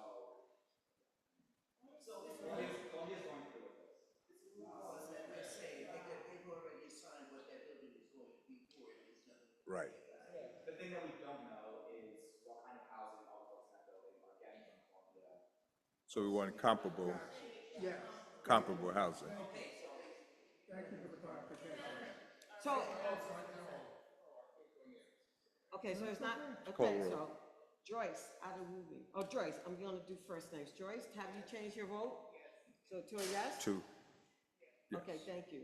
Columbia's going through with this. Right. The thing that we don't know is what kind of housing all the folks in that building are getting from Columbia. So we want comparable Yes. housing. Thank you for the clarification. So, okay, so it's not, Call okay, roll. so Joyce, out of moving. Oh, Joyce, I'm gonna do first names. Joyce, have you changed your vote? So to a yes? 2. Yes. Okay, thank you.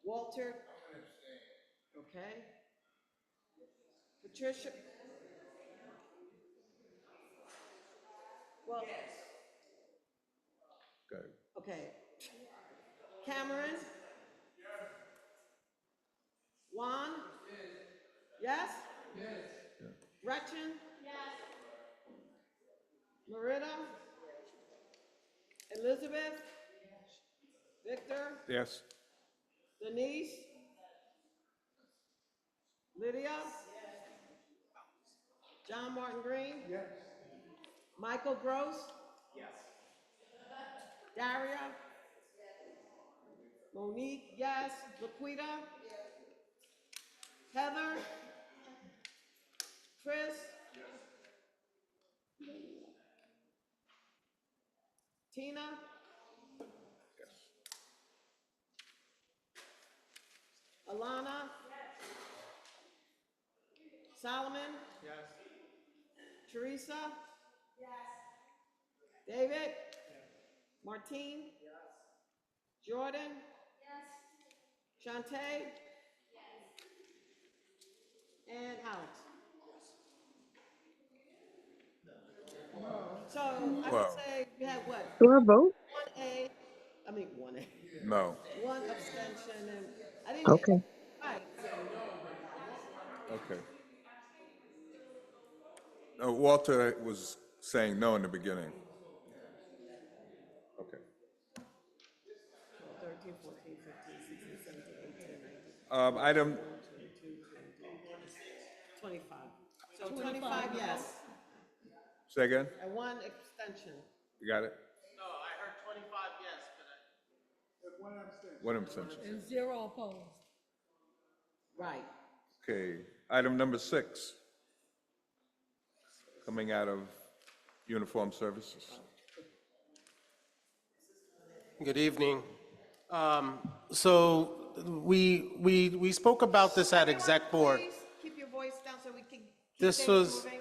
Walter? Okay. Patricia? Well, Go ahead. okay. Cameron? Juan? Yes? Gretchen? Marita? Elizabeth? Victor? Yes. Denise? Lydia? John Martin Green? Yes. Michael Gross? Yes. Daria? Monique, yes. Laquita? Heather? Chris? Tina? Alana? Solomon? Yes. Teresa? Yes. David? Martine? Yes. Jordan? Yes. Shantae? Yes. And Alex? So I would Well, say we had what? Do I vote? One A, no. one abstention, and I didn't, Okay. right. Okay. No, Walter was saying no in the beginning. Okay. 13, 14, 15, 16, 17, 18, 19. Item, 22, 25. So 25 yes, say again? and one abstention. You got it? No, I heard 25 yes, but One abstention. And 0 opposed. Right. Okay. Item number 6, coming out of Uniform Services. Good evening. So we spoke about this at exec board. Please keep your voice down so we can keep This things was, moving.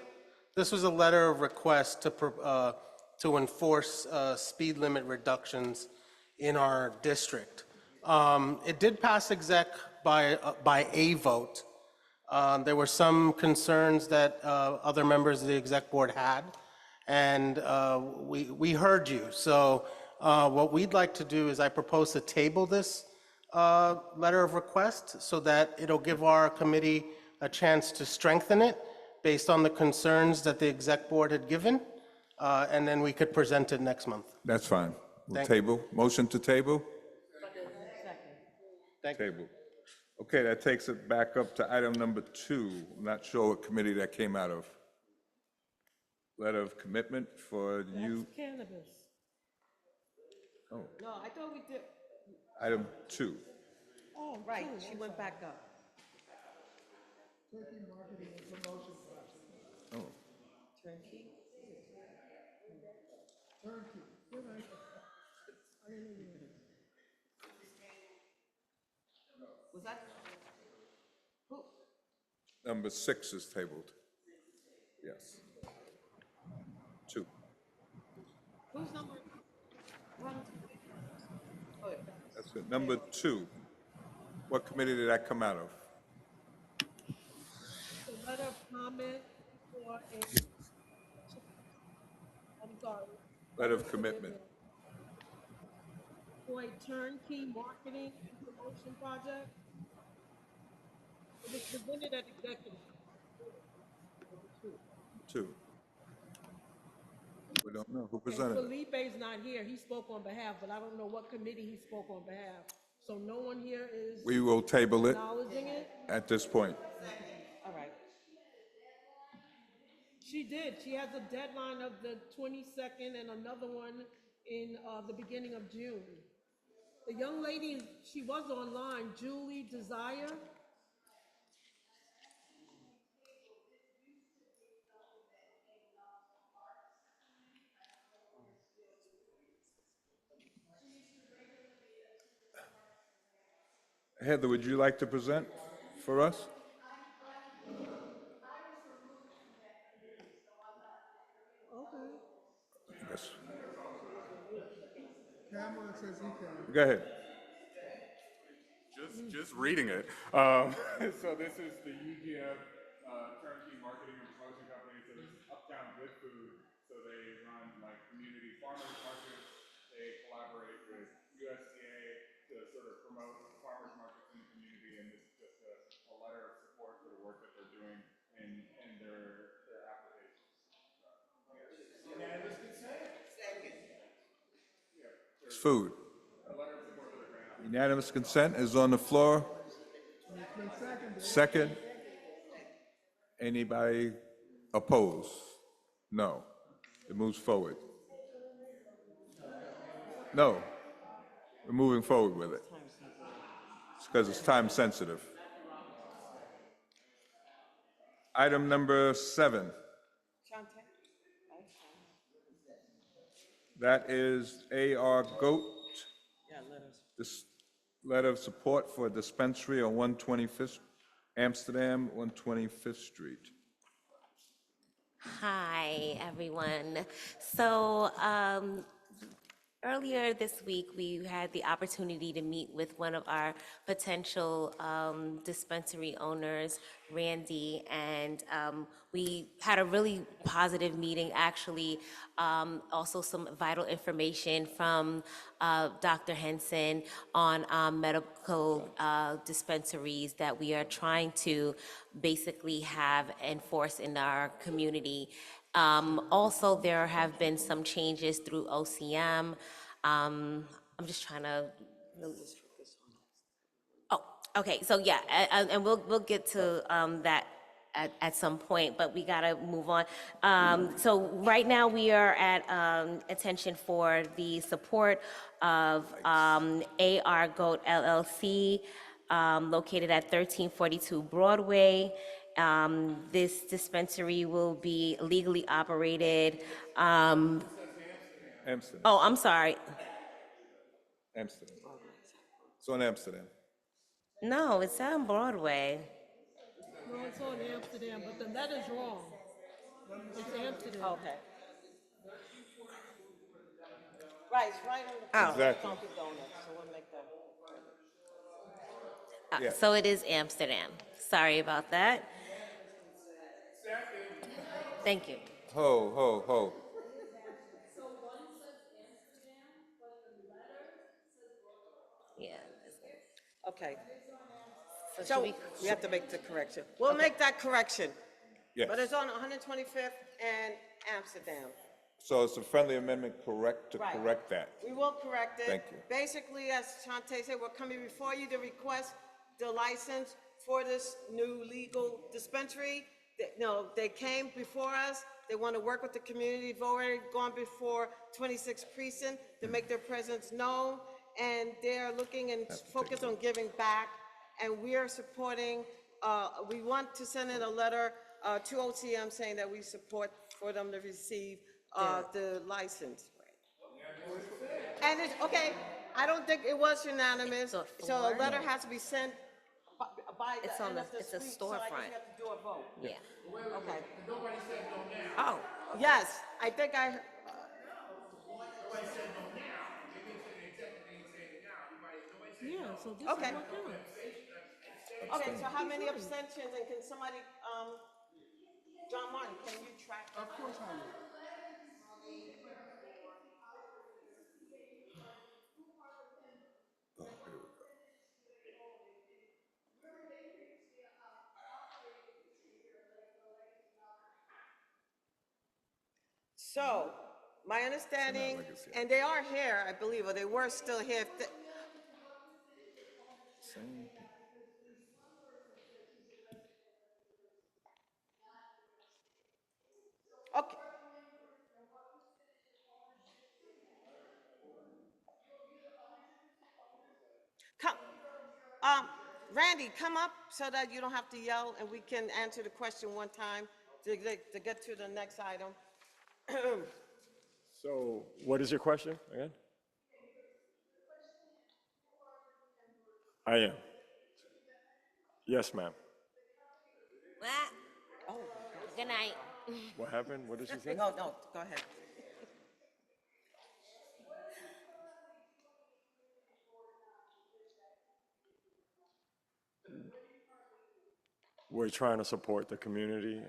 this was a letter of request to enforce speed limit reductions in our district. It did pass exec by a vote. There were some concerns that other members of the exec board had, and we heard you. So what we'd like to do is I propose to table this letter of request so that it'll give our committee a chance to strengthen it based on the concerns that the exec board had given, and then we could present it next month. That's fine. We'll Thank- table. Motion to table? Thank you. Table. Okay, that takes it back up to item number 2. I'm not sure what committee that came out of. Letter of commitment for you. Cannabis. Oh, No, I thought we did, item 2. Oh, right, she went back up. Oh, Turnkey? Was that? Who? number 6 is tabled. Yes. 2. Who's number? One. Oh, yeah. That's it. Number 2. What committee did that come out of? The letter of comment for a, I'm sorry. Letter of commitment. For a turnkey marketing and promotion project. It was presented at executive. 2. We don't know who And presented it. Felipe's not here. He spoke on behalf, but I don't know what committee he spoke on behalf. So no one here is We will table it acknowledging it? at this point. All right. She did. She has a deadline of the 22nd and another one in the beginning of June. The young lady, she was online, Julie Desire. Heather, would you like to present for us? Yes. Pamela says he can. Go ahead. Just reading it. So this is the UGF turnkey marketing and promotion company. So this is Uptown Good Food. So they run like community farmers markets. They collaborate with USDA to sort of promote farmers markets in the community. And this is just a letter of support for the work that they're doing in their applications. Unanimous consent? Second. It's food. Unanimous consent is on the floor. Second. Anybody opposed? No. It moves forward. No. We're moving forward with it. It's because it's time sensitive. Item number 7. That is A.R. Goat. This letter of support for a dispensary on 125th, Amsterdam, 125th Street. Hi, everyone. So earlier this week, we had the opportunity to meet with one of our potential dispensary owners, Randy, and we had a really positive meeting, actually. Also some vital information from Dr. Henson on medical dispensaries that we are trying to basically have enforced in our community. Also, there have been some changes through OCM. I'm just trying to. Oh, okay. So yeah, and we'll get to that at some point, but we gotta move on. So right now we are at attention for the support of AR Goat LLC, located at 1342 Broadway. This dispensary will be legally operated. Amsterdam. Oh, I'm sorry. Amsterdam. It's on Amsterdam. No, it's on Broadway. No, it's on Amsterdam, but the letter's wrong. It's Amsterdam. Okay. Right, it's right on the Oh. corner of Exactly. Dunkin' Donuts, so we'll make that. Yeah. So it is Amsterdam. Sorry about that. Thank you. Ho, ho, ho. Yeah. Okay. So should So we- we have to make the correction. We'll make that correction. Yes. But it's on 125th and Amsterdam. So is the friendly amendment correct to Right. correct that? We will correct it. Thank you. Basically, as Shante said, we're coming before you to request the license for this new legal dispensary. No, they came before us. They want to work with the community. They've already gone before 26th Precinct to make their presence known. And they're looking and focused on giving back. And we are supporting, we want to send in a letter to OCM saying that we support for them to receive the license. And it's, okay, I don't think it was unanimous, so a letter has to be sent by It's the on end the- of this it's a week, so I guess storefront. we have to do a vote. Yeah. Okay. Nobody said no now. Oh, Yes, I think I, Nobody said no now. They didn't say the executive, they didn't say it now. Nobody said no. Yeah, so this Okay. is what counts. okay, so how many abstentions, and can somebody, John Martin, can you track? Of course I will. So, my understanding, and they are here, I believe, or they were still here. Same. Okay. Come, Randy, come up so that you don't have to yell and we can answer the question one time to get to the next item. So what is your question again? I am. Yes, ma'am. Good night. What happened? What did she say? No, no, go ahead. We're trying to support the community.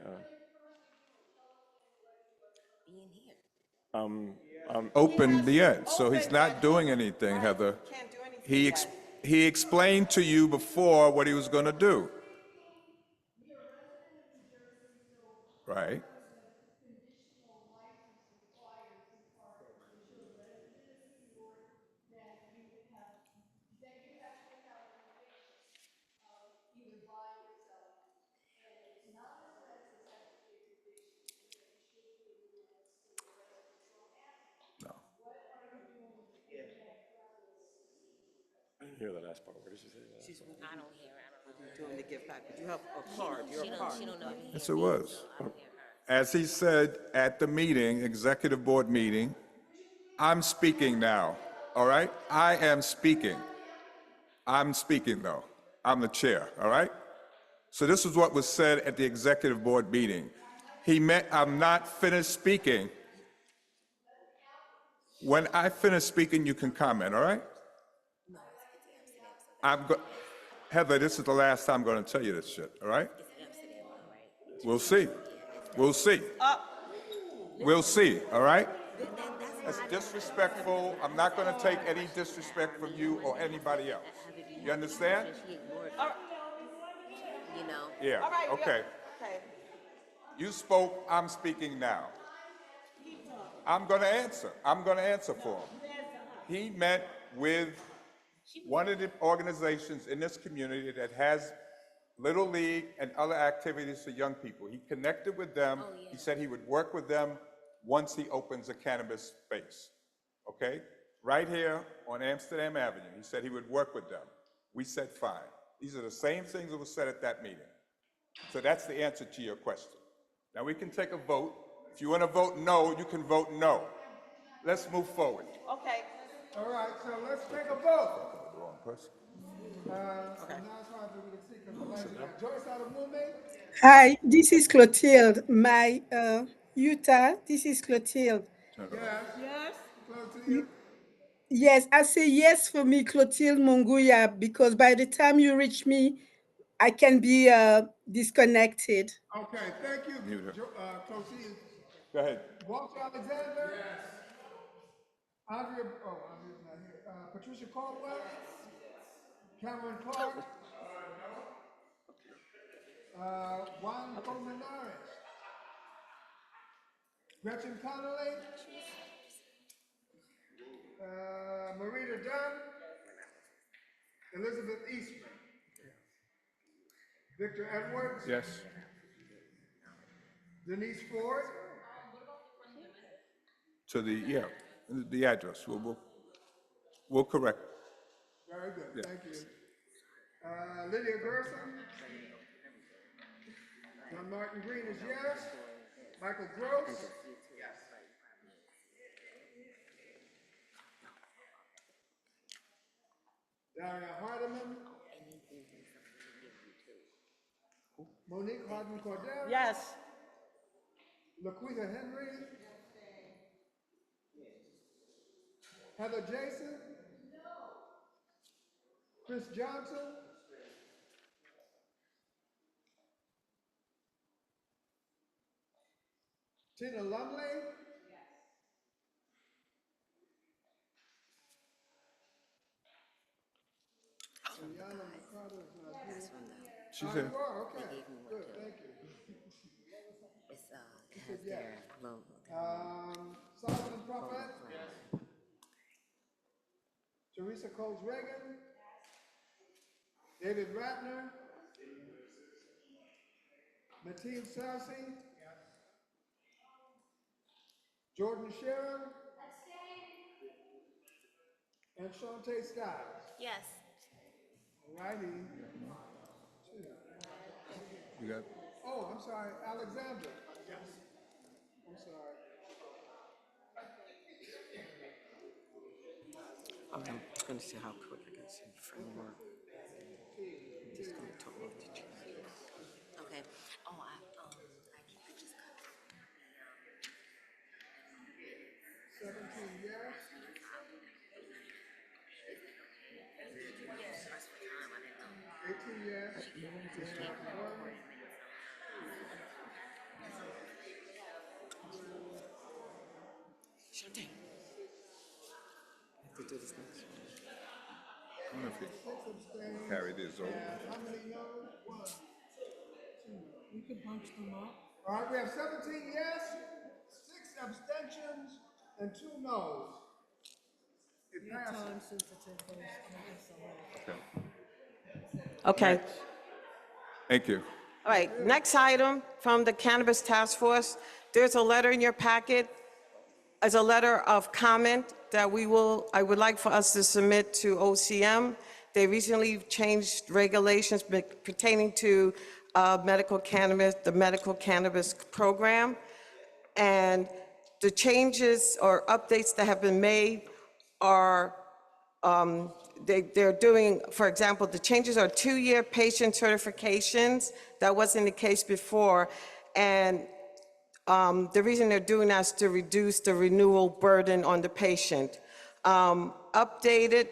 Being here. Opened yet, so he's not doing anything, Heather. Can't do anything He, yet. he explained to you before what he was going to do. Right? I didn't hear the last part. What did she say? She's I don't hear her. I don't know. doing the gift package. You have a card, your card. She don't know to Yes, hear it me, was. so I don't hear her. As he said at the meeting, executive board meeting, I'm speaking now, all right? I am speaking. I'm speaking, though. I'm the chair, all right? So this is what was said at the executive board meeting. He meant, I'm not finished speaking. When I finish speaking, you can comment, all right? Heather, this is the last time I'm going to tell you this shit, all right? We'll see. We'll see. We'll see, all right? That's disrespectful. I'm not going to take any disrespect from you or anybody else. You understand? You know. Yeah, okay. Okay. You spoke, I'm speaking now. I'm going to answer. I'm going to answer for him. He met with one of the organizations in this community that has Little League and other activities for young people. He connected with them. He said he would work with them once he opens a cannabis space, okay? Right here on Amsterdam Avenue. He said he would work with them. We said fine. These are the same things that were said at that meeting. So that's the answer to your question. Now we can take a vote. If you want to vote no, you can vote no. Let's move forward. Okay. All right, so let's take a vote. The wrong person. Now it's hard for me to see because the lights are out. Joyce out of movement? Hi, this is Clotilde. My Utah, this is Clotilde. Yes. Clotilde? Yes, I say yes for me, Clotilde Munguya, because by the time you reach me, I can be disconnected. Okay, thank you, Mute her. Clotilde. Go ahead. Walter Alexander? Yes. Andrea's not here. Patricia Caldwell? Cameron Clark? Juan Colmenares? Gretchen Connolly? Marita Dunn? Elizabeth Eastman? Victor Edwards? Yes. Denise Ford? To the address. We'll correct. Very good, Yeah. thank you. Lydia Gerson? John Martin Green is yes. Michael Gross? Yes. Daria Hardiman? Monique Harden Cordero? Yes. Laquita Henry? Heather Jason? Chris Johnson? Tina Lumley? Juliana McCarter is not here. She's Oh, here. you are, okay. Good, thank you. It has their logo. Solomon Prophet? Teresa Coles Reagan? David Ratner? Mateen Sassy? Jordan Sharon? And Shantae Styles? Yes. All righty. You got Oh, I'm sorry, Alexander. Yes. I'm sorry. I'm going to see how quick I can see framework. Just going to talk about the 18 yes. We have one. I wonder if we carry this over. How many no's? 1, 2. You can bunch them up. All right, we have 17 yes, 6 abstentions, and 2 no's. It Your passes. time sensitive votes. I guess I'm out. Okay. Next. Thank you. All right, next item from the Cannabis Task Force. There's a letter in your packet as a letter of comment that I would like for us to submit to OCM. They recently changed regulations pertaining to medical cannabis, the medical cannabis program. And the changes or updates that have been made are they're doing, for example, the changes are 2-year patient certifications. That wasn't the case before. And the reason they're doing that is to reduce the renewal burden on the patient. Updated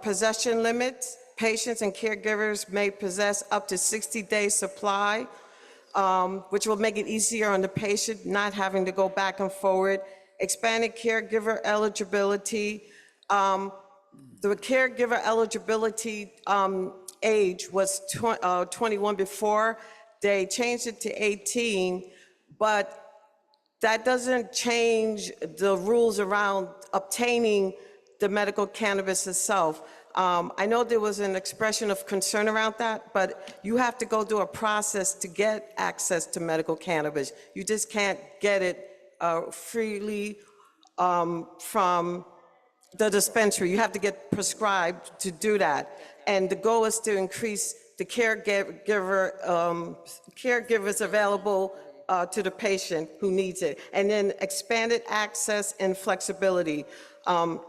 possession limits. Patients and caregivers may possess up to 60 days supply, which will make it easier on the patient, not having to go back and forward. Expanded caregiver eligibility. The caregiver eligibility age was 21 before. They changed it to 18, but that doesn't change the rules around obtaining the medical cannabis itself. I know there was an expression of concern around that, but you have to go through a process to get access to medical cannabis. You just can't get it freely from the dispensary. You have to get prescribed to do that. And the goal is to increase the caregivers available to the patient who needs it. And then expanded access and flexibility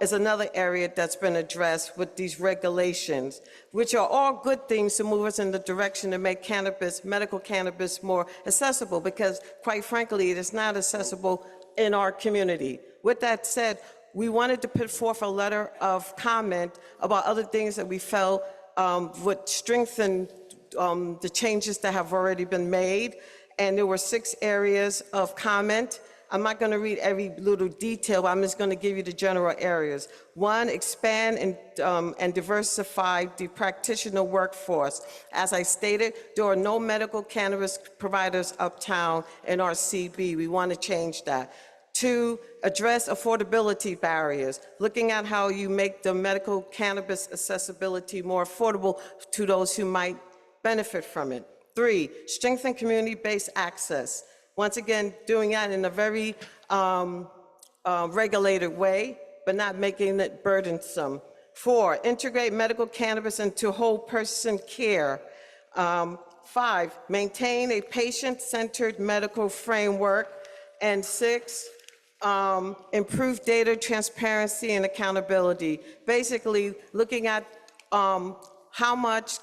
is another area that's been addressed with these regulations, which are all good things to move us in the direction to make cannabis, medical cannabis, more accessible, because quite frankly, it is not accessible in our community. With that said, we wanted to put forth a letter of comment about other things that we felt would strengthen the changes that have already been made. And there were 6 areas of comment. I'm not going to read every little detail, but I'm just going to give you the general areas. 1, expand and diversify the practitioner workforce. As I stated, there are no medical cannabis providers uptown in our CB. We want to change that. 2, address affordability barriers, looking at how you make the medical cannabis accessibility more affordable to those who might benefit from it. 3, strengthen community-based access. Once again, doing that in a very regulated way, but not making it burdensome. 4, integrate medical cannabis into whole person care. 5, maintain a patient-centered medical framework. And 6, improve data transparency and accountability. Basically, looking at how much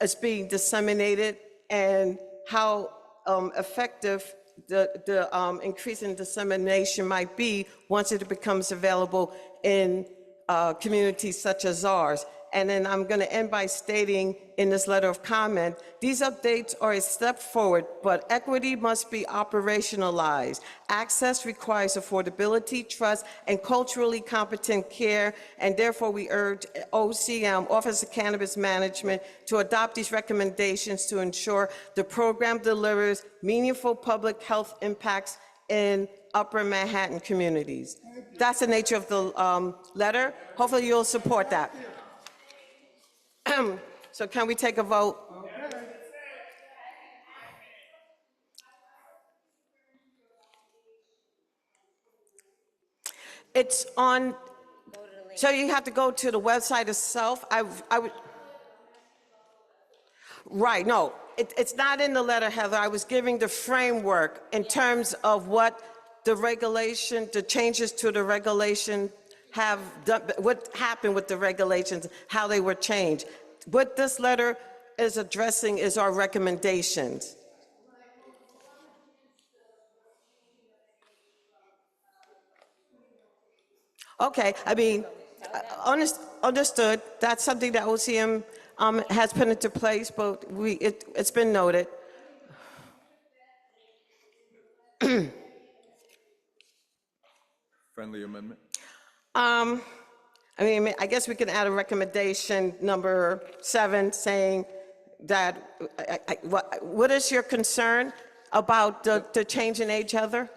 is being disseminated and how effective the increase in dissemination might be once it becomes available in communities such as ours. And then I'm going to end by stating in this letter of comment, these updates are a step forward, but equity must be operationalized. Access requires affordability, trust, and culturally competent care, and therefore we urge OCM, Office of Cannabis Management, to adopt these recommendations to ensure the program delivers meaningful public health impacts in Upper Manhattan communities. That's the nature of the letter. Hopefully you'll support that. So can we take a vote? It's on, so you have to go to the website itself. I would, right, no, it's not in the letter, Heather. I was giving the framework in terms of what the regulation, the changes to the regulation have done, what happened with the regulations, how they were changed. What this letter is addressing is our recommendations. Okay, I mean, understood. That's something that OCM has put into place, but it's been noted. Friendly amendment? I mean, I guess we can add a recommendation, number 7, saying that, what is your concern about the change in age, Heather?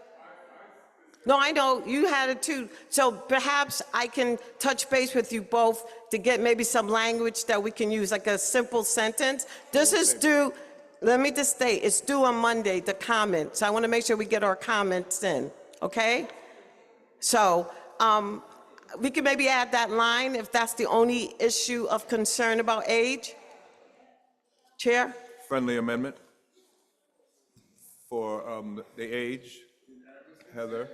No, I know, you had it too. So perhaps I can touch base with you both to get maybe some language that we can use, like a simple sentence. This is due, let me just state, it's due on Monday, the comment. So I want to make sure we get our comments in, okay? So we can maybe add that line if that's the only issue of concern about age. Chair? Friendly amendment for the age. Heather?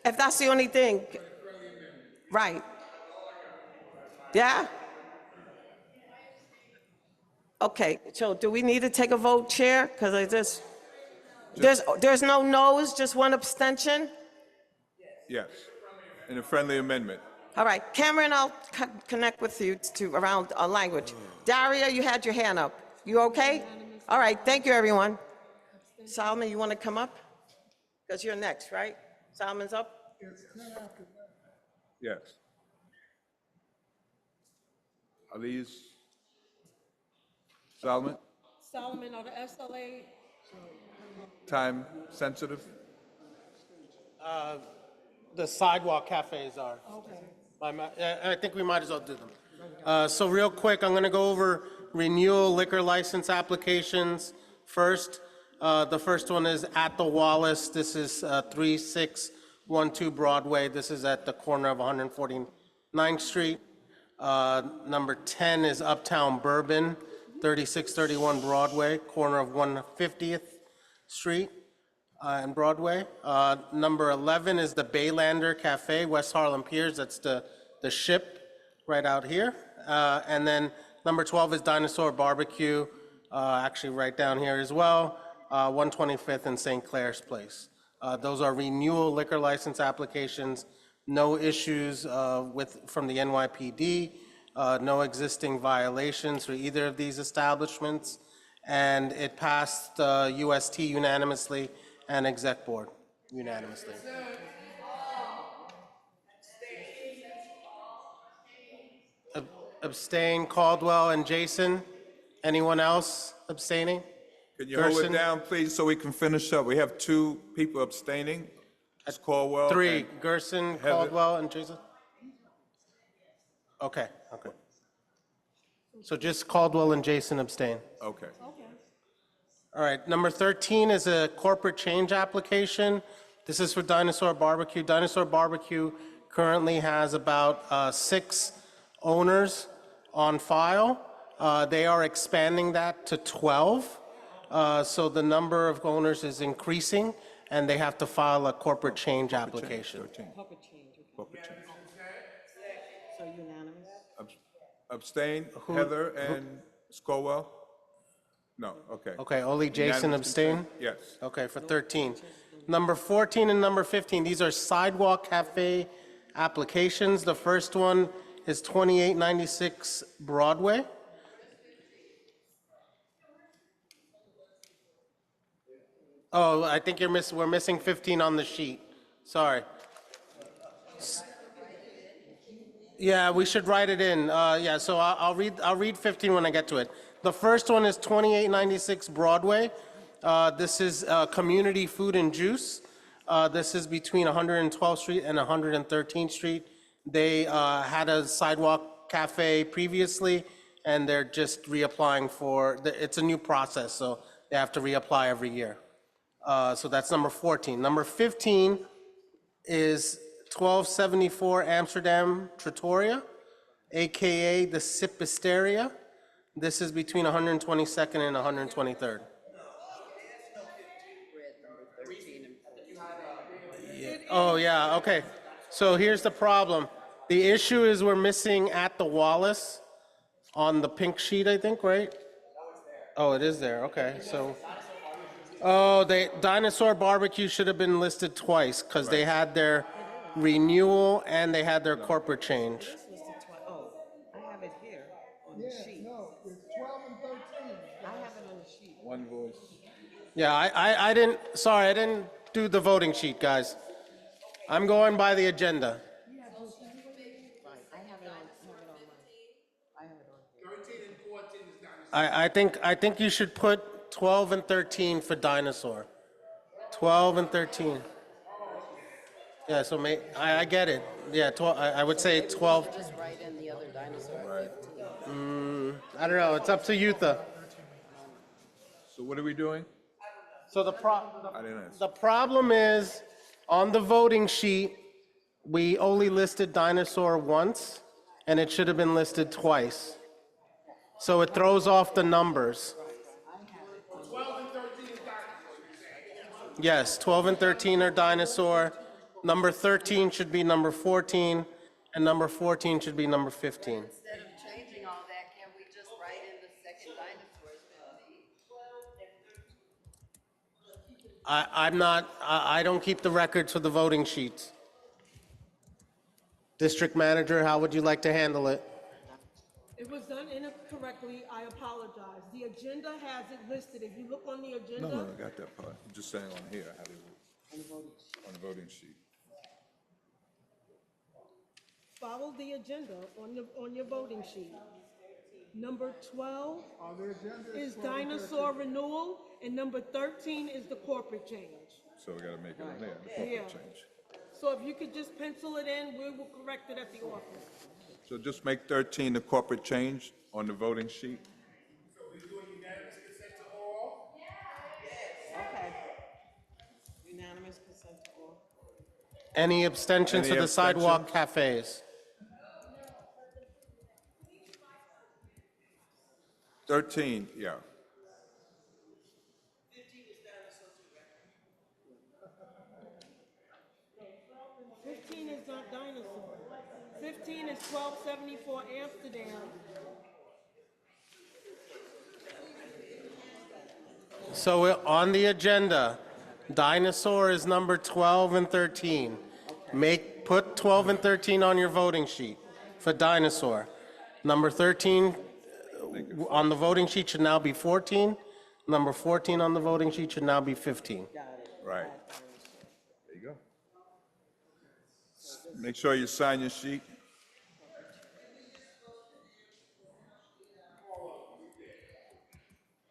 If that's the only thing. Right. Yeah? Okay, so do we need to take a vote, Chair? Because I just, there's no no's, just one abstention? Yes. And a friendly amendment. All right, Cameron, I'll connect with you to around language. Daria, you had your hand up. You okay? All right, thank you, everyone. Solomon, you want to come up? Because you're next, right? Solomon's up? Yes. Are these Solomon? Solomon, are the SLA? Time sensitive? The sidewalk cafes are. Okay. I think we might as well do them. So real quick, I'm going to go over renewal liquor license applications first. The first one is at the Wallace. This is 3612 Broadway. This is at the corner of 149th Street. Number 10 is Uptown Bourbon, 3631 Broadway, corner of 150th Street and Broadway. Number 11 is the Baylander Cafe, West Harlem Piers. That's the ship right out here. And then number 12 is Dinosaur Barbecue, actually right down here as well, 125th and St. Clair's Place. Those are renewal liquor license applications. No issues from the NYPD, no existing violations for either of these establishments, and it passed UST unanimously and Exec Board unanimously. Abstain, Caldwell and Jason. Anyone else abstaining? Can you hold it Gerson? down, please, so we can finish up? We have 2 people abstaining. It's Caldwell. 3, and Gerson, Heather. Caldwell, and Jason? Okay. So just Caldwell and Jason abstain. Okay. All right, number 13 is a corporate change application. This is for Dinosaur Barbecue. Dinosaur Barbecue currently has about 6 owners on file. They are expanding that to 12. So the number of owners is increasing, and they have to file a corporate change application. Corporate change. Corporate change. So unanimous? Abstain, Heather and Scowell? No, okay. Okay, only Jason Unanimous abstain? consent? Yes. Okay, for 13. Number 14 and number 15, these are sidewalk cafe applications. The first one is 2896 Broadway. Oh, I think we're missing 15 on the sheet. Sorry. Yeah, we should write it in. Yeah, so I'll read 15 when I get to it. The first one is 2896 Broadway. This is Community Food and Juice. This is between 112th Street and 113th Street. They had a sidewalk cafe previously, and they're just reapplying for, it's a new process, so they have to reapply every year. So that's number 14. Number 15 is 1274 Amsterdam Trattoria, AKA the Sipisteria. This is between 122nd and 123rd. Yeah. Oh, yeah, okay. So here's the problem. The issue is we're missing at the Wallace on the pink sheet, I think, right? Oh, it is there, okay, so. Oh, Dinosaur Barbecue should have been listed twice, because they had their renewal and they had their corporate change. Oh, I have it here on the sheet. No, it's 12 and 13. I have it on the sheet. One voice. Yeah, I didn't, sorry, I didn't do the voting sheet, guys. I'm going by the agenda. Right, I have it online. I have it on here. 13 and 14 is down. I think you should put 12 and 13 for dinosaur. 12 and 13. Yeah, so I get it. Yeah, 12, I would say 12. Just write in the other dinosaur. Right. I don't know, it's up to Yutha. So what are we doing? So I didn't answer. the problem is, on the voting sheet, we only listed dinosaur once, and it should have been listed twice. So it throws off the numbers. 12 and 13 is dinosaur. Yes, 12 and 13 are dinosaur. Number 13 should be number 14, and number 14 should be number 15. Instead of changing all that, can we just write in the second dinosaur's 15? I'm not, I don't keep the records for the voting sheets. District manager, how would you like to handle it? It was done incorrectly, I apologize. The agenda has it listed. If you look on the agenda. No, I got that part. I'm just saying on here, how they work. On the voting sheet. Follow the agenda on your voting sheet. Number 12 is dinosaur renewal, and number 13 is the corporate change. So we gotta make it on there, the corporate Yeah. change. So if you could just pencil it in, we will correct it at the office. So just make 13 the corporate change on the voting sheet. So we're doing unanimous consent to all? Okay. Unanimous consent to all. Any abstentions Any to the sidewalk abstentions? cafes? 13, yeah. 15 is not dinosaur. 15 is 1274 Amsterdam. So on the agenda, dinosaur is number 12 and 13. Put 12 and 13 on your voting sheet for dinosaur. Number 13 on the voting sheet should now be 14. Number 14 on the voting sheet should now be 15. Right. There you go. Make sure you sign your sheet.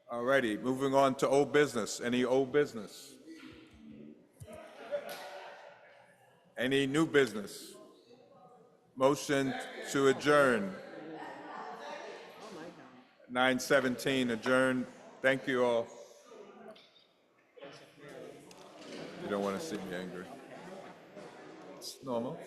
All righty, moving on to old business. Any old business? Any new business? Motion to adjourn. 9:17 adjourned. Thank you all. You don't want to see me angry. It's normal.